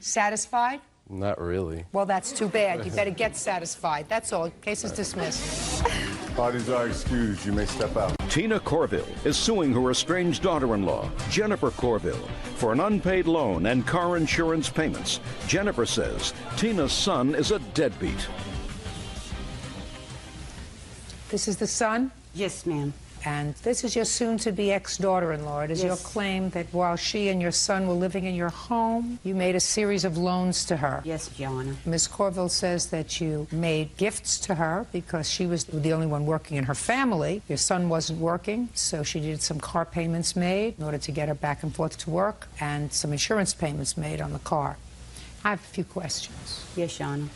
Satisfied? Not really. Well, that's too bad. You better get satisfied. That's all. Case is dismissed. Parties are excused. You may step out. Tina Corville is suing her estranged daughter-in-law, Jennifer Corville, for an unpaid loan and car insurance payments. Jennifer says Tina's son is a deadbeat. This is the son? Yes, ma'am. And this is your soon-to-be ex-daughter-in-law. It is your claim that while she and your son were living in your home, you made a series of loans to her. Yes, Your Honor. Ms. Corville says that you made gifts to her because she was the only one working in her family. Your son wasn't working, so she needed some car payments made in order to get her back and forth to work, and some insurance payments made on the car. I have a few questions. Yes, Your Honor.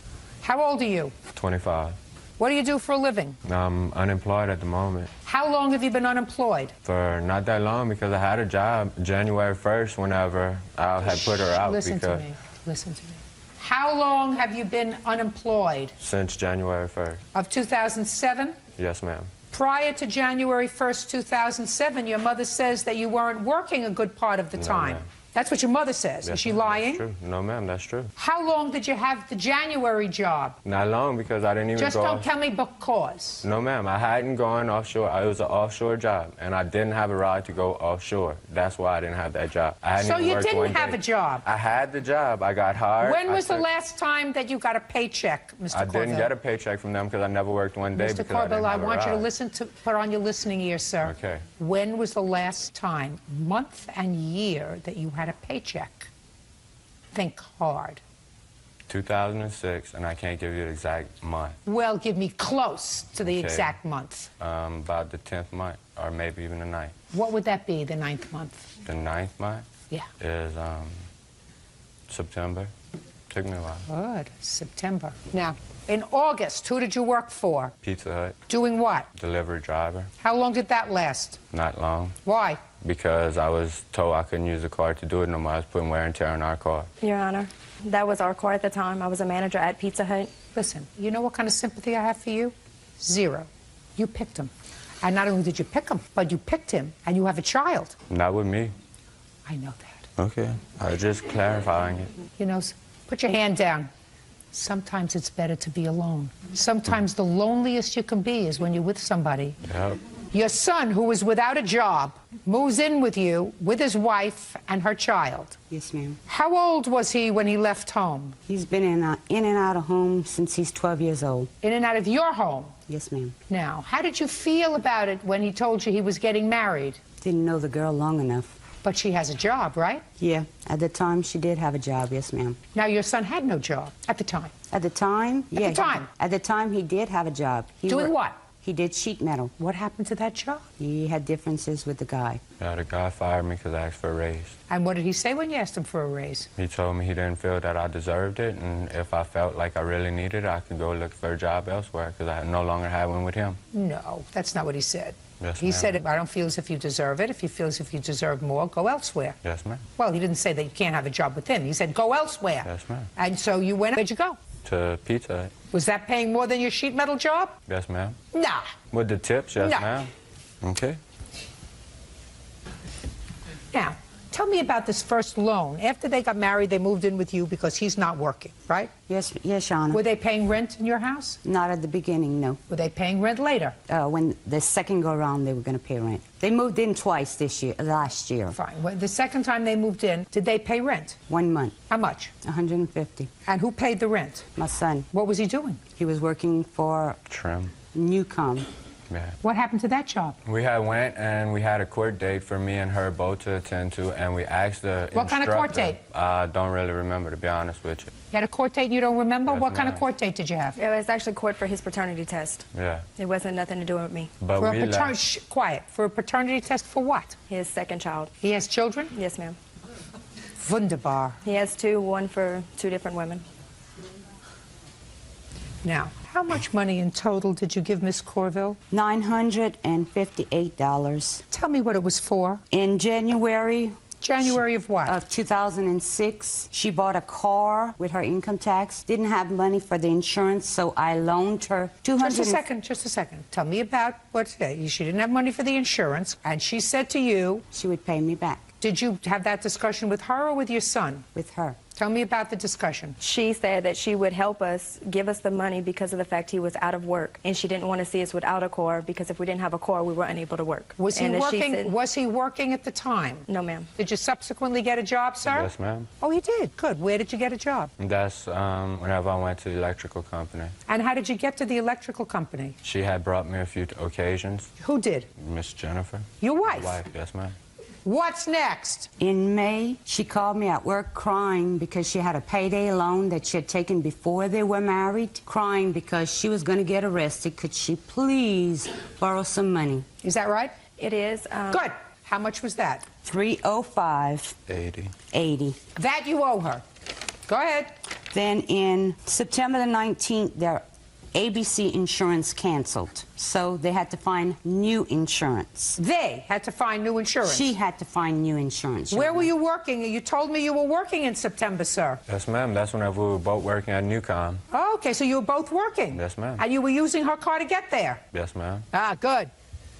How old are you? 25. What do you do for a living? I'm unemployed at the moment. How long have you been unemployed? For not that long, because I had a job January 1st whenever I had put her out. Listen to me. Listen to me. How long have you been unemployed? Since January 1st. Of 2007? Yes, ma'am. Prior to January 1st, 2007, your mother says that you weren't working a good part of the time. Ma'am. That's what your mother says. Yes, Is she ma'am, lying? That's true. No, ma'am, that's true. How long did you have the January job? Not long, because I didn't even Just go don't tell me because. No, ma'am, I hadn't gone offshore. It was an offshore job, and I didn't have a ride to go offshore. That's why I didn't have that job. I hadn't So even you worked didn't one have day. a job? I had the job. I got hired. When was the took- last time that you got a paycheck, Mr. I Corville? didn't get a paycheck from them because I never worked one day Mr. because Corville, I I didn't have want a you to ride. listen to, put on your listening ear, sir. Okay. When was the last time, month and year, that you had a paycheck? Think hard. 2006, and I can't give you the exact month. Well, give me close to the Okay. exact month. About the 10th month, or maybe even the 9th. What would that be, the 9th month? The 9th month Yeah. is September. Took me a while. Good. September. Now, in August, who did you work for? Pizza Hut, Doing what? delivery driver. How long did that last? Not long, Why? because I was told I couldn't use the car to do it no more. I was putting wear and tear on our car. Your Honor, that was our car at the time. I was a manager at Pizza Hut. Listen, you know what kind of sympathy I have for you? Zero. You picked him. And not only did you pick him, but you picked him, and you have a child. Not with me. I know that. Okay. I was just clarifying it. You know, put your hand down. Sometimes it's better to be alone. Sometimes the loneliest you can be is when you're with somebody. Yep. Your son, who is without a job, moves in with you with his wife and her child. Yes, ma'am. How old was he when he left home? He's been in and out of home since he's 12 years old. In and out of your home? Yes, ma'am. Now, how did you feel about it when he told you he was getting married? Didn't know the girl long enough. But she has a job, right? Yeah, at the time she did have a job, yes, ma'am. Now, your son had no job at the time. At the time? At the time? At the time he did have a job. Doing what? He did sheet metal. What happened to that job? He had differences with the guy. Yeah, the guy fired me because I asked for a raise. And what did he say when you asked him for a raise? He told me he didn't feel that I deserved it, and if I felt like I really needed it, I could go look for a job elsewhere because I no longer had one with him. No, that's not what he said. Yes, He ma'am. said, I don't feel as if you deserve it. If you feel as if you deserve more, go elsewhere. Yes, ma'am. Well, he didn't say that you can't have a job with him. He said, go elsewhere. Yes, ma'am. And so you went, where'd you go? To Pizza Hut. Was that paying more than your sheet metal job? Yes, ma'am. Nah. With the tips, yes, No. ma'am. Okay. Now, tell me about this first loan. After they got married, they moved in with you because he's not working, right? Yes, yes, Your Honor. Were they paying rent in your house? Not at the beginning, no. Were they paying rent later? When the second go around, they were going to pay rent. They moved in twice last year. Fine. Well, the second time they moved in, did they pay rent? 1 month. How much? $150. And who paid the rent? My son. What was he doing? He was working for Trim. Newcom. Yeah. What happened to that job? We had went and we had a court date for me and her both to attend to, and we asked the What kind of court instructor- date? I don't really remember, to be honest with you. You had a court date and you don't remember? Yes, What kind of ma'am. court date did you have? It was actually court for his paternity test. Yeah. It wasn't nothing to do with me. But For we a left. quiet. For a paternity test for what? His second child. He has children? Yes, ma'am. Wunderbar. He has two, one for two different women. Now, how much money in total did you give Miss Corville? $958. Tell me what it was for. In January. January of what? Of 2006. She bought a car with her income tax. Didn't have money for the insurance, so I loaned her $200. Just a second. Tell me about what she didn't have money for the insurance, and she said to you she would pay me back. Did you have that discussion with her or with your son? With her. Tell me about the discussion. She said that she would help us, give us the money because of the fact he was out of work, and she didn't want to see us without a car because if we didn't have a car, we were unable to work. Was he And as she working? said- Was he working at the time? No, ma'am. Did you subsequently get a job, sir? Yes, ma'am. Oh, you did. Good. Where did you get a job? That's whenever I went to the electrical company. And how did you get to the electrical company? She had brought me a few occasions. Who did? Miss Jennifer. Your wife? My wife, yes, ma'am. What's next? In May, she called me at work crying because she had a payday loan that she had taken before they were married, crying because she was going to get arrested. Could she please borrow some money? Is that right? It is. Good. How much was that? $305. 80. That you owe her. Go ahead. Then in September the 19th, their ABC insurance canceled. So they had to find new insurance. They had to find new insurance? She had to find new insurance. Where were you working? You told me you were working in September, sir. Yes, ma'am. That's whenever we were both working at Newcom. Oh, okay, so you were both working? Yes, ma'am. And you were using her car to get there? Yes, ma'am. Ah, good.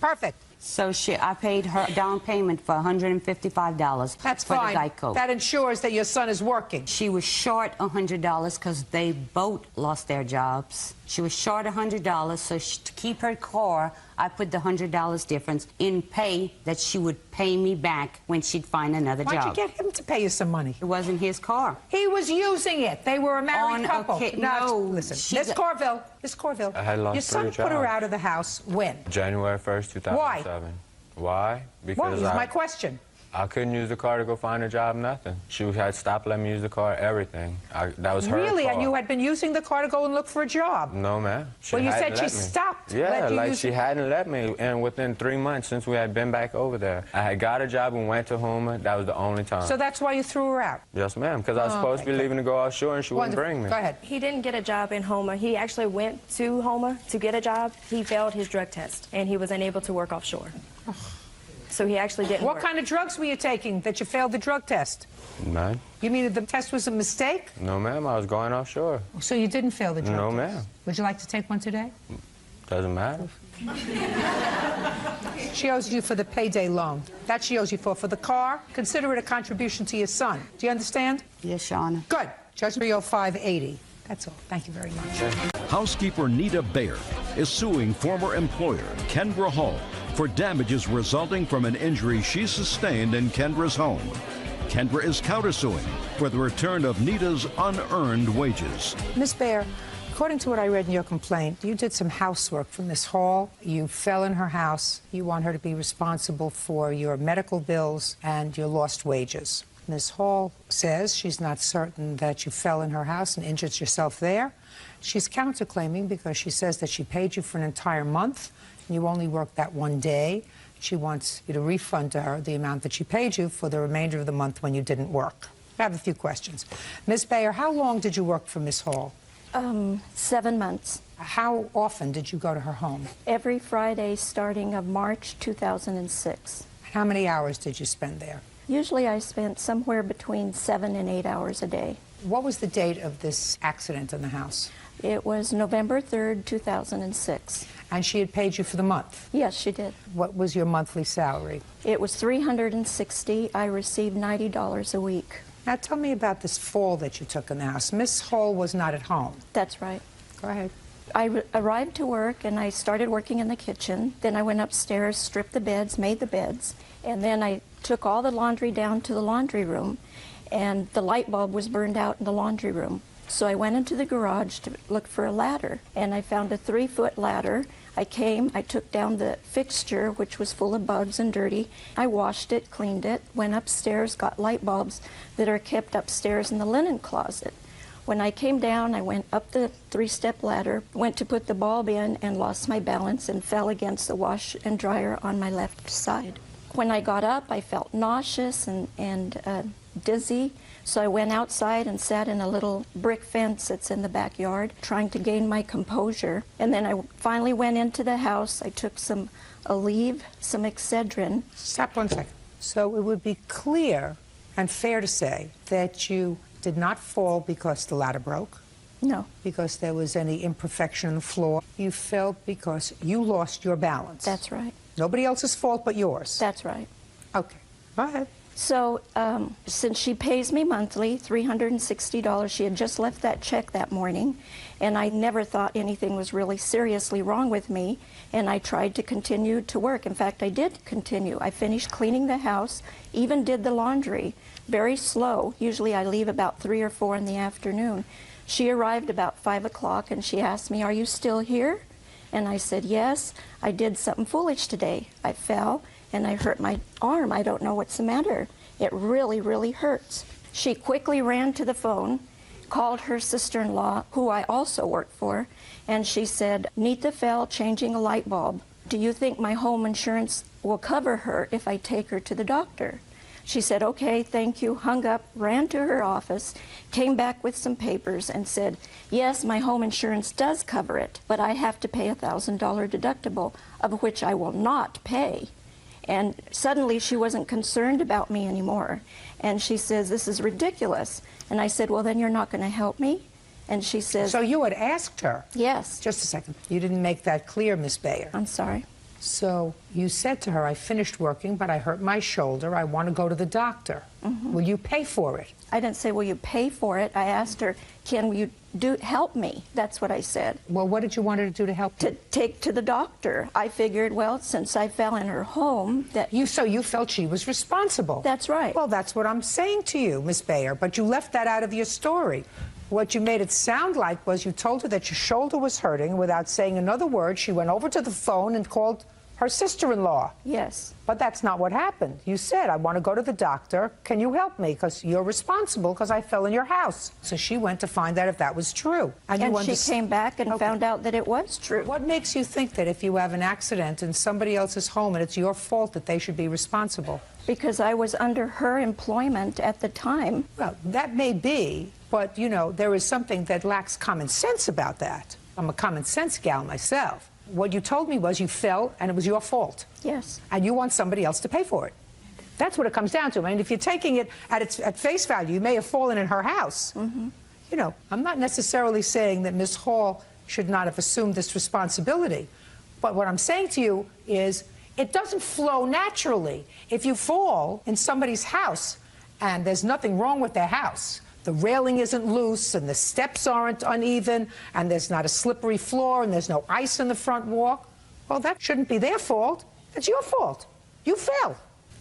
Perfect. So I paid her down payment for $155. That's for fine. the Geico. That ensures that your son is working. She was short $100 because they both lost their jobs. She was short $100, so to keep her car, I put the $100 difference in pay that she would pay me back when she'd find another job. Why'd you get him to pay you some money? It wasn't his car. He was using it. They were a married couple. No, listen. Miss Corville, I had lost your son 3 put her jobs. out of the house when? January 1st, 2007. Why? Because What was my question? I couldn't use the car to go find a job, nothing. She had stopped letting me use the car, everything. That was her Really? car. And you had been using the car to go and look for a job? No, ma'am. Well, you said hadn't she let me. stopped. Yeah, let you like use she hadn't let me. And within 3 months since we had been back over there, I had got a job and went to Houma. That was the only time. So that's why you threw her out? Yes, ma'am, because I was supposed to be leaving to go offshore and she wouldn't bring me. Go ahead. He didn't get a job in Houma. He actually went to Houma to get a job. He failed his drug test, and he was unable to work offshore. So he actually didn't What work. kind of drugs were you taking that you failed the drug test? None. You mean the test was a mistake? No, ma'am, I was going offshore. So you didn't fail the drug No, test? ma'am. Would you like to take one today? Doesn't matter. She owes you for the payday loan. That she owes you for. For the car, consider it a contribution to your son. Do you understand? Yes, Your Honor. Good. Judge 30580. That's all. Thank you very much. Housekeeper Nita Bayer is suing former employer Kendra Hall for damages resulting from an injury she sustained in Kendra's home. Kendra is countersuing for the return of Nita's unearned wages. Miss Bayer, according to what I read in your complaint, you did some housework for Miss Hall. You fell in her house. You want her to be responsible for your medical bills and your lost wages. Ms. Hall says she's not certain that you fell in her house and injured yourself there. She's counterclaiming because she says that she paid you for an entire month and you only worked that one day. She wants you to refund to her the amount that she paid you for the remainder of the month when you didn't work. I have a few questions. Ms. Bayer, how long did you work for Ms. Hall? 7 months. How often did you go to her home? Every Friday starting of March 2006. How many hours did you spend there? Usually I spent somewhere between 7 and 8 hours a day. What was the date of this accident in the house? It was November 3rd, 2006. And she had paid you for the month? Yes, she did. What was your monthly salary? It was $360. I received $90 a week. Now tell me about this fall that you took in the house. Miss Hall was not at home. That's right. Go ahead. I arrived to work and I started working in the kitchen. Then I went upstairs, stripped the beds, made the beds, and then I took all the laundry down to the laundry room, and the light bulb was burned out in the laundry room. So I went into the garage to look for a ladder, and I found a 3-foot ladder. I took down the fixture, which was full of bugs and dirty. I washed it, cleaned it, went upstairs, got light bulbs that are kept upstairs in the linen closet. When I came down, I went up the 3-step ladder, went to put the bulb in and lost my balance and fell against the wash and dryer on my left side. When I got up, I felt nauseous and dizzy, so I went outside and sat in a little brick fence that's in the backyard, trying to gain my composure. And then I finally went into the house. I took some Aleve, some Excedrin. Stop 1 second. So it would be clear and fair to say that you did not fall because the ladder broke? No. Because there was any imperfection in the floor? You fell because you lost your balance? That's right. Nobody else's fault but yours? That's right. Okay. Go ahead. So since she pays me monthly, $360, she had just left that check that morning, and I never thought anything was really seriously wrong with me, and I tried to continue to work. In fact, I did continue. I finished cleaning the house, even did the laundry, very slow. Usually I leave about 3 or 4 in the afternoon. She arrived about 5 o'clock, and she asked me, "Are you still here?" And I said, "Yes, I did something foolish today. I fell and I hurt my arm. I don't know what's the matter. It really, really hurts." She quickly ran to the phone, called her sister-in-law, who I also work for, and she said, "Nita fell changing a light bulb. Do you think my home insurance will cover her if I take her to the doctor?" She said, "Okay, thank you," hung up, ran to her office, came back with some papers and said, "Yes, my home insurance does cover it, but I have to pay a $1,000 deductible, of which I will not pay." And suddenly she wasn't concerned about me anymore. And she says, "This is ridiculous." And I said, "Well, then you're not going to help me?" And she says... So you had asked her? Yes. Just a second. You didn't make that clear, Miss Bayer. I'm sorry. So you said to her, "I finished working, but I hurt my shoulder. I want to go to the doctor. Mm-hmm. Will you pay for it?" I didn't say, "Will you pay for it?" I asked her, "Can you help me?" That's what I said. Well, what did you want her to do to help you? To take to the doctor. I figured, well, since I fell in her home, that... So you felt she was responsible? That's right. Well, that's what I'm saying to you, Miss Bayer, but you left that out of your story. What you made it sound like was you told her that your shoulder was hurting. Without saying another word, she went over to the phone and called her sister-in-law. Yes. But that's not what happened. You said, "I want to go to the doctor. Can you help me? Because you're responsible because I fell in your house." So she went to find out if that was true. And she came back and found out that it was true. What makes you think that if you have an accident in somebody else's home and it's your fault that they should be responsible? Because I was under her employment at the time. Well, that may be, but, you know, there is something that lacks common sense about that. I'm a common sense gal myself. What you told me was you fell and it was your fault. Yes. And you want somebody else to pay for it. That's what it comes down to. I mean, if you're taking it at face value, you may have fallen in her house. Mm-hmm. You know, I'm not necessarily saying that Miss Hall should not have assumed this responsibility. But what I'm saying to you is it doesn't flow naturally. If you fall in somebody's house and there's nothing wrong with their house, the railing isn't loose and the steps aren't uneven and there's not a slippery floor and there's no ice in the front walk, well, that shouldn't be their fault. It's your fault. You fell.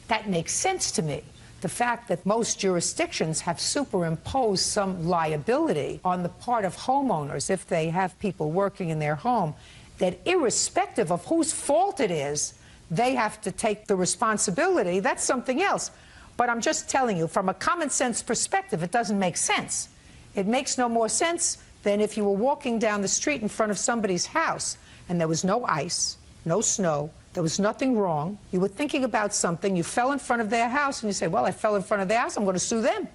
That makes sense to me. The fact that most jurisdictions have superimposed some liability on the part of homeowners if they have people working in their home, that irrespective of whose fault it is, they have to take the responsibility, that's something else. But I'm just telling you, from a common sense perspective, it doesn't make sense. It makes no more sense than if you were walking down the street in front of somebody's house and there was no ice, no snow, there was nothing wrong. You were thinking about something, you fell in front of their house, and you say, "Well, I fell in front of their house, I'm going to sue them."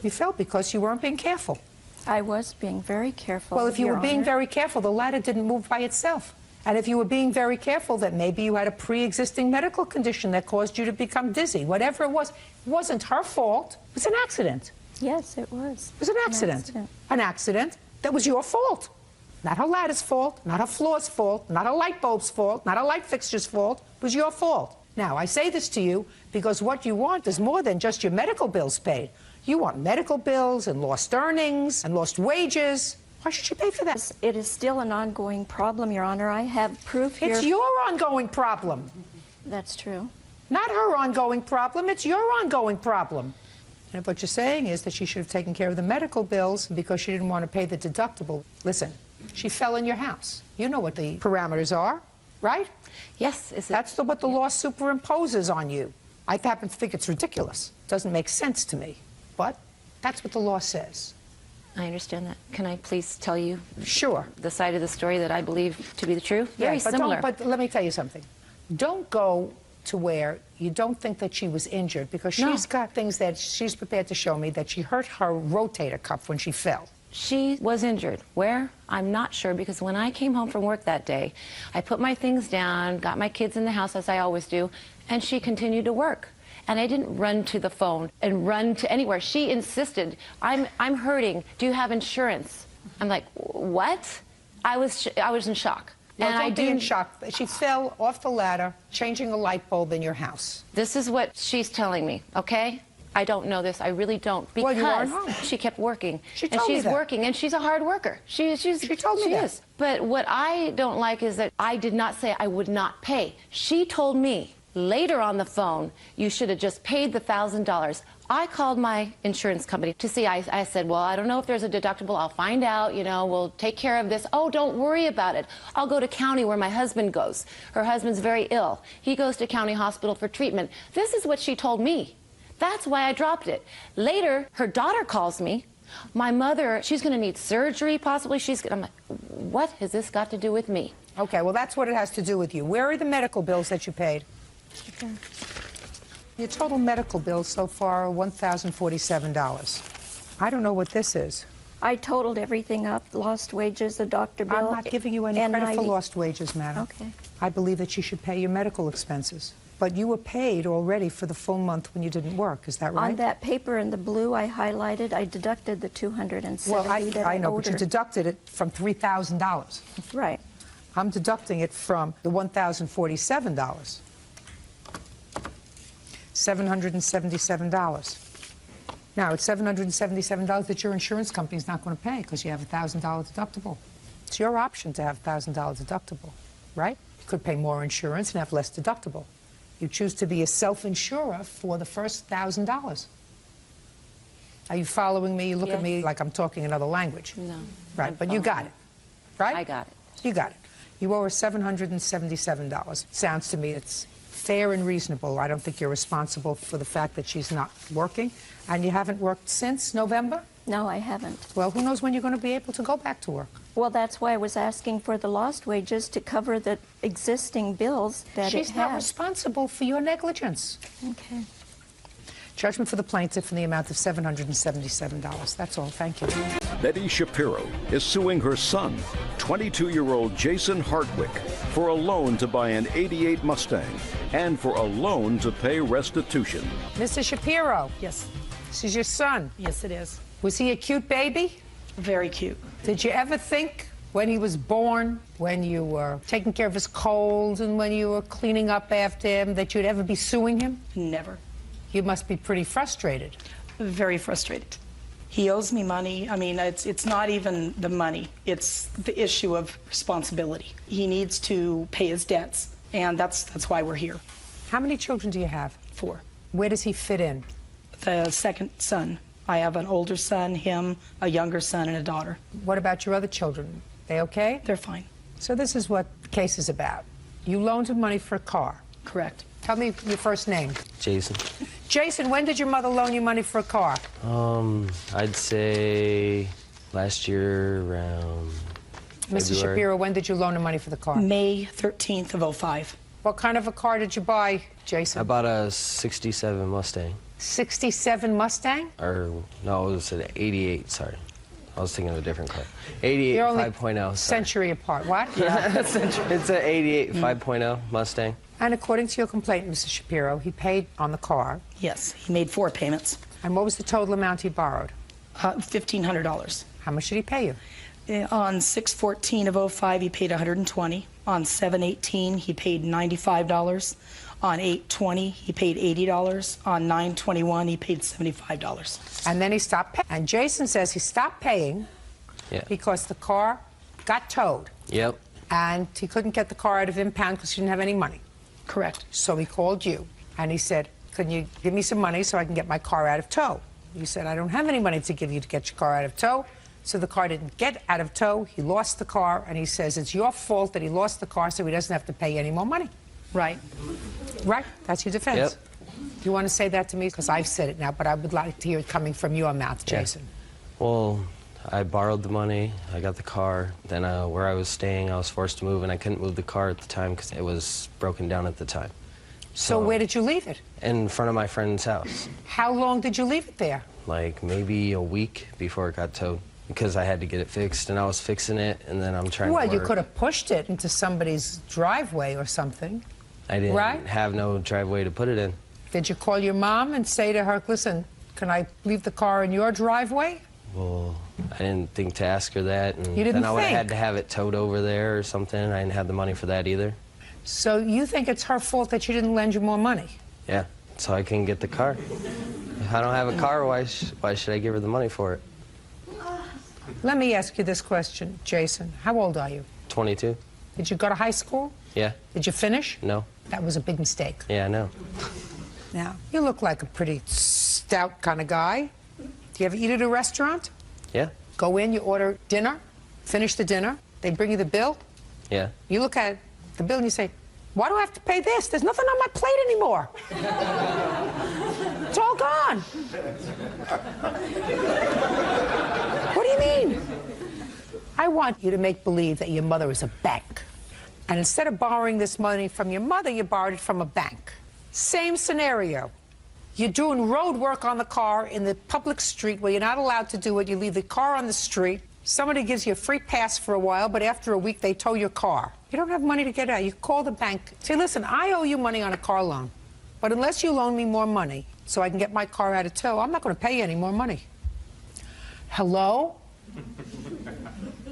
You fell because you weren't being careful. I was being very careful. Well, if you Your were being Honor. very careful, the ladder didn't move by itself. And if you were being very careful, that maybe you had a pre-existing medical condition that caused you to become dizzy. Whatever it wasn't her fault. It was an accident. Yes, it was. It was an accident. An accident that was your fault. Not her ladder's fault, not her floor's fault, not her light bulb's fault, not her light fixture's fault. It was your fault. Now, I say this to you because what you want is more than just your medical bills paid. You want medical bills and lost earnings and lost wages. Why should she pay for that? It is still an ongoing problem, Your Honor. I have proof here. It's your ongoing problem. That's true. Not her ongoing problem. It's your ongoing problem. And what you're saying is that she should have taken care of the medical bills because she didn't want to pay the deductible. Listen, she fell in your house. You know what the parameters are, right? Yes. That's what the law superimposes on you. I happen to think it's ridiculous. It doesn't make sense to me. But that's what the law says. I understand that. Can I please tell you Sure. the side of the story that I believe to be the truth? Very but similar. But let me tell you something. Don't go to where you don't think that she was injured because she's got things that she's prepared to show me that she hurt her rotator cuff when she fell. She was injured. Where? I'm not sure, because when I came home from work that day, I put my things down, got my kids in the house as I always do, and she continued to work. And I didn't run to the phone and run to anywhere. She insisted, I'm hurting. Do you have insurance? I'm like, what? I was in shock. Well, and I don't be in didn't. shock. She fell off the ladder, changing a light bulb in your house. This is what she's telling me, okay? I don't know this. I really don't. Because Well, you weren't home. she kept working. She and told me she's that. working, and she's a hard worker. She told me that. Is. But what I don't like is that I did not say I would not pay. She told me later on the phone, you should have just paid the $1,000. I called my insurance company to see. I said, well, I don't know if there's a deductible. I'll find out. You know, we'll take care of this. Oh, don't worry about it. I'll go to county where my husband goes. Her husband's very ill. He goes to county hospital for treatment. This is what she told me. That's why I dropped it. Later, her daughter calls me. My mother, she's going to need surgery, possibly. I'm like, what has this got to do with me? Okay, well, that's what it has to do with you. Where are the medical bills that you paid? Okay. Your total medical bills so far are $1,047. I don't know what this is. I totaled everything up, lost wages, the doctor bill. I'm not giving you any credit for lost wages, madam. Okay. I believe that you should pay your medical expenses. But you were paid already for the full month when you didn't work. Is that right? On that paper in the blue I highlighted, I deducted the $270 Well, that I know, owed but you her. deducted it from $3,000. Right. I'm deducting it from the $1,047. $777. Now, it's $777 that your insurance company's not going to pay because you have a $1,000 deductible. It's your option to have a $1,000 deductible, right? You could pay more insurance and have less deductible. You choose to be a self-insurer for the first $1,000. Are you following me? You look at me like I'm talking another language. No. Right, but you got it, right? I got it. You got it. You owe her $777. Sounds to me it's fair and reasonable. I don't think you're responsible for the fact that she's not working. And you haven't worked since November? No, I haven't. Well, who knows when you're going to be able to go back to work? Well, that's why I was asking for the lost wages to cover the existing bills that She's it not had. responsible for your negligence. Okay. Judgment for the plaintiff in the amount of $777. That's all. Thank you. Betty Shapiro is suing her son, 22-year-old Jason Hartwick, for a loan to buy an '88 Mustang and for a loan to pay restitution. Mr. Shapiro. Yes. This is your son. Yes, it is. Was he a cute baby? Very cute. Did you ever think when he was born, when you were taking care of his colds and when you were cleaning up after him, that you'd ever be suing him? Never. You must be pretty frustrated. Very frustrated. He owes me money. I mean, it's not even the money. It's the issue of responsibility. He needs to pay his debts, and that's why we're here. How many children do you have? 4. Where does he fit in? The second son. I have an older son, him, a younger son, and a daughter. What about your other children? They okay? They're fine. So this is what the case is about. You loaned him money for a car. Correct. Tell me your first name. Jason. Jason, when did your mother loan you money for a car? I'd say last year around Mr. February. Shapiro, when did you loan her money for the car? May 13th of 05. What kind of a car did you buy, Jason? I bought a 67 Mustang. 67 Mustang? Or, no, it was an 88, sorry. I was thinking of a different car. 88 You're only 5.0, sorry. century apart. What? It's an 88 5.0 Mustang. And according to your complaint, Mr. Shapiro, he paid on the car. Yes, he made 4 payments. And what was the total amount he borrowed? $1,500. How much did he pay you? On 6/14 of 05, he paid $120. On 7/18, he paid $95. On 8/20, he paid $80. On 9/21, he paid $75. And then he stopped paying. And Jason says he stopped paying because the car got towed. Yep. And he couldn't get the car out of impound because he didn't have any money. Correct. So he called you and he said, can you give me some money so I can get my car out of tow? You said, I don't have any money to give you to get your car out of tow. So the car didn't get out of tow. He lost the car, and he says it's your fault that he lost the car so he doesn't have to pay any more money. Right. Right? That's your defense. Yep. Do you want to say that to me? Because I've said it now, but I would like to hear it coming from your mouth, Jason. Well, I borrowed the money, I got the car, then where I was staying, I was forced to move, and I couldn't move the car at the time because it was broken down at the time. So where did you leave it? In front of my friend's house. How long did you leave it there? Like maybe a week before it got towed because I had to get it fixed, and I was fixing it, and then I'm trying to Well, work. you could have pushed it into somebody's driveway or something. I didn't right? have no driveway to put it in. Did you call your mom and say to her, listen, can I leave the car in your driveway? Well, I didn't think to ask her that, and You didn't then I would have had think? to have it towed over there or something. I didn't have the money for that either. So you think it's her fault that she didn't lend you more money? Yeah, so I couldn't get the car. If I don't have a car, why should I give her the money for it? Let me ask you this question, Jason. How old are you? 22. Did you go to high school? Yeah. Did you finish? No. That was a big mistake. Yeah, I know. Now, you look like a pretty stout kind of guy. Do you ever eat at a restaurant? Yeah. Go in, you order dinner, finish the dinner, they bring you the bill. Yeah. You look at the bill and you say, why do I have to pay this? There's nothing on my plate anymore. It's all gone. What do you mean? I want you to make believe that your mother is a bank. And instead of borrowing this money from your mother, you borrowed it from a bank. Same scenario. You're doing road work on the car in the public street where you're not allowed to do it. You leave the car on the street. Somebody gives you a free pass for a while, but after a week, they tow your car. You don't have money to get out. You call the bank. Say, listen, I owe you money on a car loan, but unless you loan me more money so I can get my car out of tow, I'm not going to pay you any more money. Hello?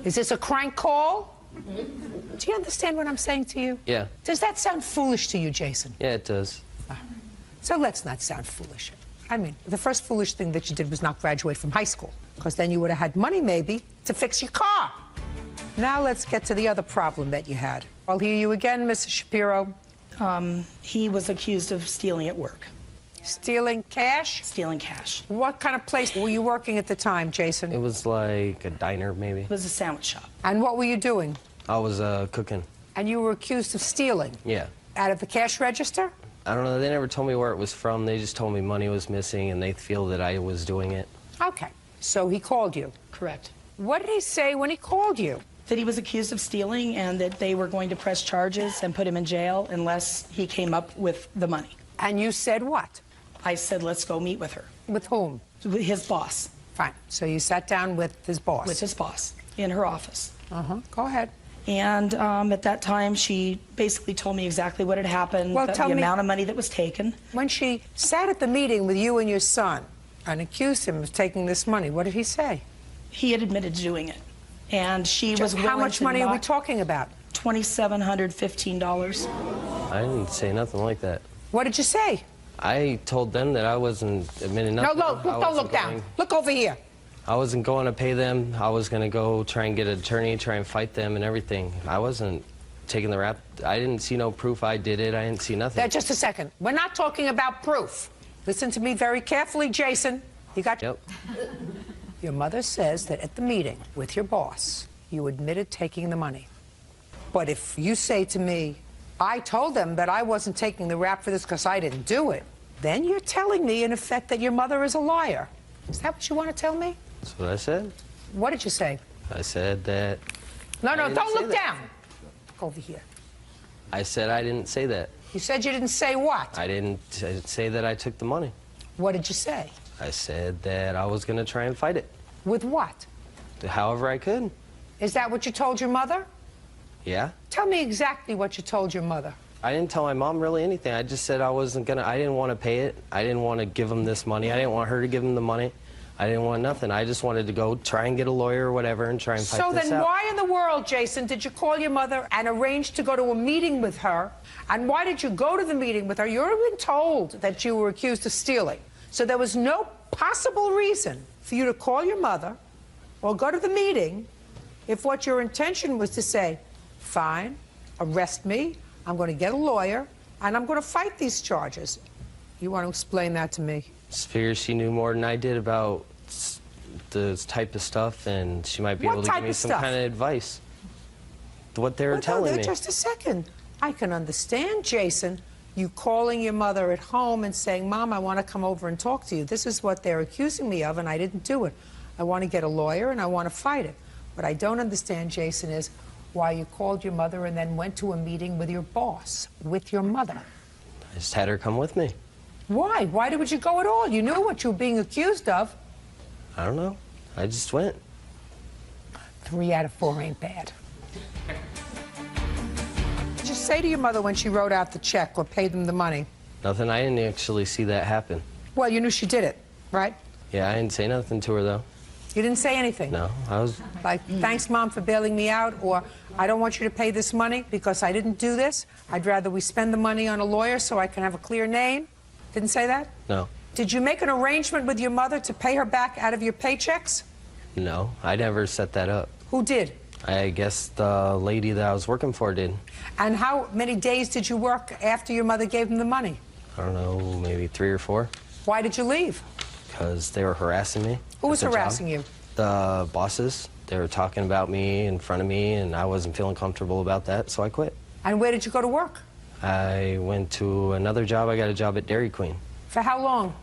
Is this a crank call? Do you understand what I'm saying to you? Yeah. Does that sound foolish to you, Jason? Yeah, it does. So let's not sound foolish. I mean, the first foolish thing that you did was not graduate from high school, because then you would have had money, maybe, to fix your car. Now let's get to the other problem that you had. I'll hear you again, Mrs. Shapiro. He was accused of stealing at work. Stealing cash? Stealing cash. What kind of place were you working at the time, Jason? It was like a diner, maybe. It was a sandwich shop. And what were you doing? I was cooking. And you were accused of stealing? Yeah. Out of the cash register? I don't know. They never told me where it was from. They just told me money was missing, and they feel that I was doing it. Okay. So he called you? Correct. What did he say when he called you? That he was accused of stealing and that they were going to press charges and put him in jail unless he came up with the money. And you said what? I said, let's go meet with her. With whom? With his boss. Fine. So you sat down with his boss? With his boss in her office. Go ahead. And at that time, she basically told me exactly what had happened, Well, the amount of money that was taken. When she sat at the meeting with you and your son and accused him of taking this money, what did he say? He had admitted to doing it. And she was willing to How much money are we talking about? $2,715. I didn't say nothing like that. What did you say? I told them that I wasn't admitting nothing. No, don't look down. Look over here. I wasn't going to pay them. I was going to go try and get an attorney, try and fight them and everything. I wasn't taking the rap. I didn't see no proof I did it. I didn't see nothing. Just a second. We're not talking about proof. Listen to me very carefully, Jason. You got... Yep. Your mother says that at the meeting with your boss, you admitted taking the money. But if you say to me, I told them that I wasn't taking the rap for this because I didn't do it, then you're telling me, in effect, that your mother is a liar. Is that what you want to tell me? That's what I said. What did you say? I said that... No, don't don't look down. Look over here. I said I didn't say that. You said you didn't say what? I didn't say that I took the money. What did you say? I said that I was going to try and fight it. With what? However I could. Is that what you told your mother? Yeah. Tell me exactly what you told your mother. I didn't tell my mom really anything. I just said I wasn't going to... I didn't want to pay it. I didn't want to give them this money. I didn't want her to give them the money. I didn't want nothing. I just wanted to go try and get a lawyer or whatever and try and fight this out. So then why in the world, Jason, did you call your mother and arrange to go to a meeting with her? And why did you go to the meeting with her? You already been told that you were accused of stealing. So there was no possible reason for you to call your mother or go to the meeting if what your intention was to say, fine, arrest me, I'm going to get a lawyer, and I'm going to fight these charges. You want to explain that to me? Just figured she knew more than I did about the type of stuff, and she might be able to give me some kind of advice. What they were telling me. Just a second. I can understand, Jason, you calling your mother at home and saying, Mom, I want to come over and talk to you. This is what they're accusing me of, and I didn't do it. I want to get a lawyer, and I want to fight it. What I don't understand, Jason, is why you called your mother and then went to a meeting with your boss, with your mother. I just had her come with me. Why? Why would you go at all? You knew what you were being accused of. I don't know. I just went. 3 out of 4 ain't bad. Did you say to your mother when she wrote out the check or paid them the money? Nothing. I didn't actually see that happen. Well, you knew she did it, right? Yeah, I didn't say nothing to her, though. You didn't say anything? No, I was... Like, thanks, Mom, for bailing me out, or I don't want you to pay this money because I didn't do this. I'd rather we spend the money on a lawyer so I can have a clear name. Didn't say that? No. Did you make an arrangement with your mother to pay her back out of your paychecks? No, I never set that up. Who did? I guess the lady that I was working for did. And how many days did you work after your mother gave him the money? I don't know, maybe 3 or 4. Why did you leave? Because they were harassing me. Who was at the harassing job. you? The bosses. They were talking about me in front of me, and I wasn't feeling comfortable about that, so I quit. And where did you go to work? I went to another job. I got a job at Dairy Queen. For how long?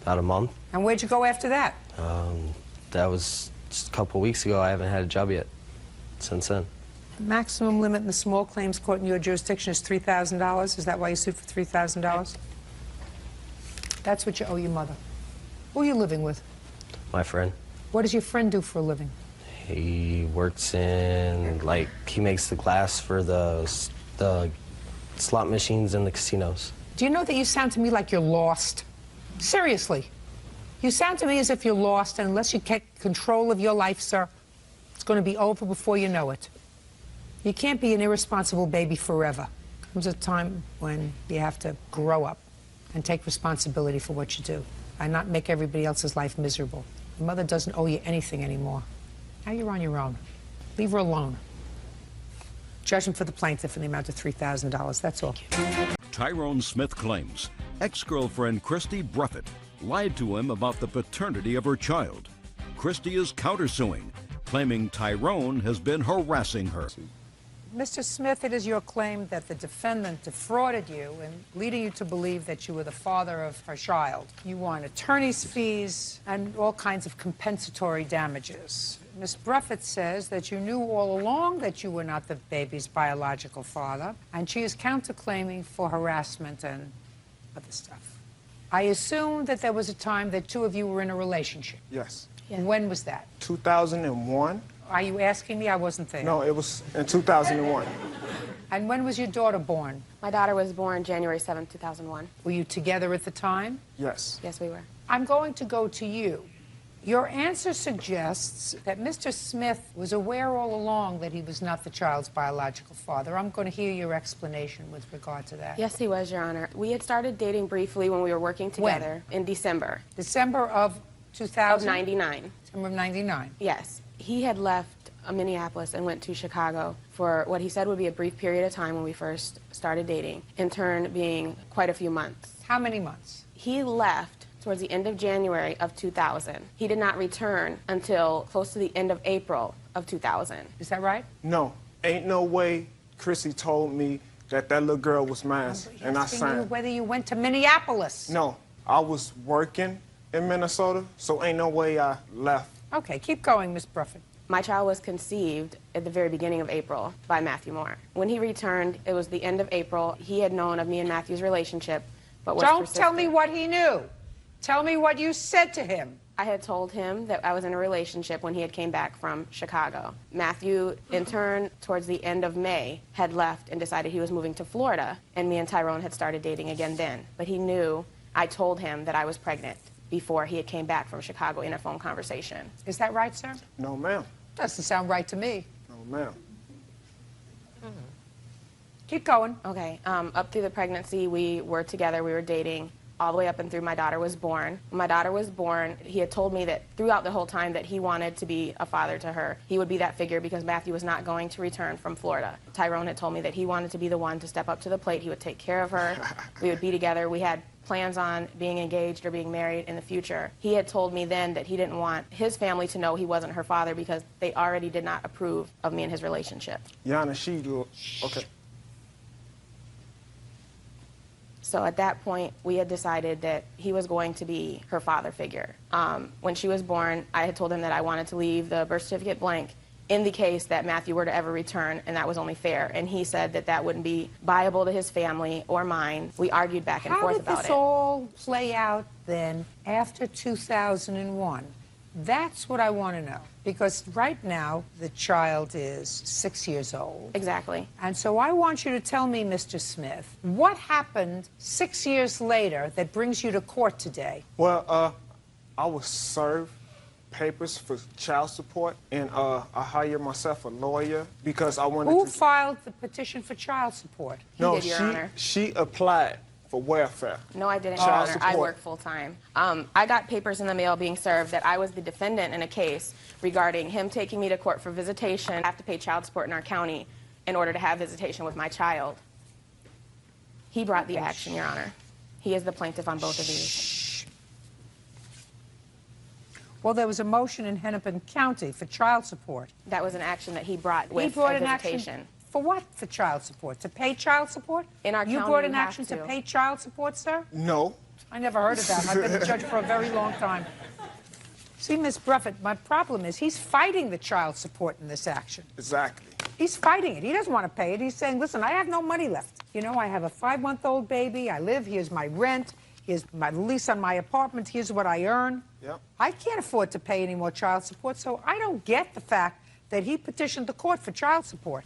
About a month. And where'd you go after that? That was just a couple weeks ago. I haven't had a job yet since then. The maximum limit in the small claims court in your jurisdiction is $3,000. Is that why you sued for $3,000? That's what you owe your mother. Who are you living with? My friend. What does your friend do for a living? He works in, like, he makes the glass for the slot machines in the casinos. Do you know that you sound to me like you're lost? Seriously. You sound to me as if you're lost, and unless you get control of your life, sir, it's going to be over before you know it. You can't be an irresponsible baby forever. Comes a time when you have to grow up and take responsibility for what you do and not make everybody else's life miserable. Your mother doesn't owe you anything anymore. Now you're on your own. Leave her alone. Judgment for the plaintiff in the amount of $3,000. That's all. Tyrone Smith claims ex-girlfriend Christy Bruffett lied to him about the paternity of her child. Christy is countersuing, claiming Tyrone has been harassing her. Mr. Smith, it is your claim that the defendant defrauded you and leading you to believe that you were the father of her child. You want attorney's fees and all kinds of compensatory damages. Ms. Bruffett says that you knew all along that you were not the baby's biological father, and she is counterclaiming for harassment and other stuff. I assume that there was a time that two of you were in a relationship. Yes. Yeah. When was that? 2001. Are you asking me? I wasn't there. No, it was in 2001. And when was your daughter born? My daughter was born January 7th, 2001. Were you together at the time? Yes. Yes, we were. I'm going to go to you. Your answer suggests that Mr. Smith was aware all along that he was not the child's biological father. I'm going to hear your explanation with regard to that. Yes, he was, Your Honor. We had started dating briefly when we were working together in December. December of 2000? Of 99. December of 99. Yes. He had left Minneapolis and went to Chicago for what he said would be a brief period of time when we first started dating, in turn being quite a few months. How many months? He left towards the end of January of 2000. He did not return until close to the end of April of 2000. Is that right? No. Ain't no way Chrissy told me that that little girl was mine, and I signed. Whether you went to Minneapolis. No. I was working in Minnesota, so ain't no way I left. Okay, keep going, Miss Bruffett. My child was conceived at the very beginning of April by Matthew Moore. When he returned, it was the end of April. He had known of me and Matthew's relationship, but was Don't persistent. tell me what he knew. Tell me what you said to him. I had told him that I was in a relationship when he had came back from Chicago. Matthew, in turn, towards the end of May, had left and decided he was moving to Florida, and me and Tyrone had started dating again then. But he knew, I told him that I was pregnant before he had came back from Chicago in a phone conversation. Is that right, sir? No, ma'am. Doesn't sound right to me. No, ma'am. Keep going. Okay. Up through the pregnancy, we were together, we were dating, all the way up and through my daughter was born. When my daughter was born, he had told me that throughout the whole time that he wanted to be a father to her. He would be that figure because Matthew was not going to return from Florida. Tyrone had told me that he wanted to be the one to step up to the plate. He would take care of her. We would be together. We had plans on being engaged or being married in the future. He had told me then that he didn't want his family to know he wasn't her father because they already did not approve of me and his relationship. Yana, okay. So at that point, we had decided that he was going to be her father figure. When she was born, I had told him that I wanted to leave the birth certificate blank in the case that Matthew were to ever return, and that was only fair. And he said that that wouldn't be viable to his family or mine. We argued back and forth about it. How did this all play out then after 2001? That's what I want to know. Because right now, the child is 6 years old. Exactly. And so I want you to tell me, Mr. Smith, what happened 6 years later that brings you to court today? Well, I was served papers for child support, and I hired myself a lawyer because I wanted Who to... filed the petition for child support? No, did, Your Honor. she applied for welfare. No, I didn't, Your Child Honor. I support. work full-time. I got papers in the mail being served that I was the defendant in a case regarding him taking me to court for visitation. I have to pay child support in our county in order to have visitation with my child. He brought the action, Your Honor. He is the plaintiff on both of these. Well, there was a motion in Hennepin County for child support. That was an action that he brought with He brought a an visitation. action for what? For child support? To pay child support? In our You county, brought you an have action to to. pay child support, sir? No. I never heard of that. I've been a judge for a very long time. See, Miss Bruffett, my problem is he's fighting the child support in this action. Exactly. He's fighting it. He doesn't want to pay it. He's saying, listen, I have no money left. You know, I have a 5-month-old baby. I live. Here's my rent. Here's my lease on my apartment. Here's what I earn. Yep. I can't afford to pay any more child support, so I don't get the fact that he petitioned the court for child support.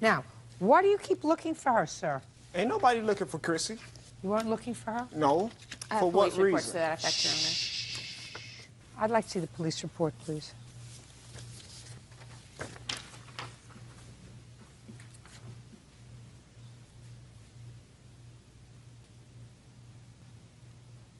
Now, why do you keep looking for her, sir? Ain't nobody looking for Chrissy. You weren't looking for her? No. I have For what police reports to reason? that effect, Your Honor. I'd like to see the police report, please.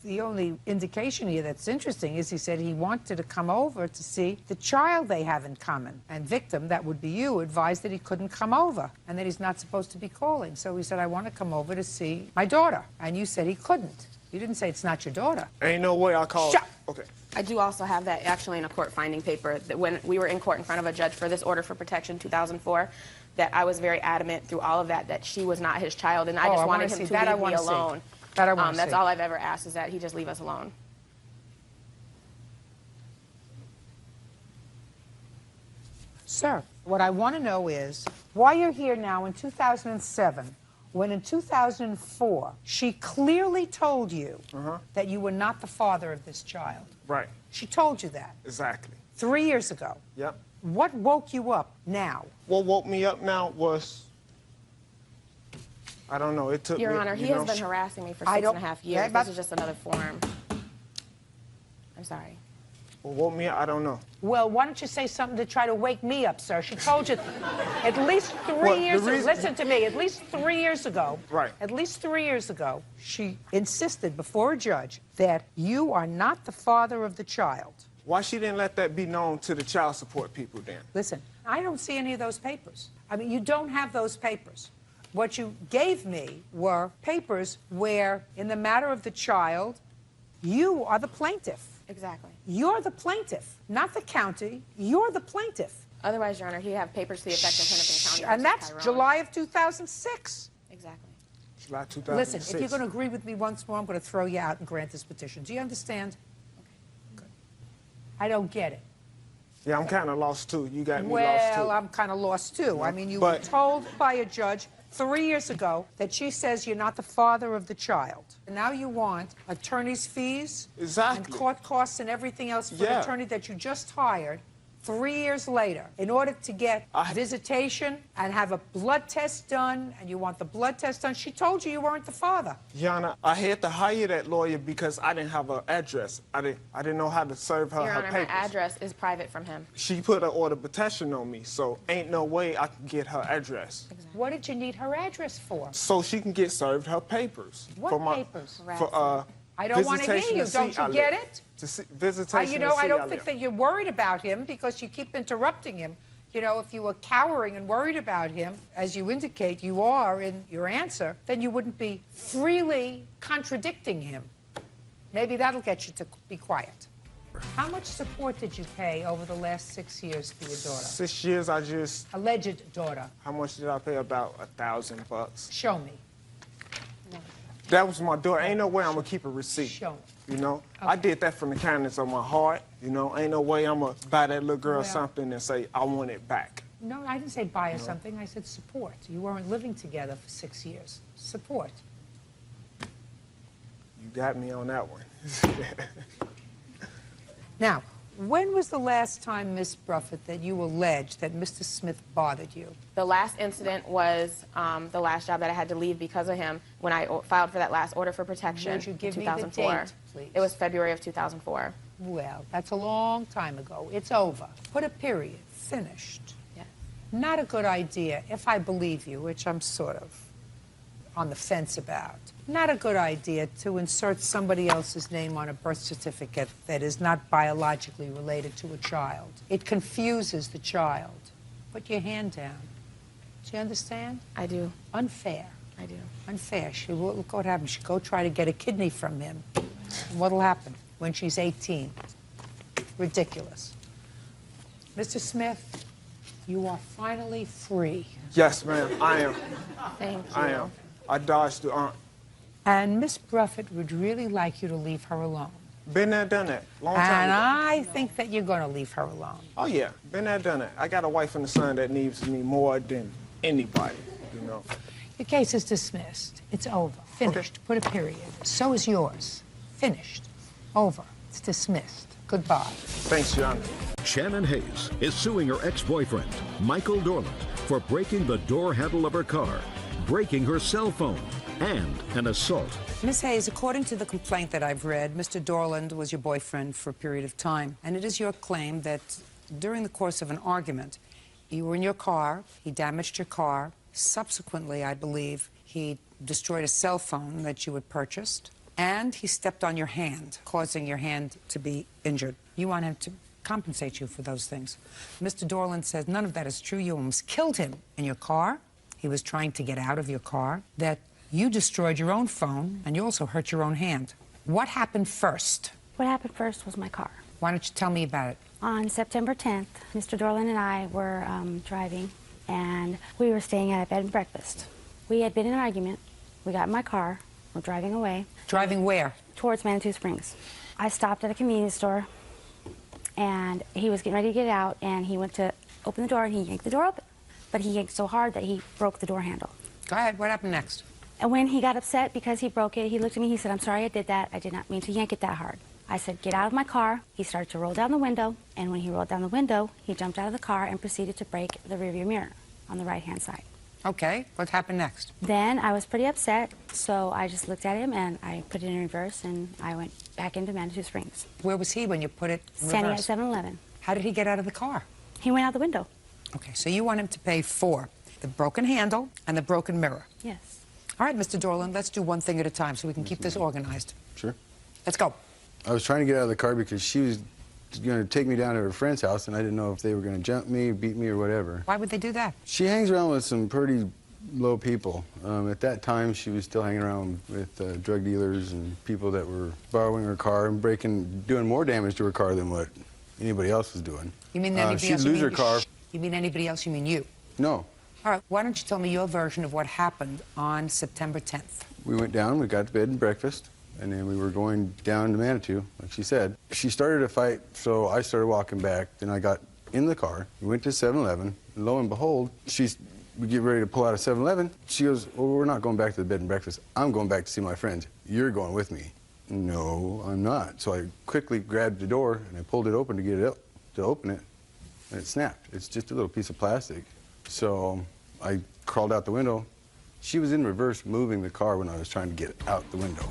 The only indication here that's interesting is he said he wanted to come over to see the child they have in common. And victim, that would be you, advised that he couldn't come over and that he's not supposed to be calling. So he said, I want to come over to see my daughter. And you said he couldn't. You didn't say it's not your daughter. Ain't no way I called. Shut. Okay. I do also have that actually in a court finding paper that when we were in court in front of a judge for this order for protection 2004, that I was very adamant through all of that she was not his child, and I just wanted him to leave me alone. That I want to That's see. all I've ever asked, is that he just leave us alone. Sir, what I want to know is why you're here now in 2007 when in 2004 she clearly told you that you were not the father of this child. Right. She told you that Exactly. 3 years ago. Yep. What woke you up now? What woke me up now was, I don't know, it took Your me, Honor, he you has know, been harassing me for I 6.5 don't- years. yeah, but- This is just another form. I'm sorry. What woke me up, I don't know. Well, why don't you say something to try to wake me up, sir? She told you at least 3 years ago. Listen to me. At least 3 years ago. Right. At least 3 years ago, she insisted before a judge that you are not the father of the child. Why she didn't let that be known to the child support people then? Listen, I don't see any of those papers. I mean, you don't have those papers. What you gave me were papers where, in the matter of the child, you are the plaintiff. Exactly. You're the plaintiff, not the county. You're the plaintiff. Otherwise, Your Honor, he have papers to the effect of Hennepin County. And versus that's Tyrone. July of 2006. Exactly. July 2006. Listen, if you're going to agree with me once more, I'm going to throw you out and grant this petition. Do you understand? Okay. I don't get it. Yeah, I'm kind of lost too. You got me lost Well, too. I'm kind of lost too. I mean, you But- were told by a judge 3 years ago that she says you're not the father of the child. And now you want attorney's fees and court costs and everything else for an attorney that you just hired 3 years later in order to get visitation and have a blood test done, and you want the blood test done. She told you you weren't the father. Yana, I had to hire that lawyer because I didn't have an address. I didn't know how to serve her Your her Honor, my papers. address is private from him. She put an order of protection on me, so ain't no way I can get her address. What did you need her address for? So she can get served her papers. What for my, papers? For I don't want to hear visitation you. to see Don't you I get live. it? To see, visitation You to know, see I don't I think live. that you're worried about him because you keep interrupting him. You know, if you were cowering and worried about him, as you indicate you are in your answer, then you wouldn't be freely contradicting him. Maybe that'll get you to be quiet. How much support did you pay over the last 6 years for your daughter? 6 years, I just... Alleged daughter. How much did I pay? About $1,000. Show me. That was my daughter. Ain't no way I'm going to keep a receipt. Show me. You know? I did that from the kindness of my heart. You know? Ain't no way I'm going to buy that little girl Well- something and say, I want it back. No, I didn't say buy her something. I said support. You weren't living together for 6 years. Support. You got me on that one. Now, when was the last time, Miss Bruffett, that you alleged that Mr. Smith bothered you? The last incident was the last job that I had to leave because of him when I filed for that last order for protection Would you give in me the 2004. date, please? It was February of 2004. Well, that's a long time ago. It's over. Put a period. Finished. Yes. Not a good idea, if I believe you, which I'm sort of on the fence about. Not a good idea to insert somebody else's name on a birth certificate that is not biologically related to a child. It confuses the child. Put your hand down. Do you understand? I do. Unfair. I do. Unfair. Look what happens. She go try to get a kidney from him. And what'll happen when she's 18? Ridiculous. Mr. Smith, you are finally free. Yes, ma'am, I am. Thank you. I am. I dodged the aunt. And Miss Bruffett would really like you to leave her alone. Been there, done that. Long time And ago. I think that you're going to leave her alone. Oh, yeah. Been there, done that. I got a wife and a son that needs me more than anybody, you know. Your case is dismissed. It's over. Finished. Put a period. So is yours. Finished. Over. It's dismissed. Goodbye. Thanks, Your Honor. Shannon Hayes is suing her ex-boyfriend, Michael Dorland, for breaking the door handle of her car, breaking her cell phone, and an assault. Miss Hayes, according to the complaint that I've read, Mr. Dorland was your boyfriend for a period of time, and it is your claim that during the course of an argument, you were in your car, he damaged your car. Subsequently, I believe, he destroyed a cell phone that you had purchased, and he stepped on your hand, causing your hand to be injured. You want him to compensate you for those things. Mr. Dorland says none of that is true. You almost killed him in your car. He was trying to get out of your car. That you destroyed your own phone, and you also hurt your own hand. What happened first? What happened first was my car. Why don't you tell me about it? On September 10th, Mr. Dorland and I were driving, and we were staying at a bed and breakfast. We had been in an argument. We got in my car. We're driving away. Driving where? Towards Manitou Springs. I stopped at a convenience store, and he was getting ready to get out, and he went to open the door, and he yanked the door open. But he yanked so hard that he broke the door handle. Go ahead. What happened next? And when he got upset because he broke it, he looked at me, he said, "I'm sorry I did that. I did not mean to yank it that hard." I said, "Get out of my car." He started to roll down the window, and when he rolled down the window, he jumped out of the car and proceeded to break the rearview mirror on the right-hand side. Okay, what happened next? Then I was pretty upset, so I just looked at him and I put it in reverse, and I went back into Manitou Springs. Where was he when you put it in Standing reverse? at 7-Eleven. How did he get out of the car? He went out the window. Okay, so you want him to pay for the broken handle and the broken mirror. Yes. All right, Mr. Dorland, let's do one thing at a time so we can keep this organized. Sure. Let's go. I was trying to get out of the car because she was going to take me down to her friend's house, and I didn't know if they were going to jump me, beat me, or whatever. Why would they do that? She hangs around with some pretty low people. At that time, she was still hanging around with drug dealers and people that were borrowing her car and doing more damage to her car than what anybody else was doing. You mean anybody she'd else? lose her car. You mean anybody else? You mean you? No. All right, why don't you tell me your version of what happened on September 10th? We went down, we got to bed and breakfast, and then we were going down to Manitou, like she said. She started a fight, so I started walking back. Then I got in the car, we went to 7-Eleven, and lo and behold, we get ready to pull out of 7-Eleven. She goes, "Well, we're not going back to the bed and breakfast. I'm going back to see my friends. You're going with me." "No, I'm not." So I quickly grabbed the door, and I pulled it open to get it up, to open it, and it snapped. It's just a little piece of plastic. So I crawled out the window. She was in reverse moving the car when I was trying to get out the window.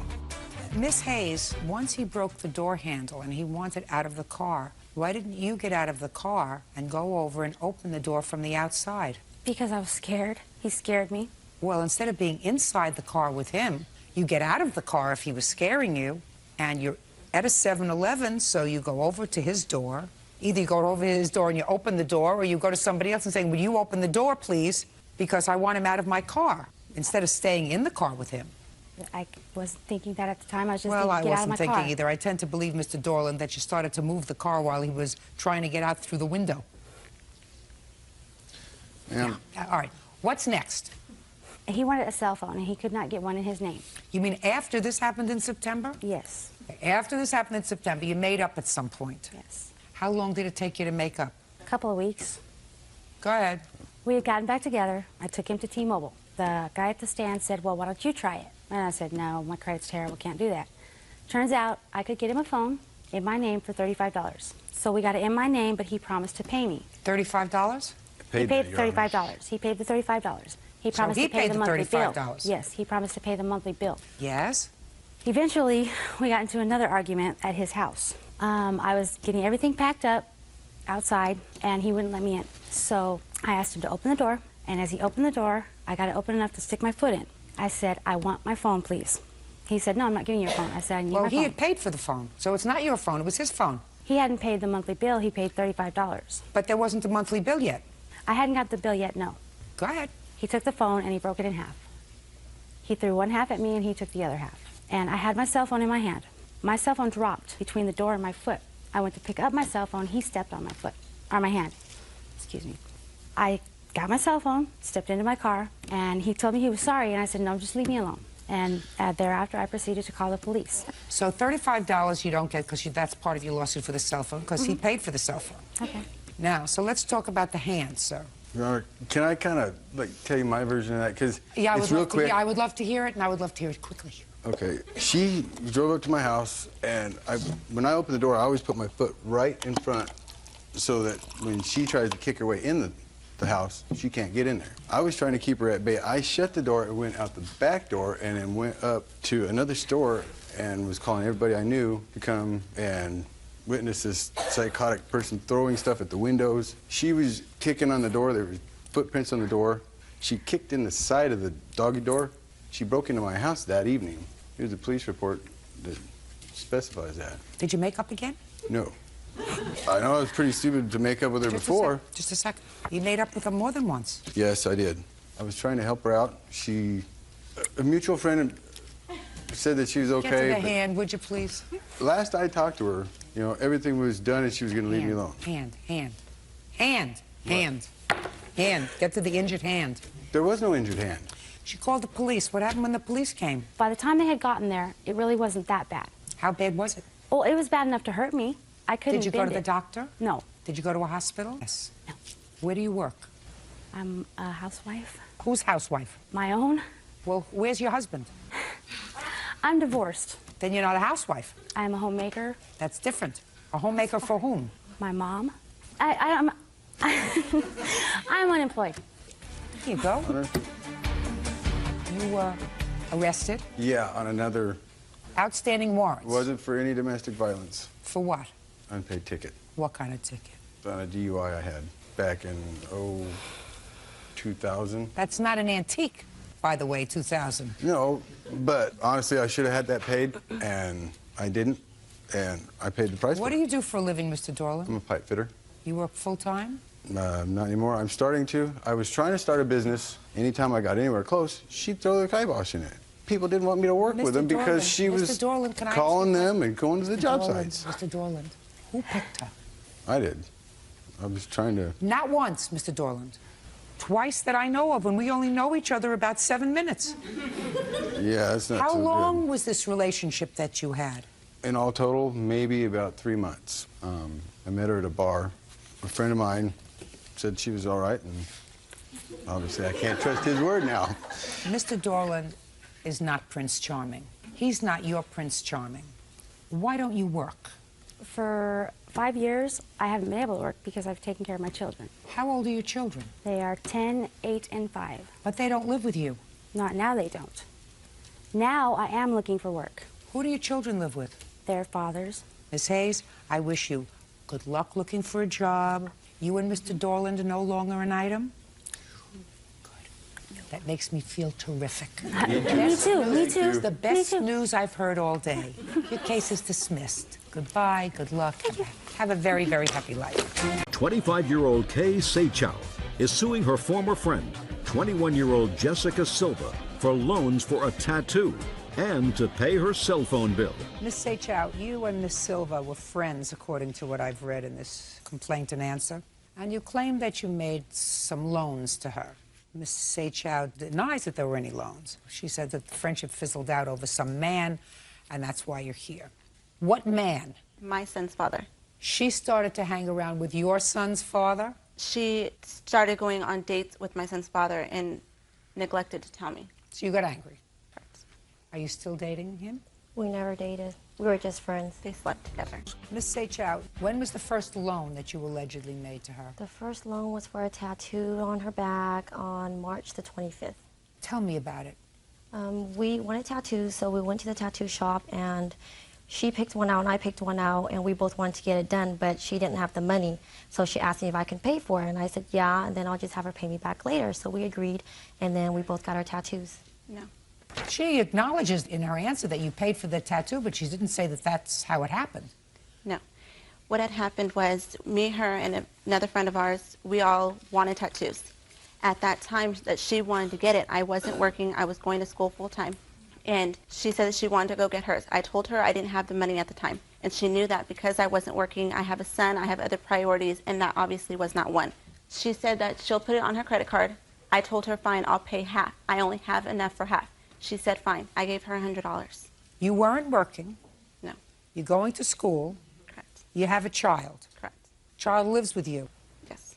Miss Hayes, once he broke the door handle and he wanted out of the car, why didn't you get out of the car and go over and open the door from the outside? Because I was scared. He scared me. Well, instead of being inside the car with him, you get out of the car if he was scaring you, and you're at a 7-Eleven, so you go over to his door. Either you go over to his door and you open the door, or you go to somebody else and say, "Will you open the door, please, because I want him out of my car," instead of staying in the car with him. I wasn't thinking that at the time. I was just Well, I thinking, get out of my wasn't thinking car. either. I tend to believe, Mr. Dorland, that you started to move the car while he was trying to get out through the window. Yeah. All right. What's next? He wanted a cell phone, and he could not get one in his name. You mean after this happened in September? Yes. After this happened in September, you made up at some point? Yes. How long did it take you to make up? A couple of weeks. Go ahead. We had gotten back together. I took him to T-Mobile. The guy at the stand said, "Well, why don't you try it?" And I said, "No, my credit's terrible, can't do that." Turns out I could get him a phone in my name for $35. So we got it in my name, but he promised to pay me. $35? He paid the $35. He paid the $35. He So promised he to pay paid the the monthly bill. $35. Yes, he promised to pay the monthly bill. Yes? Eventually, we got into another argument at his house. I was getting everything packed up outside, and he wouldn't let me in. So I asked him to open the door, and as he opened the door, I got it open enough to stick my foot in. I said, I want my phone, please. He said, no, I'm not giving you your phone. I said, I need my phone. Well, he had paid for the phone, so it's not your phone, it was his phone. He hadn't paid the monthly bill, he paid $35. But there wasn't a monthly bill yet. I hadn't got the bill yet, no. Go ahead. He took the phone and he broke it in half. He threw one half at me and he took the other half. And I had my cell phone in my hand. My cell phone dropped between the door and my foot. I went to pick up my cell phone, he stepped on my foot, or my hand, excuse me. I got my cell phone, stepped into my car, and he told me he was sorry, and I said, no, just leave me alone. And thereafter, I proceeded to call the police. So $35 you don't get because that's part of your lawsuit for the cell phone, because he paid for the cell phone. Okay. Now, so let's talk about the hand, sir. Your Honor, can I kind of tell you my version of that? Because Yeah, it's real quick. I would love to hear it, and I would love to hear it quickly. Okay, she drove up to my house, and when I open the door, I always put my foot right in front so that when she tries to kick her way in the house, she can't get in there. I was trying to keep her at bay. I shut the door, and went out the back door, and then went up to another store and was calling everybody I knew to come and witness this psychotic person throwing stuff at the windows. She was kicking on the door. There were footprints on the door. She kicked in the side of the doggy door. She broke into my house that evening. Here's a police report that specifies that. Did you make up again? No. I know I was pretty stupid to make up with her before. Just a second. You made up with her more than once. Yes, I did. I was trying to help her out. A mutual friend said that she was okay. Get to the but hand, would you please? last I talked to her, everything was done and she was going to leave me alone. Hand. Get to the injured hand. There was no injured hand. She called the police. What happened when the police came? By the time they had gotten there, it really wasn't that bad. How bad was it? Well, it was bad enough to hurt me. I couldn't Did you go to bend the it. doctor? No. Did you go to a hospital? Yes. No. Where do you work? I'm a housewife. Whose housewife? My own. Well, where's your husband? I'm divorced. Then you're not a housewife. I'm a homemaker. That's different. A homemaker for whom? My mom. I'm unemployed. Here you go. You were arrested? Yeah, on another. Outstanding warrants? Wasn't for any domestic violence. For what? Unpaid ticket. What kind of ticket? On a DUI I had back in, 2000. That's not an antique, by the way, 2000. No, but honestly, I should have had that paid, and I didn't, and I paid the price What for do it. you do for a living, Mr. Dorland? I'm a pipe fitter. You work full-time? Not anymore. I'm starting to. I was trying to start a business. Anytime I got anywhere close, she'd throw the kibosh in it. People didn't want me to work with them because she was calling them and going to the job sites. Mr. Dorland, who picked her? I did. I was trying to. Not once, Mr. Dorland. Twice that I know of, and we only know each other about 7 minutes. Yeah, that's not How so long was this relationship that you had? good. In all total, maybe about 3 months. I met her at a bar. A friend of mine said she was all right, and obviously I can't trust his word now. Mr. Dorland is not Prince Charming. He's not your Prince Charming. Why don't you work? For 5 years, I haven't been able to work because I've taken care of my children. How old are your children? They are 10, 8, and 5. But they don't live with you. Not now, they don't. Now I am looking for work. Who do your children live with? Their fathers. Miss Hayes, I wish you good luck looking for a job. You and Mr. Dorland are no longer an item. Good. That makes me feel terrific. Me too, me too. The best news I've heard all day. Your case is dismissed. Goodbye, good luck. Have a very, very happy life. 25-year-old Kay Seychow is suing her former friend, 21-year-old Jessica Silva, for loans for a tattoo and to pay her cell phone bill. Miss Seychow, you and Miss Silva were friends, according to what I've read in this complaint and answer. And you claim that you made some loans to her. Miss Seychow denies that there were any loans. She said that the friendship fizzled out over some man, and that's why you're here. What man? My son's father. She started to hang around with your son's father? She started going on dates with my son's father and neglected to tell me. So you got angry? Correct. Are you still dating him? We never dated. We were just friends. They slept together. Miss Seychow, when was the first loan that you allegedly made to her? The first loan was for a tattoo on her back on March the 25th. Tell me about it. We wanted tattoos, so we went to the tattoo shop and She picked one out and I picked one out, and we both wanted to get it done, but she didn't have the money. So she asked me if I can pay for it, and I said yeah, and then I'll just have her pay me back later. So we agreed, and then we both got our tattoos. No. She acknowledges in her answer that you paid for the tattoo, but she didn't say that that's how it happened. No. What had happened was me, her, and another friend of ours, we all wanted tattoos. At that time that she wanted to get it, I wasn't working. I was going to school full time. And she said that she wanted to go get hers. I told her I didn't have the money at the time. And she knew that because I wasn't working, I have a son, I have other priorities, and that obviously was not one. She said that she'll put it on her credit card. I told her, fine, I'll pay half. I only have enough for half. She said, fine. I gave her $100. You weren't working. No. You're going to school. Correct. You have a child. Correct. Child lives with you. Yes.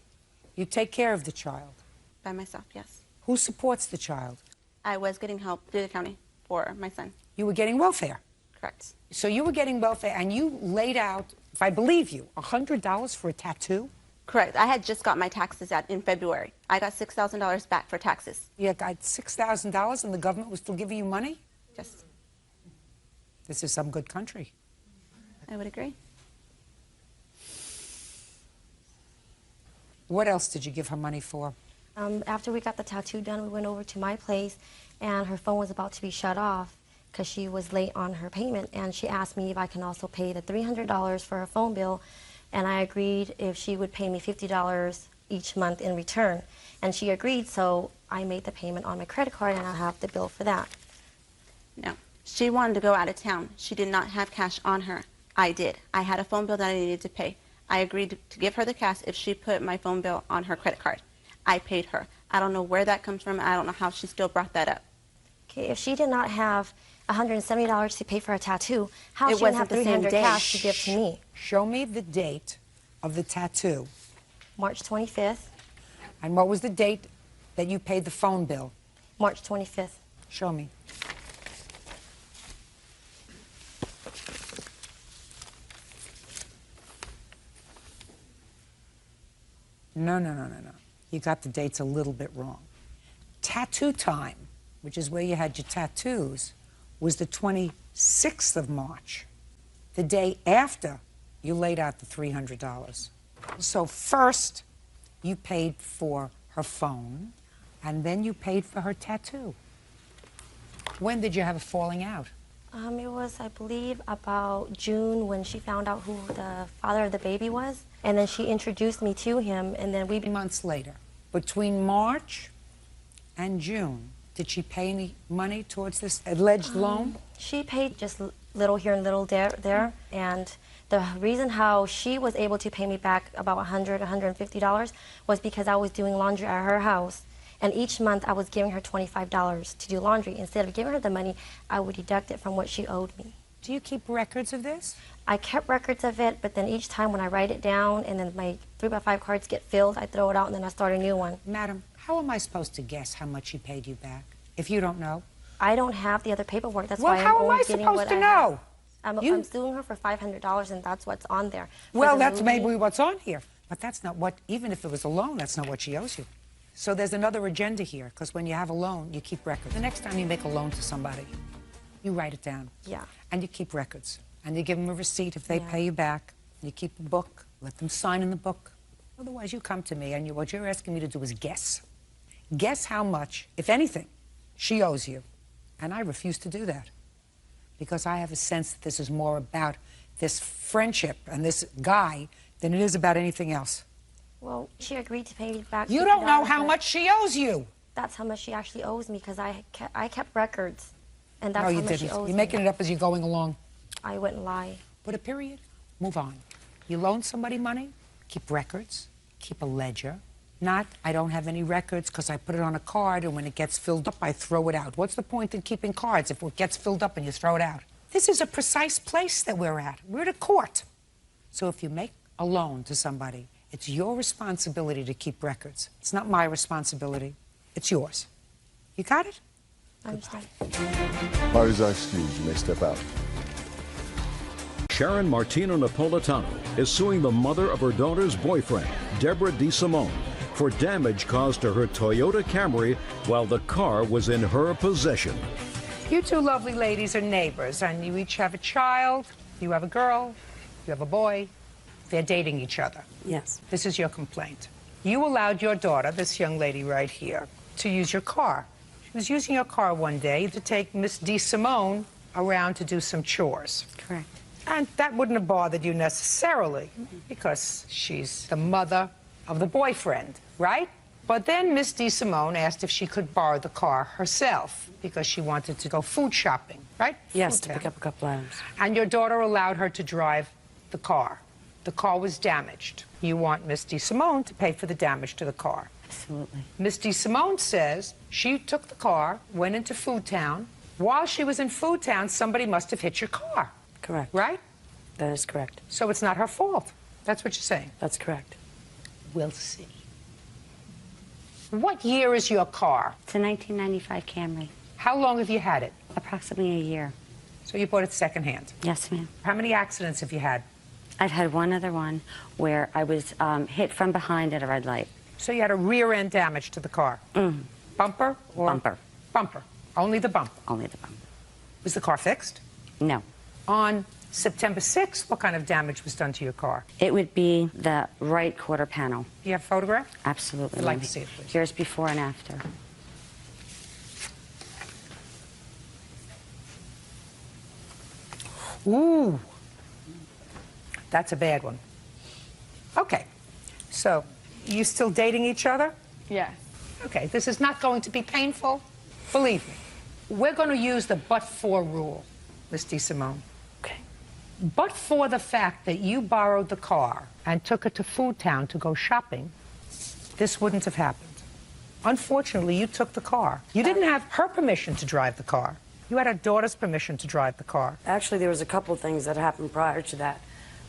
You take care of the child. By myself, yes. Who supports the child? I was getting help through the county for my son. You were getting welfare. Correct. So you were getting welfare, and you laid out, if I believe you, $100 for a tattoo? Correct. I had just got my taxes out in February. I got $6,000 back for taxes. You got $6,000 and the government was still giving you money? Yes. This is some good country. I would agree. What else did you give her money for? After we got the tattoo done, we went over to my place, and her phone was about to be shut off because she was late on her payment, and she asked me if I can also pay the $300 for her phone bill, and I agreed if she would pay me $50 each month in return. And she agreed, so I made the payment on my credit card, and I have the bill for that. No. She wanted to go out of town. She did not have cash on her. I did. I had a phone bill that I needed to pay. I agreed to give her the cash if she put my phone bill on her credit card. I paid her. I don't know where that comes from. I don't know how she still brought that up. Okay, if she did not have $170 to pay for a tattoo, how It she didn't wasn't have the same $300 day. cash to give to me? Show me the date of the tattoo. March 25th. And what was the date that you paid the phone bill? March 25th. Show me. No. You got the dates a little bit wrong. Tattoo time, which is where you had your tattoos, was the 26th of March, the day after you laid out the $300. So first, you paid for her phone, and then you paid for her tattoo. When did you have a falling out? It was, I believe, about June when she found out who the father of the baby was. And then she introduced me to him, and then we... Months later, between March and June, did she pay any money towards this alleged loan? She paid just little here and little there. And the reason how she was able to pay me back about $100, $150 was because I was doing laundry at her house. And each month I was giving her $25 to do laundry. Instead of giving her the money, I would deduct it from what she owed me. Do you keep records of this? I kept records of it, but then each time when I write it down and then my 3x5 cards get filled, I throw it out and then I start a new one. Madam, how am I supposed to guess how much she paid you back if you don't know? I don't have the other paperwork. That's well, why how I'm am only I getting supposed what to I know? have. I'm suing her for $500, and that's what's on there. Well, that's maybe what's on here. But that's not what, even if it was a loan, that's not what she owes you. So there's another agenda here, because when you have a loan, you keep records. The next time you make a loan to somebody, you write it down. Yeah. And you keep records. And you give them a receipt if they pay you back. You keep a book, let them sign in the book. Otherwise, you come to me, and what you're asking me to do is guess. Guess how much, if anything, she owes you. And I refuse to do that, because I have a sense that this is more about this friendship and this guy than it is about anything else. Well, she agreed to pay me back. You don't know how much she owes you. That's how much she actually owes me, because I kept records, and that's no, how you much didn't. she owes me. You're making it up as you're going along. I wouldn't lie. Put a period. Move on. You loan somebody money, keep records, keep a ledger. Not, I don't have any records because I put it on a card, and when it gets filled up, I throw it out. What's the point in keeping cards if it gets filled up and you throw it out? This is a precise place that we're at. We're at a court. So if you make a loan to somebody, it's your responsibility to keep records. It's not my responsibility. It's yours. You got it? I understand. Parties are excused. You may step out. Sharon Martina Napolitano is suing the mother of her daughter's boyfriend, Deborah DeSimone, for damage caused to her Toyota Camry while the car was in her possession. You two lovely ladies are neighbors, and you each have a child. You have a girl, you have a boy. They're dating each other. Yes. This is your complaint. You allowed your daughter, this young lady right here, to use your car. She was using your car one day to take Miss DeSimone around to do some chores. Correct. And that wouldn't have bothered you necessarily because she's the mother of the boyfriend, right? But then Miss DeSimone asked if she could borrow the car herself because she wanted to go food shopping, right? Yes, to pick up a couple items. And your daughter allowed her to drive the car. The car was damaged. You want Miss DeSimone to pay for the damage to the car. Absolutely. Miss DeSimone says she took the car, went into Food Town. While she was in Food Town, somebody must have hit your car. Correct. Right? That is correct. So it's not her fault. That's what you're saying. That's correct. We'll see. What year is your car? It's a 1995 Camry. How long have you had it? Approximately a year. So you bought it secondhand? Yes, ma'am. How many accidents have you had? I've had one other one where I was hit from behind at a red light. So you had a rear end damage to the car? Mm. Bumper or? Bumper. Bumper. Only the bumper? Only the bumper. Was the car fixed? No. On September 6th, what kind of damage was done to your car? It would be the right quarter panel. Do you have a photograph? Absolutely. I'd like to see it, please. Here's before and after. Ooh. That's a bad one. Okay. So, you still dating each other? Yes. Okay, this is not going to be painful. Believe me. We're going to use the but-for rule, Miss DeSimone. Okay. But for the fact that you borrowed the car and took it to Food Town to go shopping, this wouldn't have happened. Unfortunately, you took the car. You didn't have her permission to drive the car. You had her daughter's permission to drive the car. Actually, there was a couple of things that happened prior to that.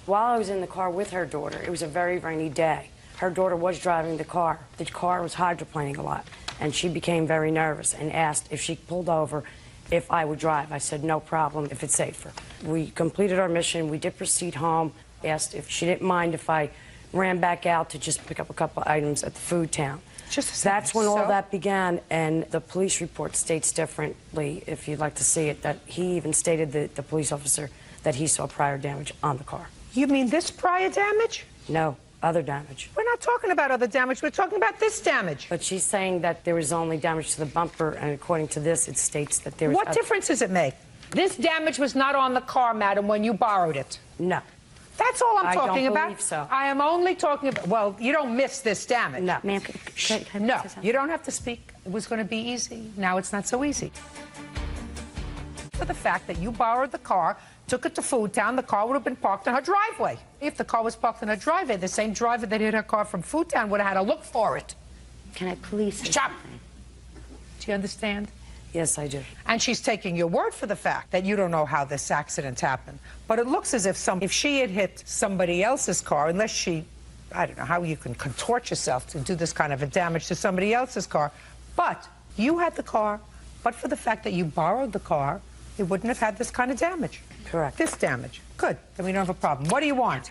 While I was in the car with her daughter, it was a very rainy day. Her daughter was driving the car. The car was hydroplaning a lot, and she became very nervous and asked if she pulled over if I would drive. I said, no problem, if it's safer. We completed our mission. We did proceed home. Asked if she didn't mind if I ran back out to just pick up a couple items at the Food Town. That's when all that began, and the police report states differently, if you'd like to see it, that he even stated, the police officer, that he saw prior damage on the car. You mean this prior damage? No, other damage. We're not talking about other damage. We're talking about this damage. But she's saying that there was only damage to the bumper, and according to this, it states that there was... What difference does it make? This damage was not on the car, madam, when you borrowed it. No. That's all I'm talking about. I don't believe so. I am only talking about... Well, you don't miss this damage. No. Ma'am, No, you don't have to speak. It was going to be easy. Now it's not so easy. For the fact that you borrowed the car, took it to Food Town, the car would have been parked in her driveway. If the car was parked in her driveway, the same driver that hit her car from Food Town would have had to look for it. Can I please say Stop. something? Do you understand? Yes, I do. And she's taking your word for the fact that you don't know how this accident happened. But it looks as if she had hit somebody else's car, unless she, I don't know how you can contort yourself to do this kind of a damage to somebody else's car. But you had the car, but for the fact that you borrowed the car, it wouldn't have had this kind of damage. Correct. This damage. Good. Then we don't have a problem. What do you want?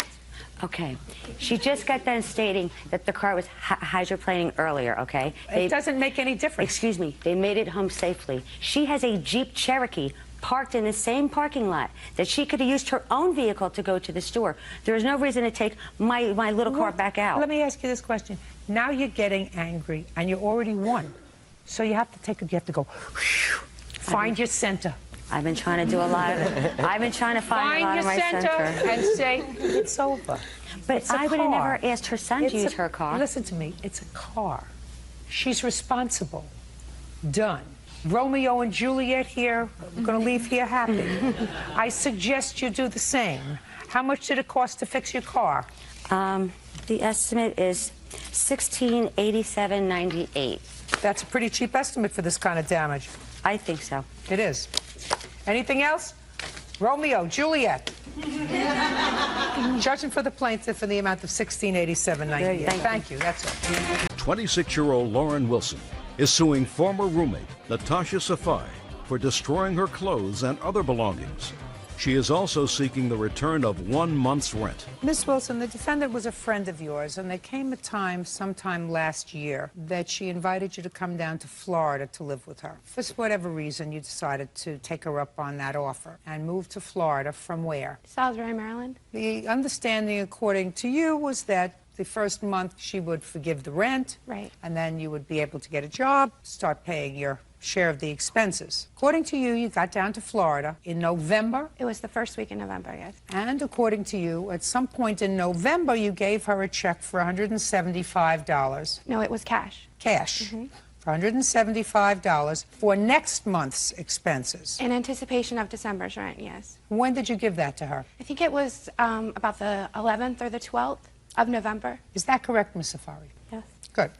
Okay. She just got done stating that the car was hydroplaning earlier, okay? It doesn't make any difference. Excuse me. They made it home safely. She has a Jeep Cherokee parked in the same parking lot that she could have used her own vehicle to go to the store. There is no reason to take my little car back out. Let me ask you this question. Now you're getting angry, and you already won. So you have to go, find your center. I've been trying to do a lot of it. I've been trying to find a lot of my center. And say, it's over. But I would have never asked her son to use her car. Listen to me. It's a car. She's responsible. Done. Romeo and Juliet here. We're going to leave here happy. I suggest you do the same. How much did it cost to fix your car? The estimate is $1687.98. That's a pretty cheap estimate for this kind of damage. I think so. It is. Anything else? Romeo, Juliet. Judging for the plaintiff in the amount of $1687.98. Thank you. That's all. 26-year-old Lauren Wilson is suing former roommate Natasha Safai for destroying her clothes and other belongings. She is also seeking the return of 1 month's rent. Miss Wilson, the defendant was a friend of yours, and there came a time, sometime last year, that she invited you to come down to Florida to live with her. For whatever reason, you decided to take her up on that offer and move to Florida from where? Salisbury, Maryland. The understanding, according to you, was that the first month she would forgive the rent, right, and then you would be able to get a job, start paying your share of the expenses. According to you, you got down to Florida in November. It was the first week in November, yes. And according to you, at some point in November, you gave her a check for $175. No, it was cash. Cash. For $175 for next month's expenses. In anticipation of December's rent, yes. When did you give that to her? I think it was about the 11th or the 12th of November. Is that correct, Ms. Safari? Yes. Good.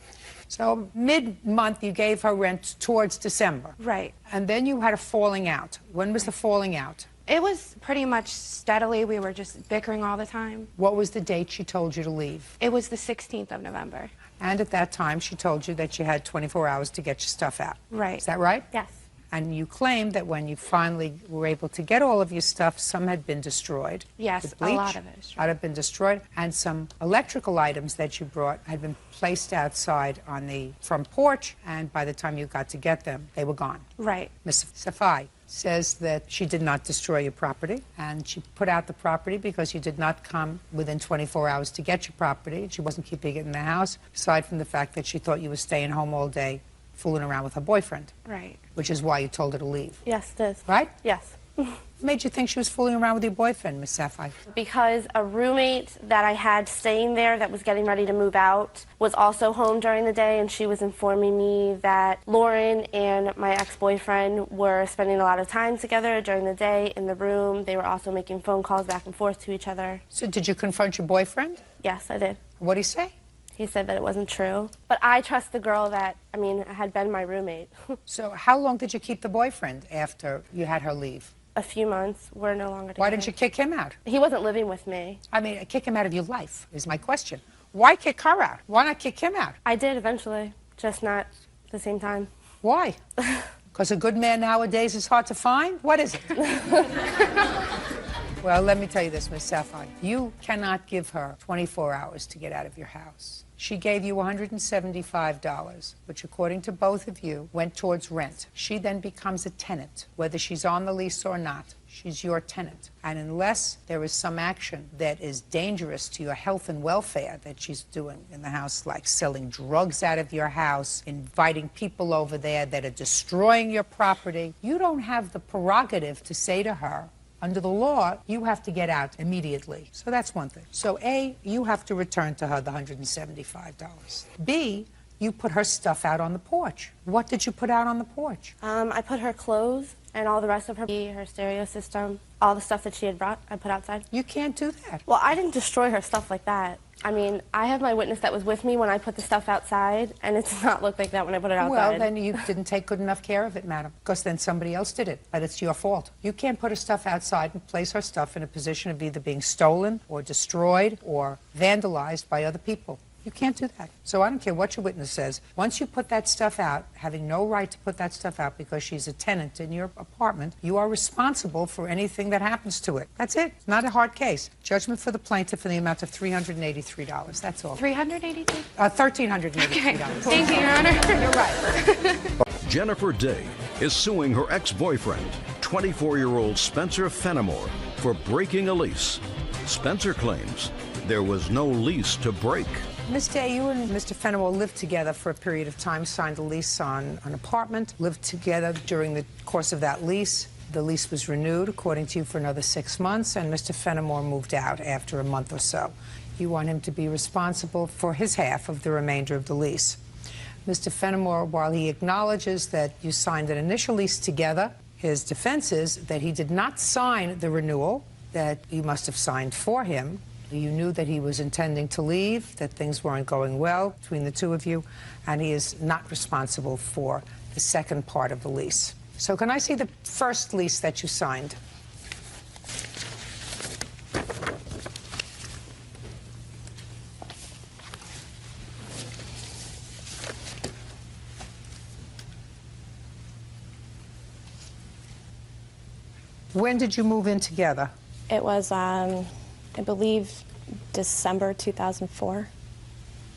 So mid-month, you gave her rent towards December. Right. And then you had a falling out. When was the falling out? It was pretty much steadily. We were just bickering all the time. What was the date she told you to leave? It was the 16th of November. And at that time, she told you that you had 24 hours to get your stuff out. Right. Is that right? Yes. And you claimed that when you finally were able to get all of your stuff, some had been destroyed. Yes, with a bleach. lot of it. Had been destroyed, and some electrical items that you brought had been placed outside on the front porch, and by the time you got to get them, they were gone. Right. Ms. Safai says that she did not destroy your property, and she put out the property because you did not come within 24 hours to get your property. She wasn't keeping it in the house, aside from the fact that she thought you were staying home all day fooling around with her boyfriend. Right. Which is why you told her to leave. Yes, it is. Right? Yes. What made you think she was fooling around with your boyfriend, Miss Safai? Because a roommate that I had staying there that was getting ready to move out was also home during the day, and she was informing me that Lauren and my ex-boyfriend were spending a lot of time together during the day in the room. They were also making phone calls back and forth to each other. So did you confront your boyfriend? Yes, I did. What did he say? He said that it wasn't true. But I trust the girl that, had been my roommate. So how long did you keep the boyfriend after you had her leave? A few months. We're no longer together. Why didn't you kick him out? He wasn't living with me. Kick him out of your life is my question. Why kick her out? Why not kick him out? I did eventually, just not at the same time. Why? Because a good man nowadays is hard to find? What is it? Well, let me tell you this, Miss Sapphire. You cannot give her 24 hours to get out of your house. She gave you $175, which, according to both of you, went towards rent. She then becomes a tenant, whether she's on the lease or not. She's your tenant. And unless there is some action that is dangerous to your health and welfare that she's doing in the house, like selling drugs out of your house, inviting people over there that are destroying your property, you don't have the prerogative to say to her, under the law, you have to get out immediately. So that's one thing. So A, you have to return to her the $175. B, you put her stuff out on the porch. What did you put out on the porch? I put her clothes and all the rest of her stereo system, all the stuff that she had brought, I put outside. You can't do that. Well, I didn't destroy her stuff like that. I have my witness that was with me when I put the stuff outside, and it did not look like that when I put it outside. Well, then you didn't take good enough care of it, madam, because then somebody else did it, but it's your fault. You can't put her stuff outside and place her stuff in a position of either being stolen or destroyed or vandalized by other people. You can't do that. So I don't care what your witness says. Once you put that stuff out, having no right to put that stuff out because she's a tenant in your apartment, you are responsible for anything that happens to it. That's it. It's not a hard case. Judgment for the plaintiff in the amount of $383. That's all. $383? $1,383. Okay. Thank you, Your Honor. You're right. Jennifer Day is suing her ex-boyfriend, 24-year-old Spencer Fenimore, for breaking a lease. Spencer claims there was no lease to break. Miss Day, you and Mr. Fenimore lived together for a period of time, signed a lease on an apartment, lived together during the course of that lease. The lease was renewed, according to you, for another 6 months, and Mr. Fenimore moved out after a month or so. You want him to be responsible for his half of the remainder of the lease. Mr. Fenimore, while he acknowledges that you signed an initial lease together, his defense is that he did not sign the renewal, that you must have signed for him. You knew that he was intending to leave, that things weren't going well between the two of you, and he is not responsible for the second part of the lease. So can I see the first lease that you signed? When did you move in together? It was, I believe, December 2004.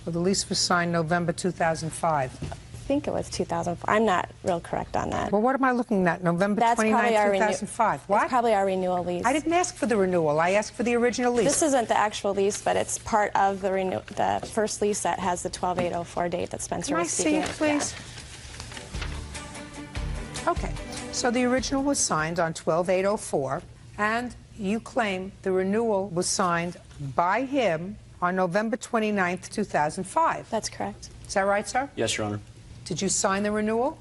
Well, the lease was signed November 2005. I think it was 2004. I'm not real correct on that. Well, what am I looking at? November That's 29, probably 2005. What? That's probably our renewal lease. I didn't ask for the renewal. I asked for the original lease. This isn't the actual lease, but it's part of the first lease that has the 12/8/04 date that Spencer Can I was see speaking it, of. please? Okay. So the original was signed on 12/8/04, and you claim the renewal was signed by him on November 29th, 2005. That's correct. Is that right, sir? Yes, Your Honor. Did you sign the renewal?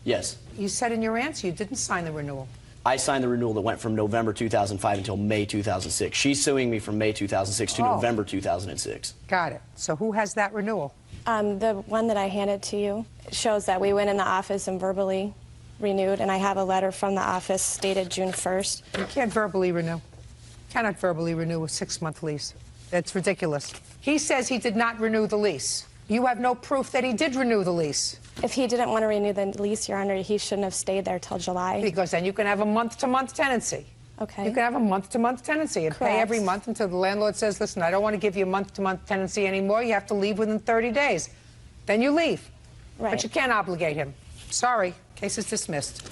Yes. You said in your answer you didn't sign the renewal. I signed the renewal that went from November 2005 until May 2006. She's suing me from May 2006 to November 2006. Got it. So who has that renewal? The one that I handed to you shows that we went in the office and verbally renewed, and I have a letter from the office dated June 1st. You can't verbally renew. Cannot verbally renew a 6-month lease. That's ridiculous. He says he did not renew the lease. You have no proof that he did renew the lease. If he didn't want to renew the lease, Your Honor, he shouldn't have stayed there till July. Because then you can have a month-to-month tenancy. Okay. You can have a month-to-month tenancy and pay Correct. every month until the landlord says, listen, I don't want to give you a month-to-month tenancy anymore. You have to leave within 30 days. Then you leave. Right. But you can't obligate him. Sorry. Case is dismissed.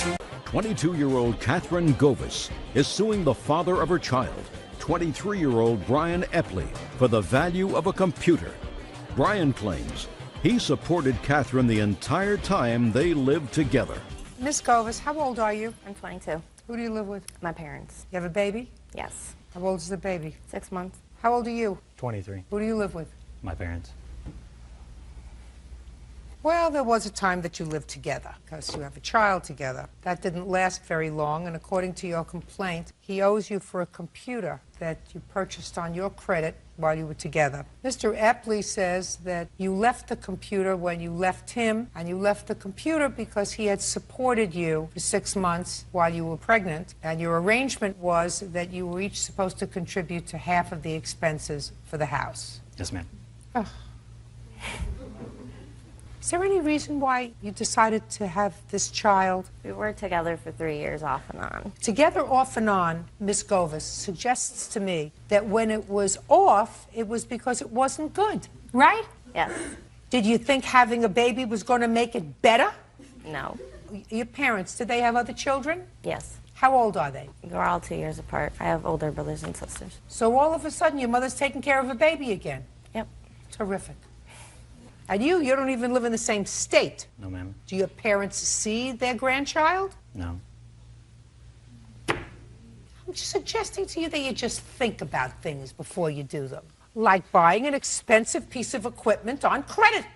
22-year-old Catherine Govis is suing the father of her child, 23-year-old Brian Epley, for the value of a computer. Brian claims he supported Catherine the entire time they lived together. Miss Govis, how old are you? I'm 22. Who do you live with? My parents. You have a baby? Yes. How old is the baby? 6 months. How old are you? 23. Who do you live with? My parents. Well, there was a time that you lived together because you have a child together. That didn't last very long, and according to your complaint, he owes you for a computer that you purchased on your credit while you were together. Mr. Epley says that you left the computer when you left him, and you left the computer because he had supported you for 6 months while you were pregnant, and your arrangement was that you were each supposed to contribute to half of the expenses for the house. Yes, ma'am. Oh. Is there any reason why you decided to have this child? We were together for 3 years off and on. Together off and on, Miss Govis suggests to me that when it was off, it was because it wasn't good, right? Yes. Did you think having a baby was going to make it better? No. Your parents, did they have other children? Yes. How old are they? We're all 2 years apart. I have older brothers and sisters. So all of a sudden, your mother's taking care of a baby again? Yep. Terrific. And you don't even live in the same state. No, ma'am. Do your parents see their grandchild? No. I'm just suggesting to you that you just think about things before you do them. Like buying an expensive piece of equipment on credit.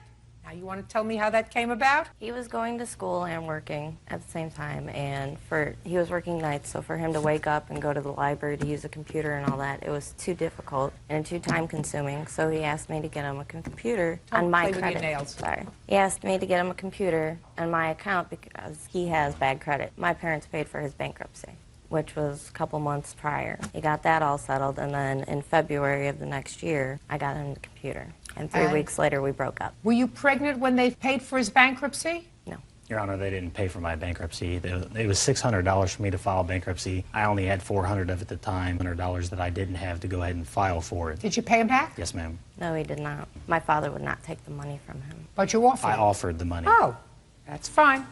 Now, you want to tell me how that came about? He was going to school and working at the same time, and he was working nights, so for him to wake up and go to the library to use a computer and all that, it was too difficult and too time-consuming. So he asked me to get him a computer on my play credit. with your nails. Sorry. He asked me to get him a computer on my account because he has bad credit. My parents paid for his bankruptcy, which was a couple months prior. He got that all settled, and then in February of the next year, I got him the computer. And 3 weeks later, we broke up. Were you pregnant when they paid for his bankruptcy? No. Your Honor, they didn't pay for my bankruptcy. It was $600 for me to file bankruptcy. I only had $400 of it at the time, $100 that I didn't have to go ahead and file for it. Did you pay him back? Yes, ma'am. No, he did not. My father would not take the money from him. But you offered. I offered the money. Oh, that's fine.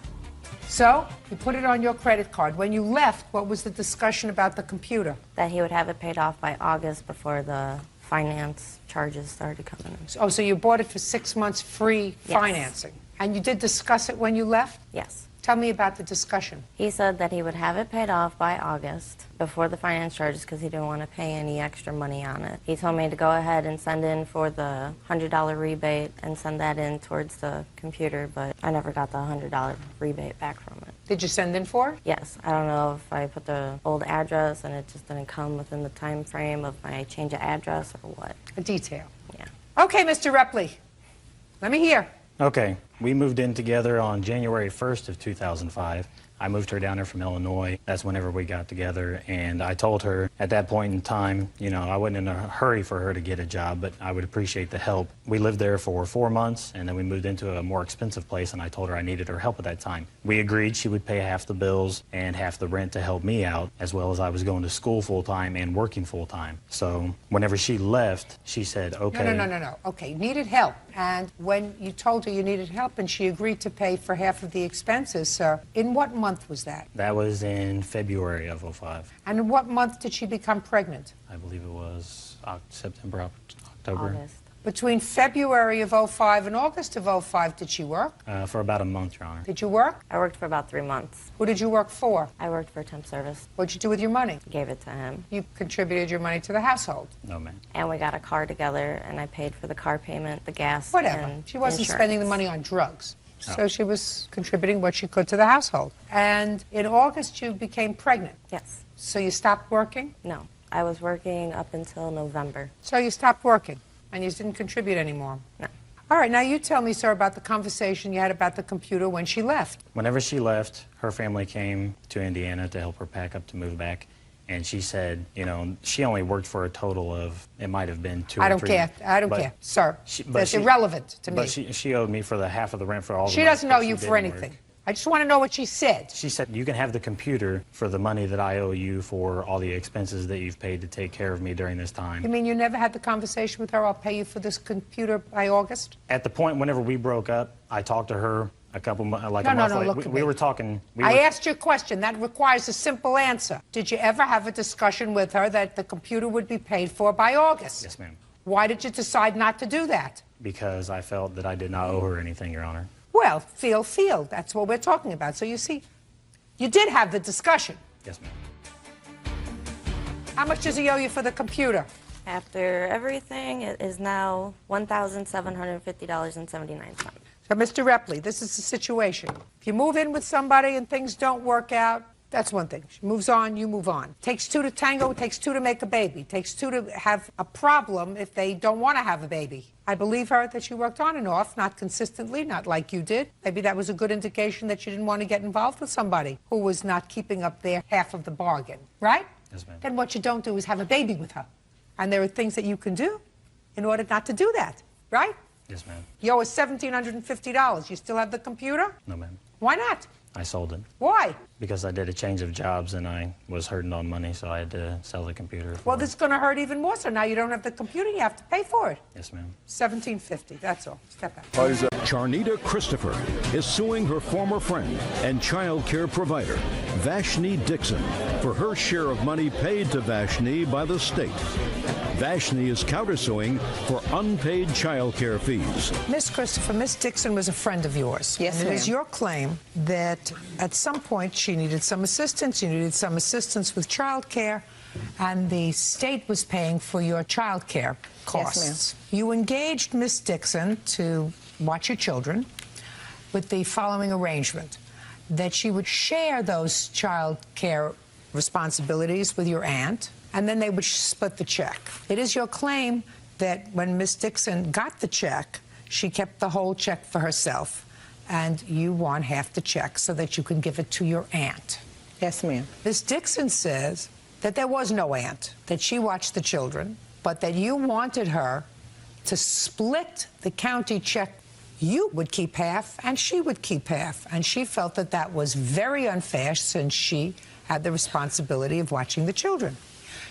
So, you put it on your credit card. When you left, what was the discussion about the computer? That he would have it paid off by August before the finance charges started coming in. Oh, so you bought it for 6 months free Yes. financing. And you did discuss it when you left? Yes. Tell me about the discussion. He said that he would have it paid off by August before the finance charges because he didn't want to pay any extra money on it. He told me to go ahead and send in for the $100 rebate and send that in towards the computer, but I never got the $100 rebate back from it. Did you send in for it? Yes. I don't know if I put the old address and it just didn't come within the time frame of my change of address or what. A detail. Yeah. Okay, Mr. Repley. Let me hear. Okay. We moved in together on January 1st of 2005. I moved her down there from Illinois. That's whenever we got together, and I told her at that point in time, you know, I wasn't in a hurry for her to get a job, but I would appreciate the help. We lived there for 4 months, and then we moved into a more expensive place, and I told her I needed her help at that time. We agreed she would pay half the bills and half the rent to help me out, as well as I was going to school full-time and working full-time. So whenever she left, she said, okay. No. Okay, needed help. And when you told her you needed help and she agreed to pay for half of the expenses, sir, in what month was that? That was in February of '05. And in what month did she become pregnant? I believe it was September, October. August. Between February of '05 and August of '05, did she work? For about a month, Your Honor. Did you work? I worked for about 3 months. Who did you work for? I worked for temp service. What'd you do with your money? Gave it to him. You contributed your money to the household? No, ma'am. And we got a car together, and I paid for the car payment, the gas, Whatever. and She wasn't insurance. spending the money on drugs. So she was contributing what she could to the household. And in August, you became pregnant. Yes. So you stopped working? No. I was working up until November. So you stopped working and you didn't contribute anymore? No. All right, now you tell me, sir, about the conversation you had about the computer when she left. Whenever she left, her family came to Indiana to help her pack up to move back. And she said, you know, she only worked for a total of, it might have been 2 or 3. I don't care. I don't care, sir. That's irrelevant to me. But she owed me for the half of the rent for all the She months doesn't that owe she you for didn't anything. work. I just want to know what she said. She said, you can have the computer for the money that I owe you for all the expenses that you've paid to take care of me during this time. You mean you never had the conversation with her, I'll pay you for this computer by August? At the point whenever we broke up, I talked to her a couple months, like No, a month no, later. look at We me. were talking. I asked you a question. That requires a simple answer. Did you ever have a discussion with her that the computer would be paid for by August? Yes, ma'am. Why did you decide not to do that? Because I felt that I did not owe her anything, Your Honor. Well, feel. That's what we're talking about. So you see, you did have the discussion. Yes, ma'am. How much does he owe you for the computer? After everything, it is now $1,750.79. So, Mr. Repley, this is the situation. If you move in with somebody and things don't work out, that's one thing. She moves on, you move on. Takes two to tango, takes two to make a baby. Takes two to have a problem if they don't want to have a baby. I believe her that she worked on and off, not consistently, not like you did. Maybe that was a good indication that you didn't want to get involved with somebody who was not keeping up their half of the bargain, right? Yes, ma'am. Then what you don't do is have a baby with her. And there are things that you can do in order not to do that, right? Yes, ma'am. You owe us $1,750. You still have the computer? No, ma'am. Why not? I sold it. Why? Because I did a change of jobs and I was hurting on money, so I had to sell the computer. Well, this is going to hurt even more. So now you don't have the computer. You have to pay for it. Yes, ma'am. $1,750. That's all. Step back. Charnita Christopher is suing her former friend and child care provider, Vashni Dixon, for her share of money paid to Vashni by the state. Vashni is countersuing for unpaid child care fees. Miss Christopher, Miss Dixon was a friend of yours. Yes, and it is ma'am. your claim that at some point she needed some assistance. You needed some assistance with child care, and the state was paying for your child care costs. Yes, You engaged Miss Dixon to watch your children with the following arrangement, that she would share those child care responsibilities with your aunt, and then they would split the check. It is your claim that when Miss Dixon got the check, she kept the whole check for herself, and you want half the check so that you can give it to your aunt. Yes, ma'am. Miss Dixon says that there was no aunt, that she watched the children, but that you wanted her to split the county check. You would keep half, and she would keep half. And she felt that that was very unfair since she had the responsibility of watching the children.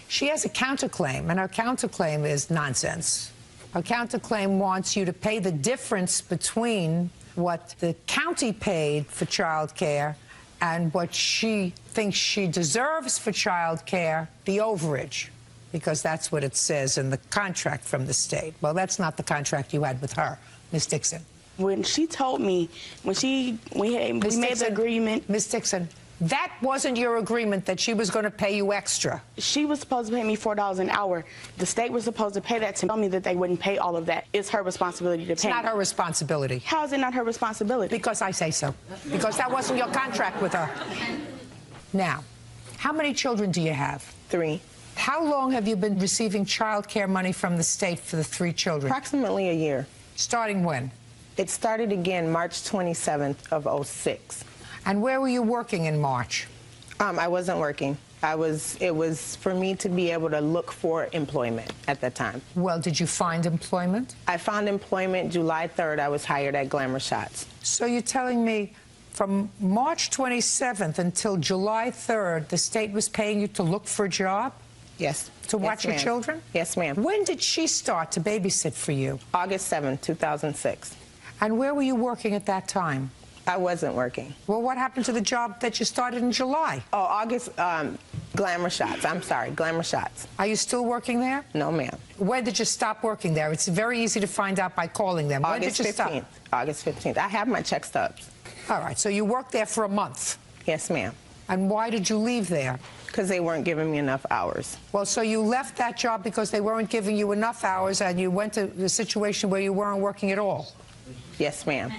She has a counterclaim, and her counterclaim is nonsense. Her counterclaim wants you to pay the difference between what the county paid for child care and what she thinks she deserves for child care, the overage, because that's what it says in the contract from the state. Well, that's not the contract you had with her, Miss Dixon. When she told me, we made the agreement. Miss Dixon, that wasn't your agreement that she was going to pay you extra. She was supposed to pay me $4 an hour. The state was supposed to pay that to tell me that they wouldn't pay all of that. It's her responsibility to pay. It's not her responsibility. How is it not her responsibility? Because I say so. Because that wasn't your contract with her. Now, how many children do you have? 3. How long have you been receiving child care money from the state for the 3 children? Approximately a year. Starting when? It started again March 27th of '06. And where were you working in March? I wasn't working. It was for me to be able to look for employment at that time. Well, did you find employment? I found employment July 3rd. I was hired at Glamour Shots. So you're telling me from March 27th until July 3rd, the state was paying you to look for a job? Yes. To watch your children? Yes, ma'am. When did she start to babysit for you? August 7th, 2006. And where were you working at that time? I wasn't working. Well, what happened to the job that you started in July? Oh, August, Glamour Shots. I'm sorry, Glamour Shots. Are you still working there? No, ma'am. When did you stop working there? It's very easy to find out by calling them. When did you stop? August 15th. I have my check stubs. All right, so you worked there for a month? Yes, ma'am. And why did you leave there? Because they weren't giving me enough hours. Well, so you left that job because they weren't giving you enough hours, and you went to the situation where you weren't working at all? Yes, ma'am.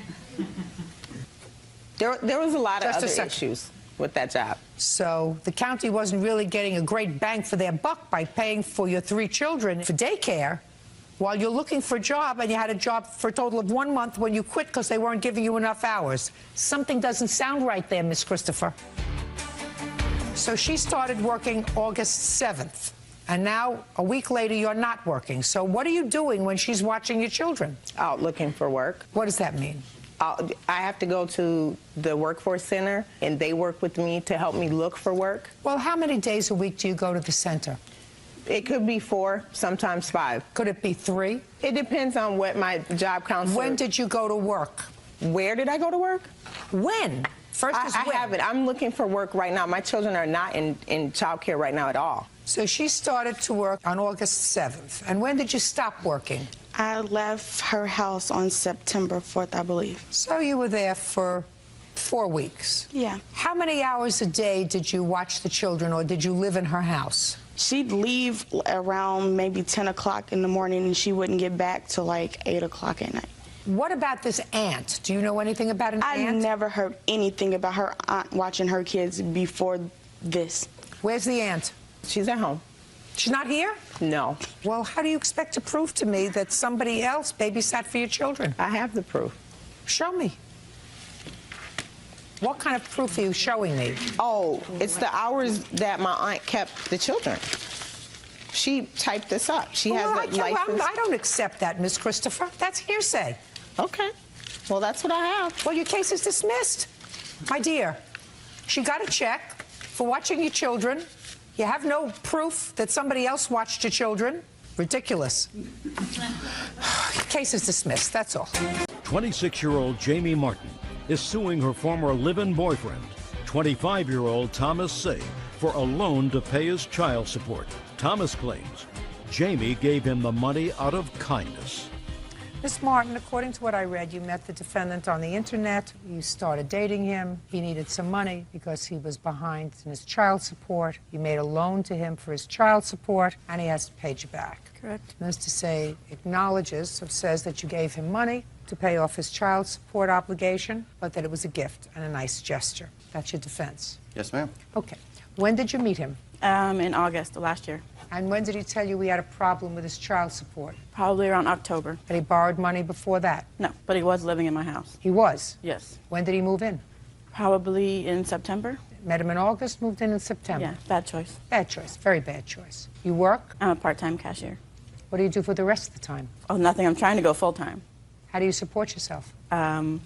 There was a lot of other issues with that job. So the county wasn't really getting a great bang for their buck by paying for your 3 children for daycare while you're looking for a job, and you had a job for a total of 1 month when you quit because they weren't giving you enough hours. Something doesn't sound right there, Miss Christopher. So she started working August 7th, and now a week later you're not working. So what are you doing when she's watching your children? Out looking for work. What does that mean? I have to go to the workforce center, and they work with me to help me look for work. Well, how many days a week do you go to the center? It could be 4, sometimes 5. Could it be 3? It depends on what my job counselor... When did you go to work? Where did I go to work? When? First is when? I haven't. I'm looking for work right now. My children are not in child care right now at all. So she started to work on August 7th. And when did you stop working? I left her house on September 4th, I believe. So you were there for 4 weeks? Yeah. How many hours a day did you watch the children, or did you live in her house? She'd leave around maybe 10 o'clock in the morning, and she wouldn't get back till like 8 o'clock at night. What about this aunt? Do you know anything about an aunt? I never heard anything about her aunt watching her kids before this. Where's the aunt? She's at home. She's not here? No. Well, how do you expect to prove to me that somebody else babysat for your children? I have the proof. Show me. What kind of proof are you showing me? Oh, it's the hours that my aunt kept the children. She typed this up. She has the license. I don't accept that, Miss Christopher. That's hearsay. Okay. Well, that's what I have. Well, your case is dismissed. My dear, she got a check for watching your children. You have no proof that somebody else watched your children. Ridiculous. Your case is dismissed, that's all. 26-year-old Jamie Martin is suing her former live-in boyfriend, 25-year-old Thomas Say, for a loan to pay his child support. Thomas claims Jamie gave him the money out of kindness. Miss Martin, according to what I read, you met the defendant on the internet. You started dating him. He needed some money because he was behind in his child support. You made a loan to him for his child support, and he has to pay you back. Correct. Mr. Say acknowledges or says that you gave him money to pay off his child support obligation, but that it was a gift and a nice gesture. That's your defense. Yes, ma'am. Okay. When did you meet him? In August of last year. And when did he tell you he had a problem with his child support? Probably around October. Had he borrowed money before that? No, but he was living in my house. He was? Yes. When did he move in? Probably in September. Met him in August, moved in September. Yeah, bad choice. Bad choice, very bad choice. You work? I'm a part-time cashier. What do you do for the rest of the time? Oh, nothing. I'm trying to go full-time. How do you support yourself?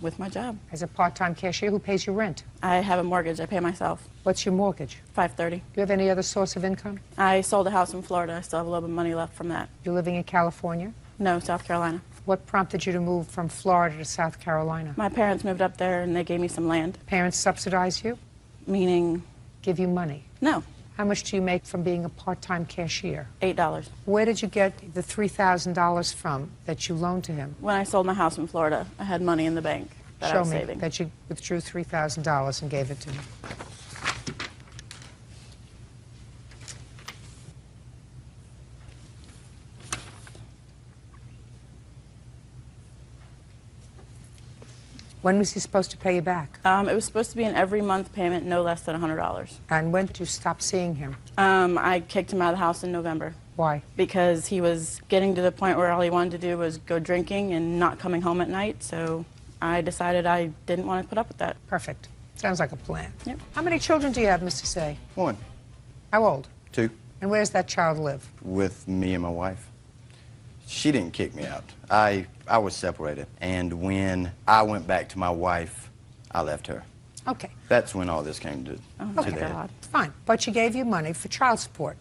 With my job. As a part-time cashier, who pays your rent? I have a mortgage. I pay myself. What's your mortgage? $530. Do you have any other source of income? I sold a house in Florida. I still have a little bit of money left from that. You're living in California? No, South Carolina. What prompted you to move from Florida to South Carolina? My parents moved up there and they gave me some land. Parents subsidize you? Meaning? Give you money? No. How much do you make from being a part-time cashier? $8. Where did you get the $3,000 from that you loaned to him? When I sold my house in Florida, I had money in the bank that I was saving. Show me that you withdrew $3,000 and gave it to me. When was he supposed to pay you back? It was supposed to be an every month payment, no less than $100. And when did you stop seeing him? I kicked him out of the house in November. Why? Because he was getting to the point where all he wanted to do was go drinking and not coming home at night, so I decided I didn't want to put up with that. Perfect. Sounds like a plan. Yep. How many children do you have, Mr. Say? 1. How old? 2. And where does that child live? With me and my wife. She didn't kick me out. I was separated. And when I went back to my wife, I left her. Okay. That's when all this came to the head. Fine. But she gave you money for child support.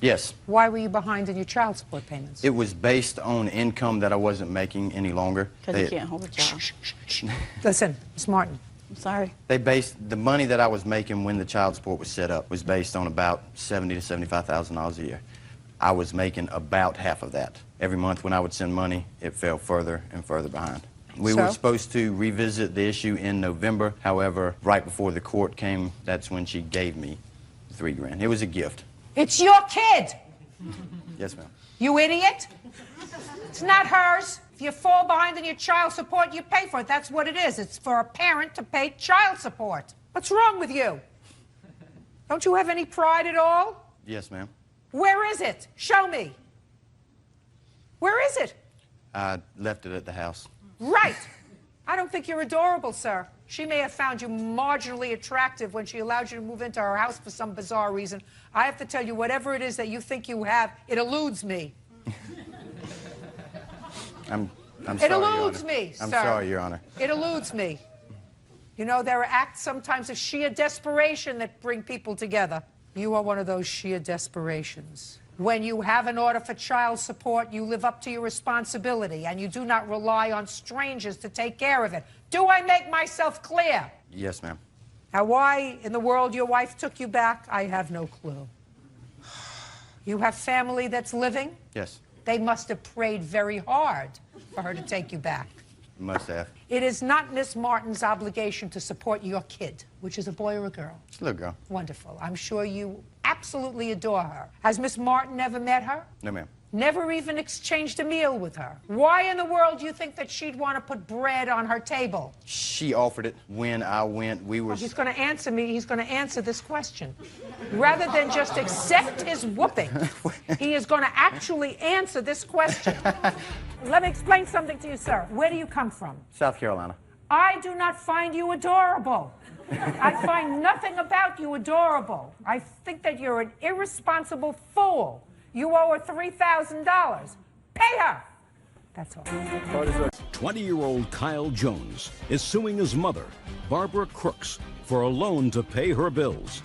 Yes. Why were you behind in your child support payments? It was based on income that I wasn't making any longer. Because you can't hold a job. Listen, Ms. Martin. I'm sorry. They based the money that I was making when the child support was set up was based on about $70,000 to $75,000 a year. I was making about half of that. Every month when I would send money, it fell further and further behind. We were supposed to revisit the issue in November. However, right before the court came, that's when she gave me $3 grand. It was a gift. It's your kid! Yes, ma'am. You idiot! It's not hers. If you fall behind in your child support, you pay for it. That's what it is. It's for a parent to pay child support. What's wrong with you? Don't you have any pride at all? Yes, ma'am. Where is it? Show me. Where is it? I left it at the house. Right. I don't think you're adorable, sir. She may have found you marginally attractive when she allowed you to move into her house for some bizarre reason. I have to tell you, whatever it is that you think you have, it eludes me. I'm sorry, It eludes Your Honor. me, sir. I'm sorry, Your Honor. It eludes me. You know, there are acts sometimes of sheer desperation that bring people together. You are one of those sheer desperations. When you have an order for child support, you live up to your responsibility, and you do not rely on strangers to take care of it. Do I make myself clear? Yes, ma'am. Now, why in the world your wife took you back, I have no clue. You have family that's living? Yes. They must have prayed very hard for her to take you back. Must have. It is not Miss Martin's obligation to support your kid, which is a boy or a girl. It's a little girl. Wonderful. I'm sure you absolutely adore her. Has Miss Martin ever met her? No, ma'am. Never even exchanged a meal with her. Why in the world do you think that she'd want to put bread on her table? She offered it when I went. We were. Well, he's going to answer me. He's going to answer this question. Rather than just accept his whooping, he is going to actually answer this question. Let me explain something to you, sir. Where do you come from? South Carolina. I do not find you adorable. I find nothing about you adorable. I think that you're an irresponsible fool. You owe her $3,000. Pay her. That's all. 20-year-old Kyle Jones is suing his mother, Barbara Crooks, for a loan to pay her bills.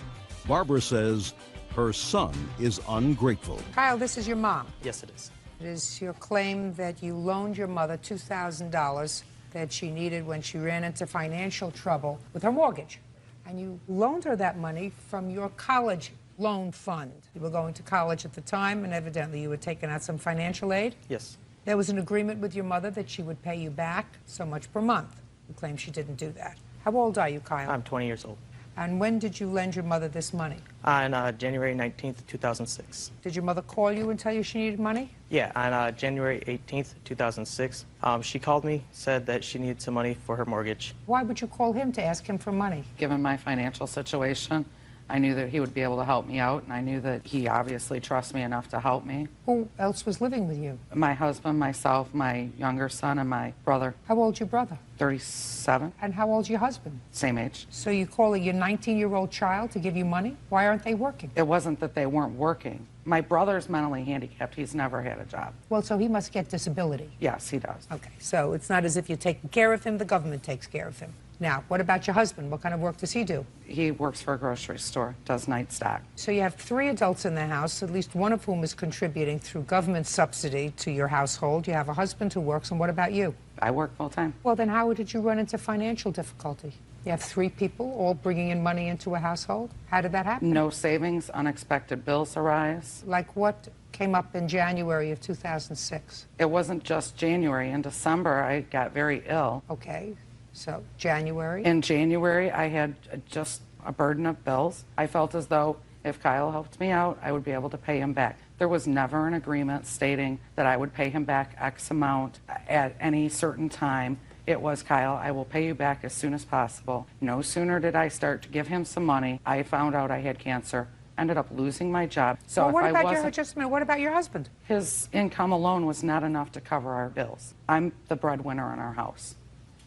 Barbara says her son is ungrateful. Kyle, this is your mom. Yes, it is. It is your claim that you loaned your mother $2,000 that she needed when she ran into financial trouble with her mortgage. And you loaned her that money from your college loan fund. You were going to college at the time, and evidently you were taking out some financial aid? Yes. There was an agreement with your mother that she would pay you back so much per month. You claim she didn't do that. How old are you, Kyle? I'm 20 years old. And when did you lend your mother this money? On January 19th, 2006. Did your mother call you and tell you she needed money? Yeah, on January 18th, 2006, she called me, said that she needed some money for her mortgage. Why would you call him to ask him for money? Given my financial situation, I knew that he would be able to help me out, and I knew that he obviously trusts me enough to help me. Who else was living with you? My husband, myself, my younger son, and my brother. How old's your brother? 37. And how old's your husband? Same age. So you call your 19-year-old child to give you money? Why aren't they working? It wasn't that they weren't working. My brother's mentally handicapped. He's never had a job. Well, so he must get disability. Yes, he does. Okay, so it's not as if you're taking care of him, the government takes care of him. Now, what about your husband? What kind of work does he do? He works for a grocery store, does night stock. So you have 3 adults in the house, at least one of whom is contributing through government subsidy to your household. You have a husband who works, and what about you? I work full time. Well, then how did you run into financial difficulty? You have 3 people all bringing in money into a household? How did that happen? No savings, unexpected bills arise. Like what came up in January of 2006? It wasn't just January. In December, I got very ill. Okay, so January? In January, I had just a burden of bills. I felt as though if Kyle helped me out, I would be able to pay him back. There was never an agreement stating that I would pay him back X amount at any certain time. It was, Kyle, I will pay you back as soon as possible. No sooner did I start to give him some money, I found out I had cancer, ended up losing my job. So well, what if about I wasn't, just a minute, what about your husband? His income alone was not enough to cover our bills. I'm the breadwinner in our house.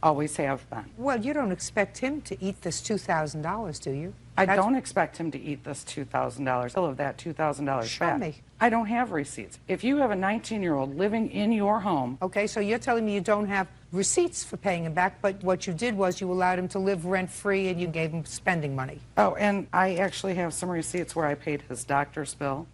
Always have been. Well, you don't expect him to eat this $2,000, do you? I don't expect him to eat this $2,000, all of that $2,000 Show back. me. I don't have receipts. If you have a 19-year-old living in your home... Okay, so you're telling me you don't have receipts for paying him back, but what you did was you allowed him to live rent-free and you gave him spending money. Oh, and I actually have some receipts where I paid his doctor's bill.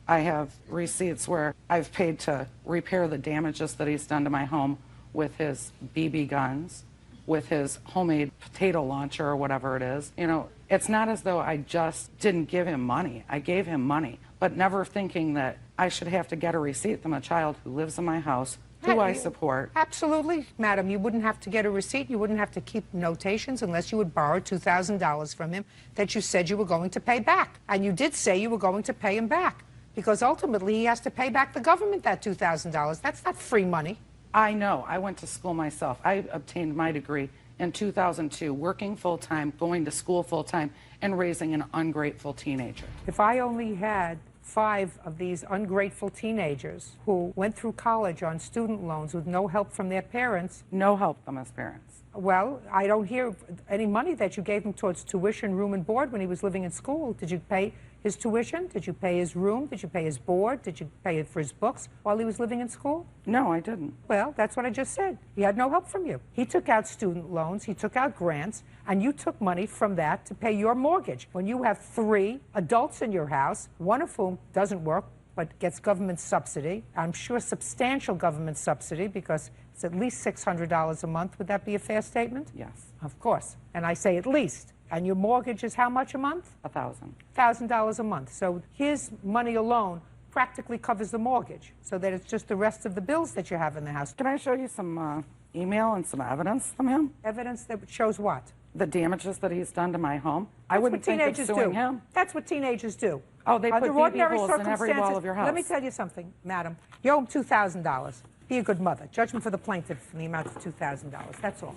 I have receipts where I've paid to repair the damages that he's done to my home with his BB guns, with his homemade potato launcher or whatever it is. You know, it's not as though I just didn't give him money. I gave him money, but never thinking that I should have to get a receipt from a child who lives in my house, who I support. Absolutely, madam. You wouldn't have to get a receipt. You wouldn't have to keep notations unless you would borrow $2,000 from him that you said you were going to pay back. And you did say you were going to pay him back, because ultimately he has to pay back the government that $2,000. That's not free money. I know. I went to school myself. I obtained my degree in 2002, working full-time, going to school full-time, and raising an ungrateful teenager. If I only had 5 of these ungrateful teenagers who went through college on student loans with no help from their parents... No help from his parents. Well, I don't hear any money that you gave him towards tuition, room, and board when he was living in school. Did you pay his tuition? Did you pay his room? Did you pay his board? Did you pay for his books while he was living in school? No, I didn't. Well, that's what I just said. He had no help from you. He took out student loans, he took out grants, and you took money from that to pay your mortgage. When you have 3 adults in your house, one of whom doesn't work but gets government subsidy, I'm sure substantial government subsidy, because it's at least $600 a month. Would that be a fair statement? Yes. Of course. And I say at least. And your mortgage is how much a month? $1,000. $1,000 a month. So his money alone practically covers the mortgage, so that it's just the rest of the bills that you have in the house. Can I show you some email and some evidence from him? Evidence that shows what? The damages that he's done to my home. I wouldn't think of suing him. That's what teenagers do. Oh, they put Under BB ordinary holes in every wall of your house. Let me tell you something, madam. You owe him $2,000. Be a good mother. Judgment for the plaintiff in the amount of $2,000. That's all.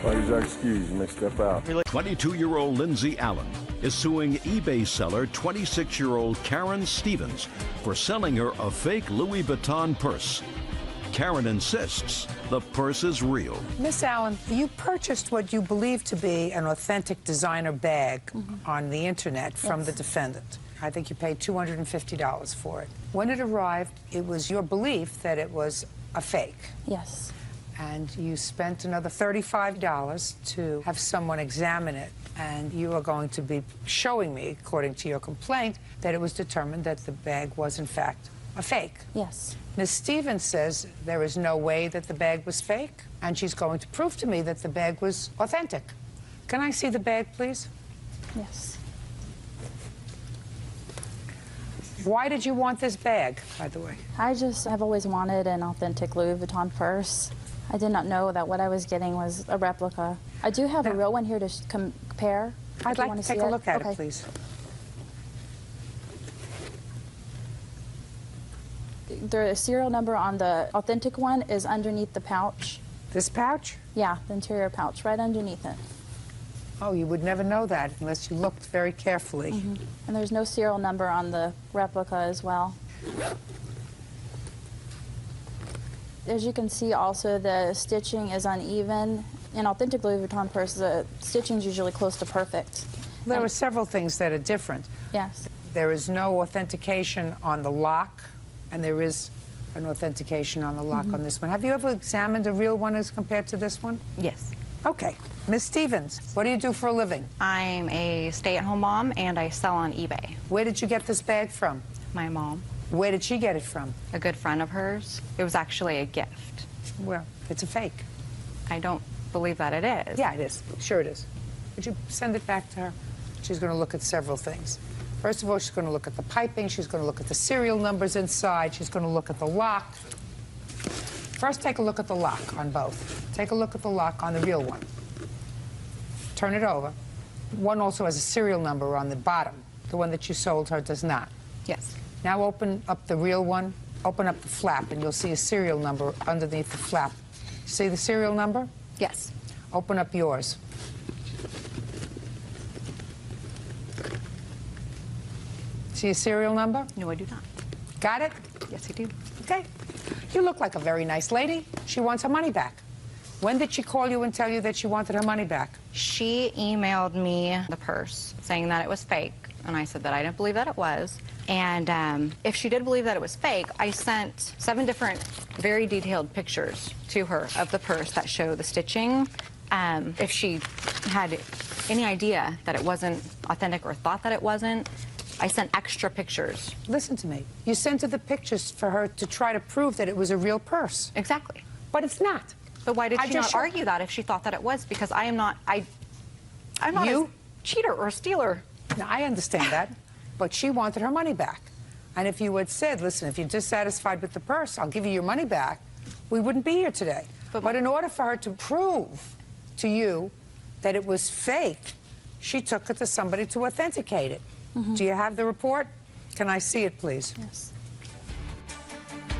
Parties are excused. You may step out. 22-year-old Lindsay Allen is suing eBay seller 26-year-old Karen Stevens for selling her a fake Louis Vuitton purse. Karen insists the purse is real. Miss Allen, you purchased what you believe to be an authentic designer bag on the internet from the defendant. I think you paid $250 for it. When it arrived, it was your belief that it was a fake. Yes. And you spent another $35 to have someone examine it. And you are going to be showing me, according to your complaint, that it was determined that the bag was, in fact, a fake. Yes. Ms. Stevens says there is no way that the bag was fake, and she's going to prove to me that the bag was authentic. Can I see the bag, please? Yes. Why did you want this bag, by the way? I just have always wanted an authentic Louis Vuitton purse. I did not know that what I was getting was a replica. I do have a real one here to compare. I'd like to take a look at it, please. The serial number on the authentic one is underneath the pouch. This pouch? Yeah, the interior pouch, right underneath it. Oh, you would never know that unless you looked very carefully. And there's no serial number on the replica as well. As you can see also, the stitching is uneven. In authentic Louis Vuitton purses, the stitching is usually close to perfect. There are several things that are different. Yes. There is no authentication on the lock, and there is an authentication on the lock on this one. Have you ever examined a real one as compared to this one? Yes. Okay. Ms. Stevens, what do you do for a living? I'm a stay-at-home mom, and I sell on eBay. Where did you get this bag from? My mom. Where did she get it from? A good friend of hers. It was actually a gift. Well, it's a fake. I don't believe that it is. Yeah, it is. Sure it is. Would you send it back to her? She's going to look at several things. First of all, she's going to look at the piping. She's going to look at the serial numbers inside. She's going to look at the lock. First, take a look at the lock on both. Take a look at the lock on the real one. Turn it over. One also has a serial number on the bottom. The one that you sold her does not. Yes. Now open up the real one. Open up the flap, and you'll see a serial number underneath the flap. See the serial number? Yes. Open up yours. See a serial number? No, I do not. Got it? Yes, I do. Okay. You look like a very nice lady. She wants her money back. When did she call you and tell you that she wanted her money back? She emailed me the purse saying that it was fake, and I said that I didn't believe that it was. And if she did believe that it was fake, I sent 7 different very detailed pictures to her of the purse that show the stitching. If she had any idea that it wasn't authentic or thought that it wasn't, I sent extra pictures. Listen to me. You sent her the pictures for her to try to prove that it was a real purse. Exactly. But it's not. But why did she not argue that if she thought that it was? Because I'm not a cheater or a stealer. Now, I understand that, but she wanted her money back. And if you had said, listen, if you're dissatisfied with the purse, I'll give you your money back, we wouldn't be here today. But in order for her to prove to you that it was fake, she took it to somebody to authenticate it. Do you have the report? Can I see it, please? Yes.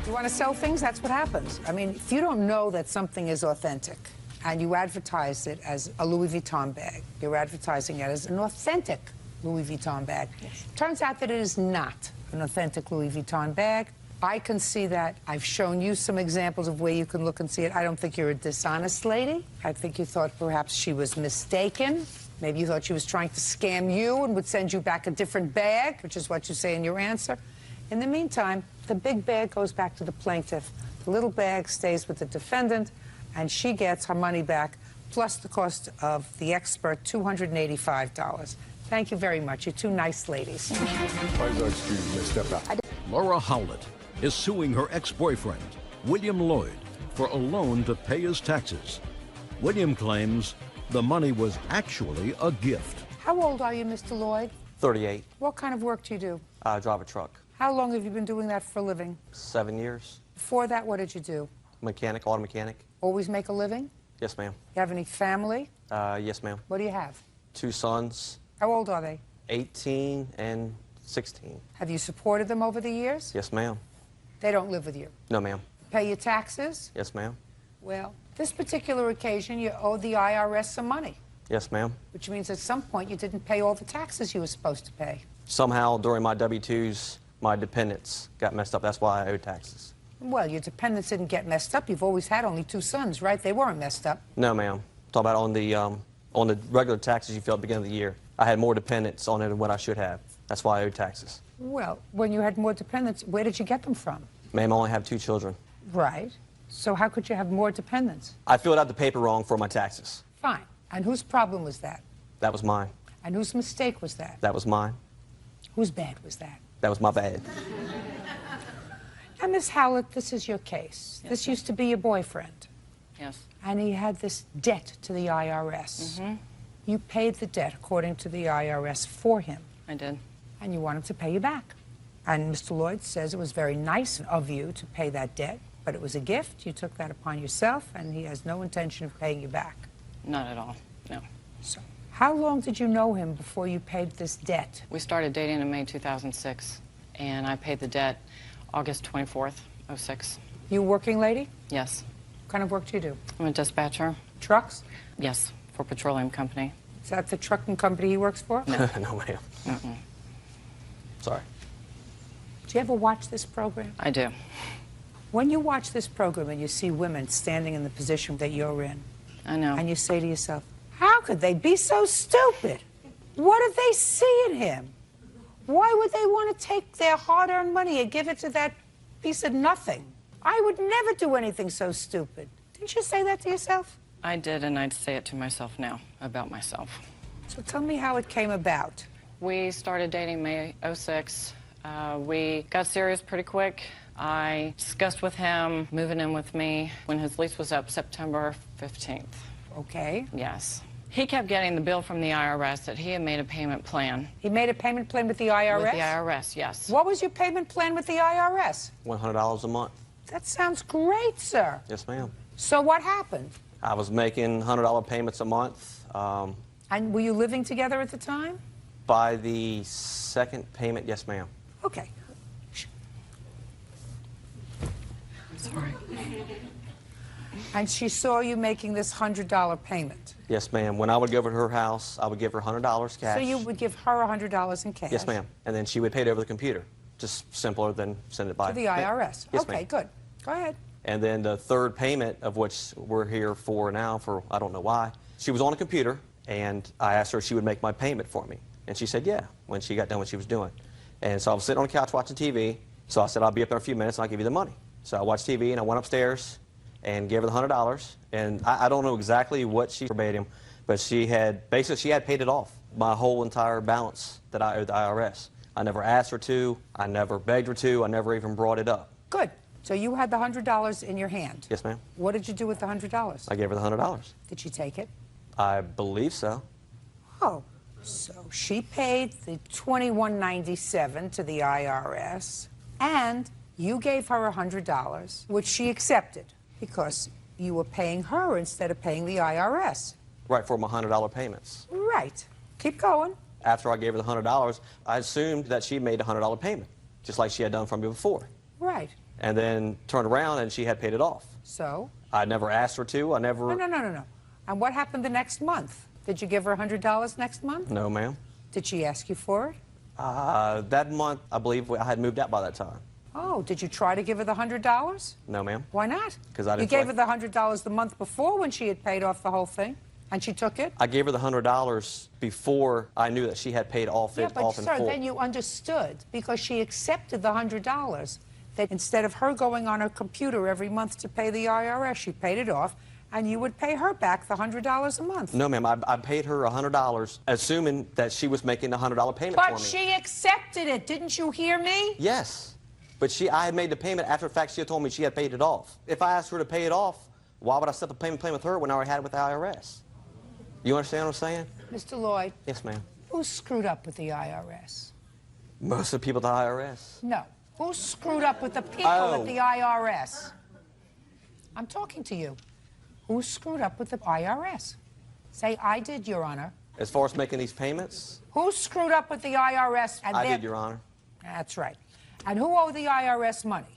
You want to sell things? That's what happens. I mean, if you don't know that something is authentic and you advertise it as a Louis Vuitton bag, you're advertising it as an authentic Louis Vuitton bag. Yes. Turns out that it is not an authentic Louis Vuitton bag. I can see that. I've shown you some examples of where you can look and see it. I don't think you're a dishonest lady. I think you thought perhaps she was mistaken. Maybe you thought she was trying to scam you and would send you back a different bag, which is what you say in your answer. In the meantime, the big bag goes back to the plaintiff. The little bag stays with the defendant, and she gets her money back, plus the cost of the expert, $285. Thank you very much. You're two nice ladies. Laura Howlett is suing her ex-boyfriend, William Lloyd, for a loan to pay his taxes. William claims the money was actually a gift. How old are you, Mr. Lloyd? 38. What kind of work do you do? I drive a truck. How long have you been doing that for a living? 7 years. Before that, what did you do? Mechanic, auto mechanic. Always make a living? Yes, ma'am. You have any family? Yes, ma'am. What do you have? 2 sons. How old are they? 18 and 16. Have you supported them over the years? Yes, ma'am. They don't live with you? No, ma'am. Pay your taxes? Yes, ma'am. Well, this particular occasion, you owe the IRS some money. Yes, ma'am. Which means at some point you didn't pay all the taxes you were supposed to pay. Somehow, during my W-2s, my dependents got messed up. That's why I owe taxes. Well, your dependents didn't get messed up. You've always had only 2 sons, right? They weren't messed up. No, ma'am. Talk about on the regular taxes you filled at the beginning of the year. I had more dependents on it than what I should have. That's why I owe taxes. Well, when you had more dependents, where did you get them from? Ma'am, I only have 2 children. Right. So how could you have more dependents? I filled out the paper wrong for my taxes. Fine. And whose problem was that? That was mine. And whose mistake was that? That was mine. Whose bad was that? That was my bad. Now, Miss Howlett, this is your case. Yes, this used to be your boyfriend. Yes. And he had this debt to the IRS. Mm-hmm. You paid the debt, according to the IRS, for him. I did. And you want him to pay you back. And Mr. Lloyd says it was very nice of you to pay that debt, but it was a gift. You took that upon yourself, and he has no intention of paying you back. Not at all, no. So, how long did you know him before you paid this debt? We started dating in May 2006, and I paid the debt August 24th, 06. You a working lady? Yes. What kind of work do you do? I'm a dispatcher. Trucks? Yes, for a petroleum company. Is that the trucking company he works for? No. No, ma'am. Mm-mm. Sorry. Do you ever watch this program? I do. When you watch this program and you see women standing in the position that you're in, I know. And you say to yourself, how could they be so stupid? What did they see in him? Why would they want to take their hard-earned money and give it to that piece of nothing? I would never do anything so stupid. Didn't you say that to yourself? I did, and I'd say it to myself now about myself. So tell me how it came about. We started dating May 06. We got serious pretty quick. I discussed with him moving in with me when his lease was up September 15th. Okay. Yes. He kept getting the bill from the IRS that he had made a payment plan. He made a payment plan with the IRS? With the IRS, yes. What was your payment plan with the IRS? $100 a month. That sounds great, sir. Yes, ma'am. So what happened? I was making $100 payments a month. And were you living together at the time? By the second payment, yes, ma'am. Okay. Sorry. And she saw you making this $100 payment? Yes, ma'am. When I would go over to her house, I would give her $100 cash. So you would give her $100 in cash? Yes, ma'am. And then she would pay it over the computer. Just simpler than send it by. To the IRS? Yes, okay, ma'am. good. Go ahead. And then the third payment, of which we're here for now, for I don't know why, she was on a computer, and I asked her if she would make my payment for me. And she said, yeah, when she got done what she was doing. And so I was sitting on the couch watching TV, so I said, I'll be up there in a few minutes, and I'll give you the money. So I watched TV, and I went upstairs and gave her the $100. And I don't know exactly what she verbatim, but she had paid it off, my whole entire balance that I owed the IRS. I never asked her to, I never begged her to, I never even brought it up. Good. So you had the $100 in your hand. Yes, ma'am. What did you do with the $100? I gave her the $100. Did she take it? I believe so. Oh, so she paid the $21.97 to the IRS, and you gave her $100, which she accepted because you were paying her instead of paying the IRS. Right, for my $100 payments. Right. Keep going. After I gave her the $100, I assumed that she made a $100 payment, just like she had done for me before. Right. And then turned around and she had paid it off. So? I never asked her to. I never... No. And what happened the next month? Did you give her $100 next month? No, ma'am. Did she ask you for it? That month, I believe I had moved out by that time. Oh, did you try to give her the $100? No, ma'am. Why not? Because I didn't. You gave her the $100 the month before when she had paid off the whole thing, and she took it? I gave her the $100 before I knew that she had paid off Yeah, it but off in sir, full. then you understood because she accepted the $100 that instead of her going on her computer every month to pay the IRS, she paid it off, and you would pay her back the $100 a month. No, ma'am. I paid her $100, assuming that she was making the $100 payment for me. But she accepted it. Didn't you hear me? Yes. But I had made the payment after the fact she had told me she had paid it off. If I asked her to pay it off, why would I set the payment plan with her when I already had it with the IRS? You understand what I'm saying? Mr. Lloyd. Yes, ma'am. Who screwed up with the IRS? Most of the people at the IRS. No. Who screwed up with the people at the IRS? I'm talking to you. Who screwed up with the IRS? Say, I did, Your Honor. As far as making these payments? Who screwed up with the IRS? And I did, Your Honor. That's right. And who owed the IRS money?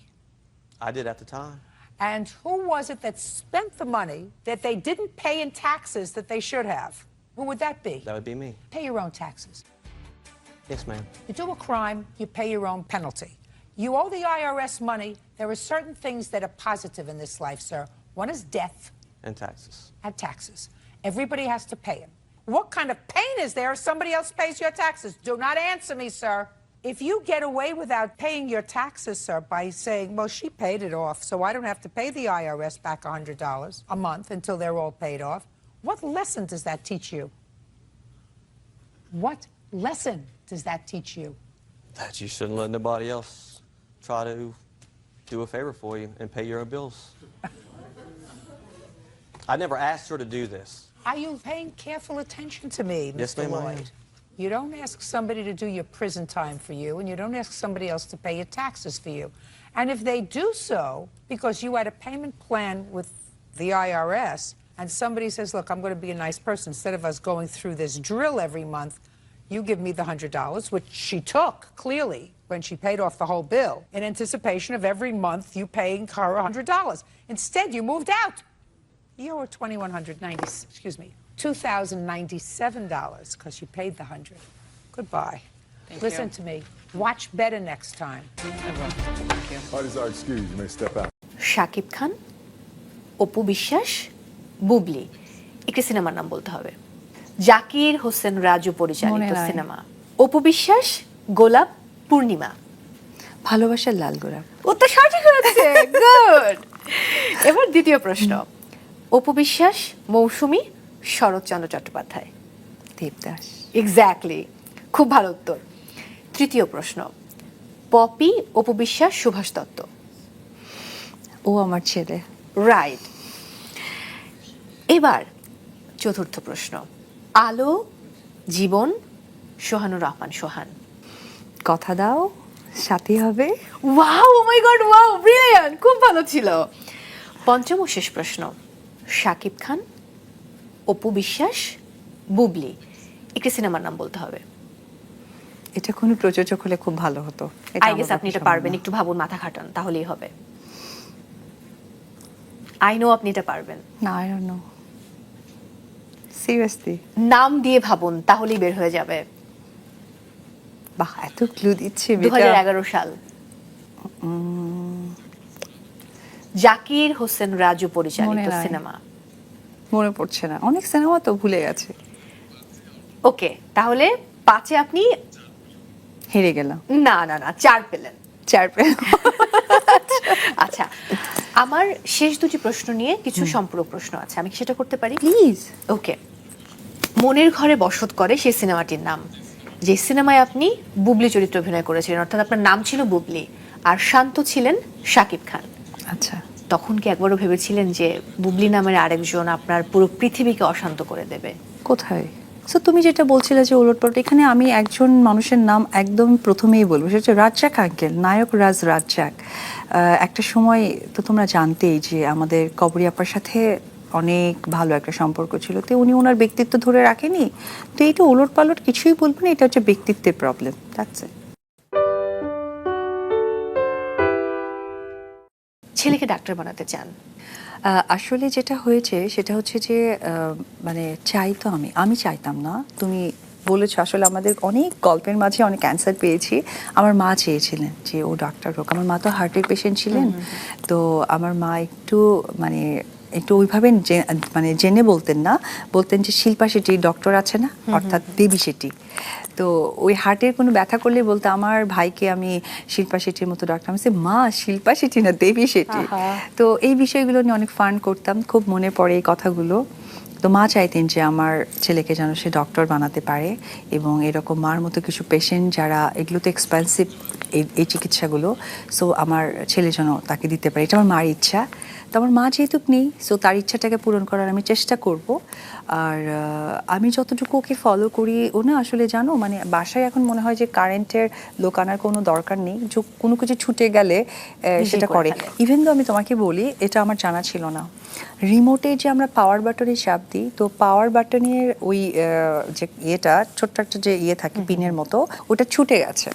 I did at the time. And who was it that spent the money that they didn't pay in taxes that they should have? Who would that be? That would be me. Pay your own taxes. Yes, ma'am. You do a crime, you pay your own penalty. You owe the IRS money. There are certain things that are positive in this life, sir. One is death. And taxes. And taxes. Everybody has to pay them. What kind of pain is there if somebody else pays your taxes? Do not answer me, sir. If you get away without paying your taxes, sir, by saying, well, she paid it off, so I don't have to pay the IRS back $100 a month until they're all paid off, what lesson does that teach you? What lesson does that teach you? That you shouldn't let nobody else try to do a favor for you and pay your own bills. I never asked her to do this. Are you paying careful attention to me, Mr. Yes, ma'am, I am. Lloyd? You don't ask somebody to do your prison time for you, and you don't ask somebody else to pay your taxes for you. And if they do so because you had a payment plan with the IRS, and somebody says, look, I'm going to be a nice person, instead of us going through this drill every month, you give me the $100, which she took, clearly, when she paid off the whole bill, in anticipation of every month you paying her $100. Instead, you moved out. You owe $2,097 because you paid the $100. Goodbye. Listen to me. Watch better next time. Parties are excused. You may step out. Shakib Khan, Apu Biswas, Bubly, একটি সিনেমার নাম বলতে হবে। জাকির হোসেন রাজু পরিচালিত cinema. Apu Biswas, গোলাপ, পূর্ণিমা। ভালোবাসার লাল গোলাপ। উত্তর সঠিক হয়েছে। গুড। এবার দ্বিতীয় প্রশ্ন। অপু বিশ্বাস, মৌসুমী, শরৎচন্দ্র চট্টোপাধ্যায়। দেবদাস। এক্স্যাক্টলি। খুব ভালো উত্তর। তৃতীয় প্রশ্ন। পপি, অপু বিশ্বাস, সুভাষ দত্ত। ও আমার ছেলে। রাইট। এবার চতুর্থ প্রশ্ন। আলো, জীবন, সোহানুর রহমান সোহান। কথা দাও সাথী হবে। ওয়াও, ও মাই গড, ওয়াও, ব্রিলিয়ান্ট, খুব ভালো ছিল। পঞ্চম ও শেষ প্রশ্ন। শাকিব খান, অপু বিশ্বাস, বুবলি, একটি সিনেমার নাম বলতে হবে। এটা কোনো প্রযোজক হলে খুব ভালো হতো। আই গেস আপনি এটা পারবেন, একটু ভাবুন, মাথা খাটান, তাহলেই হবে। আই নো আপনি এটা পারবেন। না, আই ডোন্ট নো। সিরিয়াসলি নাম দিয়ে ভাবুন, তাহলেই বের হয়ে যাবে। বাহ, এত ক্লু দিচ্ছে। 2011 সাল। জাকির হোসেন রাজু পরিচালিত সিনেমা? মনে পড়ছে না, অনেক সিনেমা তো ভুলে গেছে। ওকে, তাহলে 5-এ আপনি হেরে গেলাম। না না না, 4 পেলেন। 4 পেলাম। আচ্ছা, আমার শেষ দুটি প্রশ্ন নিয়ে কিছু সম্পূরক প্রশ্ন আছে, আমি কি সেটা করতে পারি? প্লিজ। ওকে, মনের ঘরে বসত করে সেই সিনেমাটির নাম, যে সিনেমায় আপনি বুবলি চরিত্রে অভিনয় করেছিলেন, অর্থাৎ আপনার নাম ছিল বুবলি আর শান্ত ছিলেন শাকিব খান। আচ্ছা, তখন কি একবারও ভেবেছিলেন যে বুবলি নামের আরেকজন আপনার পুরো পৃথিবীকে অশান্ত করে দেবে? কোথায়? সো তুমি যেটা বলছিলে যে ওলটপালট, এখানে আমি একজন মানুষের নাম একদম প্রথমেই বলবো, সেটা হচ্ছে রাজ্জাক আঙ্কেল, নায়ক রাজ্জাক। একটা সময় তো তোমরা জানতেই যে আমাদের কবরী আপার সাথে অনেক ভালো একটা সম্পর্ক ছিল, তো উনি ওনার ব্যক্তিত্ব ধরে রাখেনি। তো এটা ওলটপালট কিছুই বলবো না, এটা হচ্ছে ব্যক্তিত্বের প্রবলেম। That's it. ছেলেকে ডাক্তার বানাতে চান? আসলে যেটা হয়েছে সেটা হচ্ছে যে মানে চাইতো, আমি চাইতাম না। তুমি বলেছো আসলে আমাদের অনেক গল্পের মাঝে অনেক ক্যান্সার পেয়েছি। আমার মা চেয়েছিলেন যে ও ডাক্তার হোক। আমার মা তো হার্টের পেশেন্ট ছিলেন, তো আমার মা একটু ওইভাবে মানে জেনে বলতেন না, বলতেন যে শিল্পা শেট্টি ডক্টর আছে না, অর্থাৎ বেবি শেট্টি। তো ওই হার্টের কোনো ব্যথা করলে বলতে আমার ভাইকে আমি শিল্পা শেট্টির মতো ডাক্তার। আমি মা শিল্পা শেট্টি না, দেবী শেট্টি। তো এই বিষয়গুলো নিয়ে অনেক ফান করতাম, খুব মনে পড়ে এই কথাগুলো। তো মা চাইতেন যে আমার ছেলেকে যেন সে ডক্টর বানাতে পারে, এবং এরকম মার মতো কিছু পেশেন্ট যারা, এগুলো তো এক্সপেন্সিভ এই চিকিৎসাগুলো, সো আমার ছেলে যেন তাকে দিতে পারে, এটা আমার মার ইচ্ছা। তো আমার মা যেহেতু নেই, সো তার ইচ্ছাটাকে পূরণ করার আমি চেষ্টা করব। আর আমি যতটুকু ওকে ফলো করি, ও না আসলে জানো মানে বাসায় এখন মনে হয় যে কারেন্টের লোক আনার কোনো দরকার নেই, যে কোনো কিছু ছুটে গেলে সেটা করে। ইভেন তো আমি তোমাকে বলি, এটা আমার জানা ছিল না, রিমোটে যে আমরা পাওয়ার বাটনে চাপ দিই, তো পাওয়ার বাটনের ওই যে ইয়েটা ছোট্ট একটা যে ইয়ে থাকে পিনের মতো, ওটা ছুটে গেছে।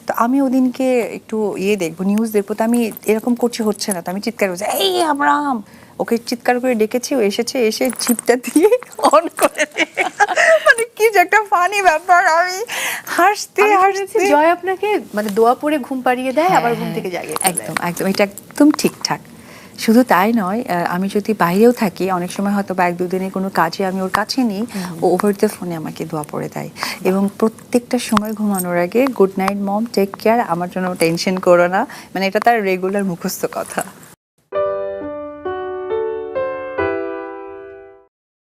তো আমি ওদিনকে একটু দেখবো, নিউজ দেখবো, তো আমি এরকম করছি, হচ্ছে না, তো আমি চিৎকার করছি, এই আমরাম, ওকে চিৎকার করে ডেকেছি, ও এসেছে, এসে চিপটা দিয়ে অন করে মানে কি যে একটা ফানি ব্যাপার। আমি হাসতে জয় আপনাকে মানে দোয়া পড়ে ঘুম পাড়িয়ে দেয়, আবার ঘুম থেকে জাগিয়ে দেয়। একদম একদম, এটা একদম ঠিকঠাক। শুধু তাই নয়, আমি যদি বাইরেও থাকি, অনেক সময় হয়তো বা 1-2 দিনের কোনো কাজে আমি ওর কাছে নিই, ও ওভার দ্য ফোনে আমাকে দোয়া পড়ে দেয়, এবং প্রত্যেকটা সময় ঘুমানোর আগে গুড নাইট মম, টেক কেয়ার, আমার জন্য টেনশন করো না, মানে এটা তার রেগুলার মুখস্থ কথা।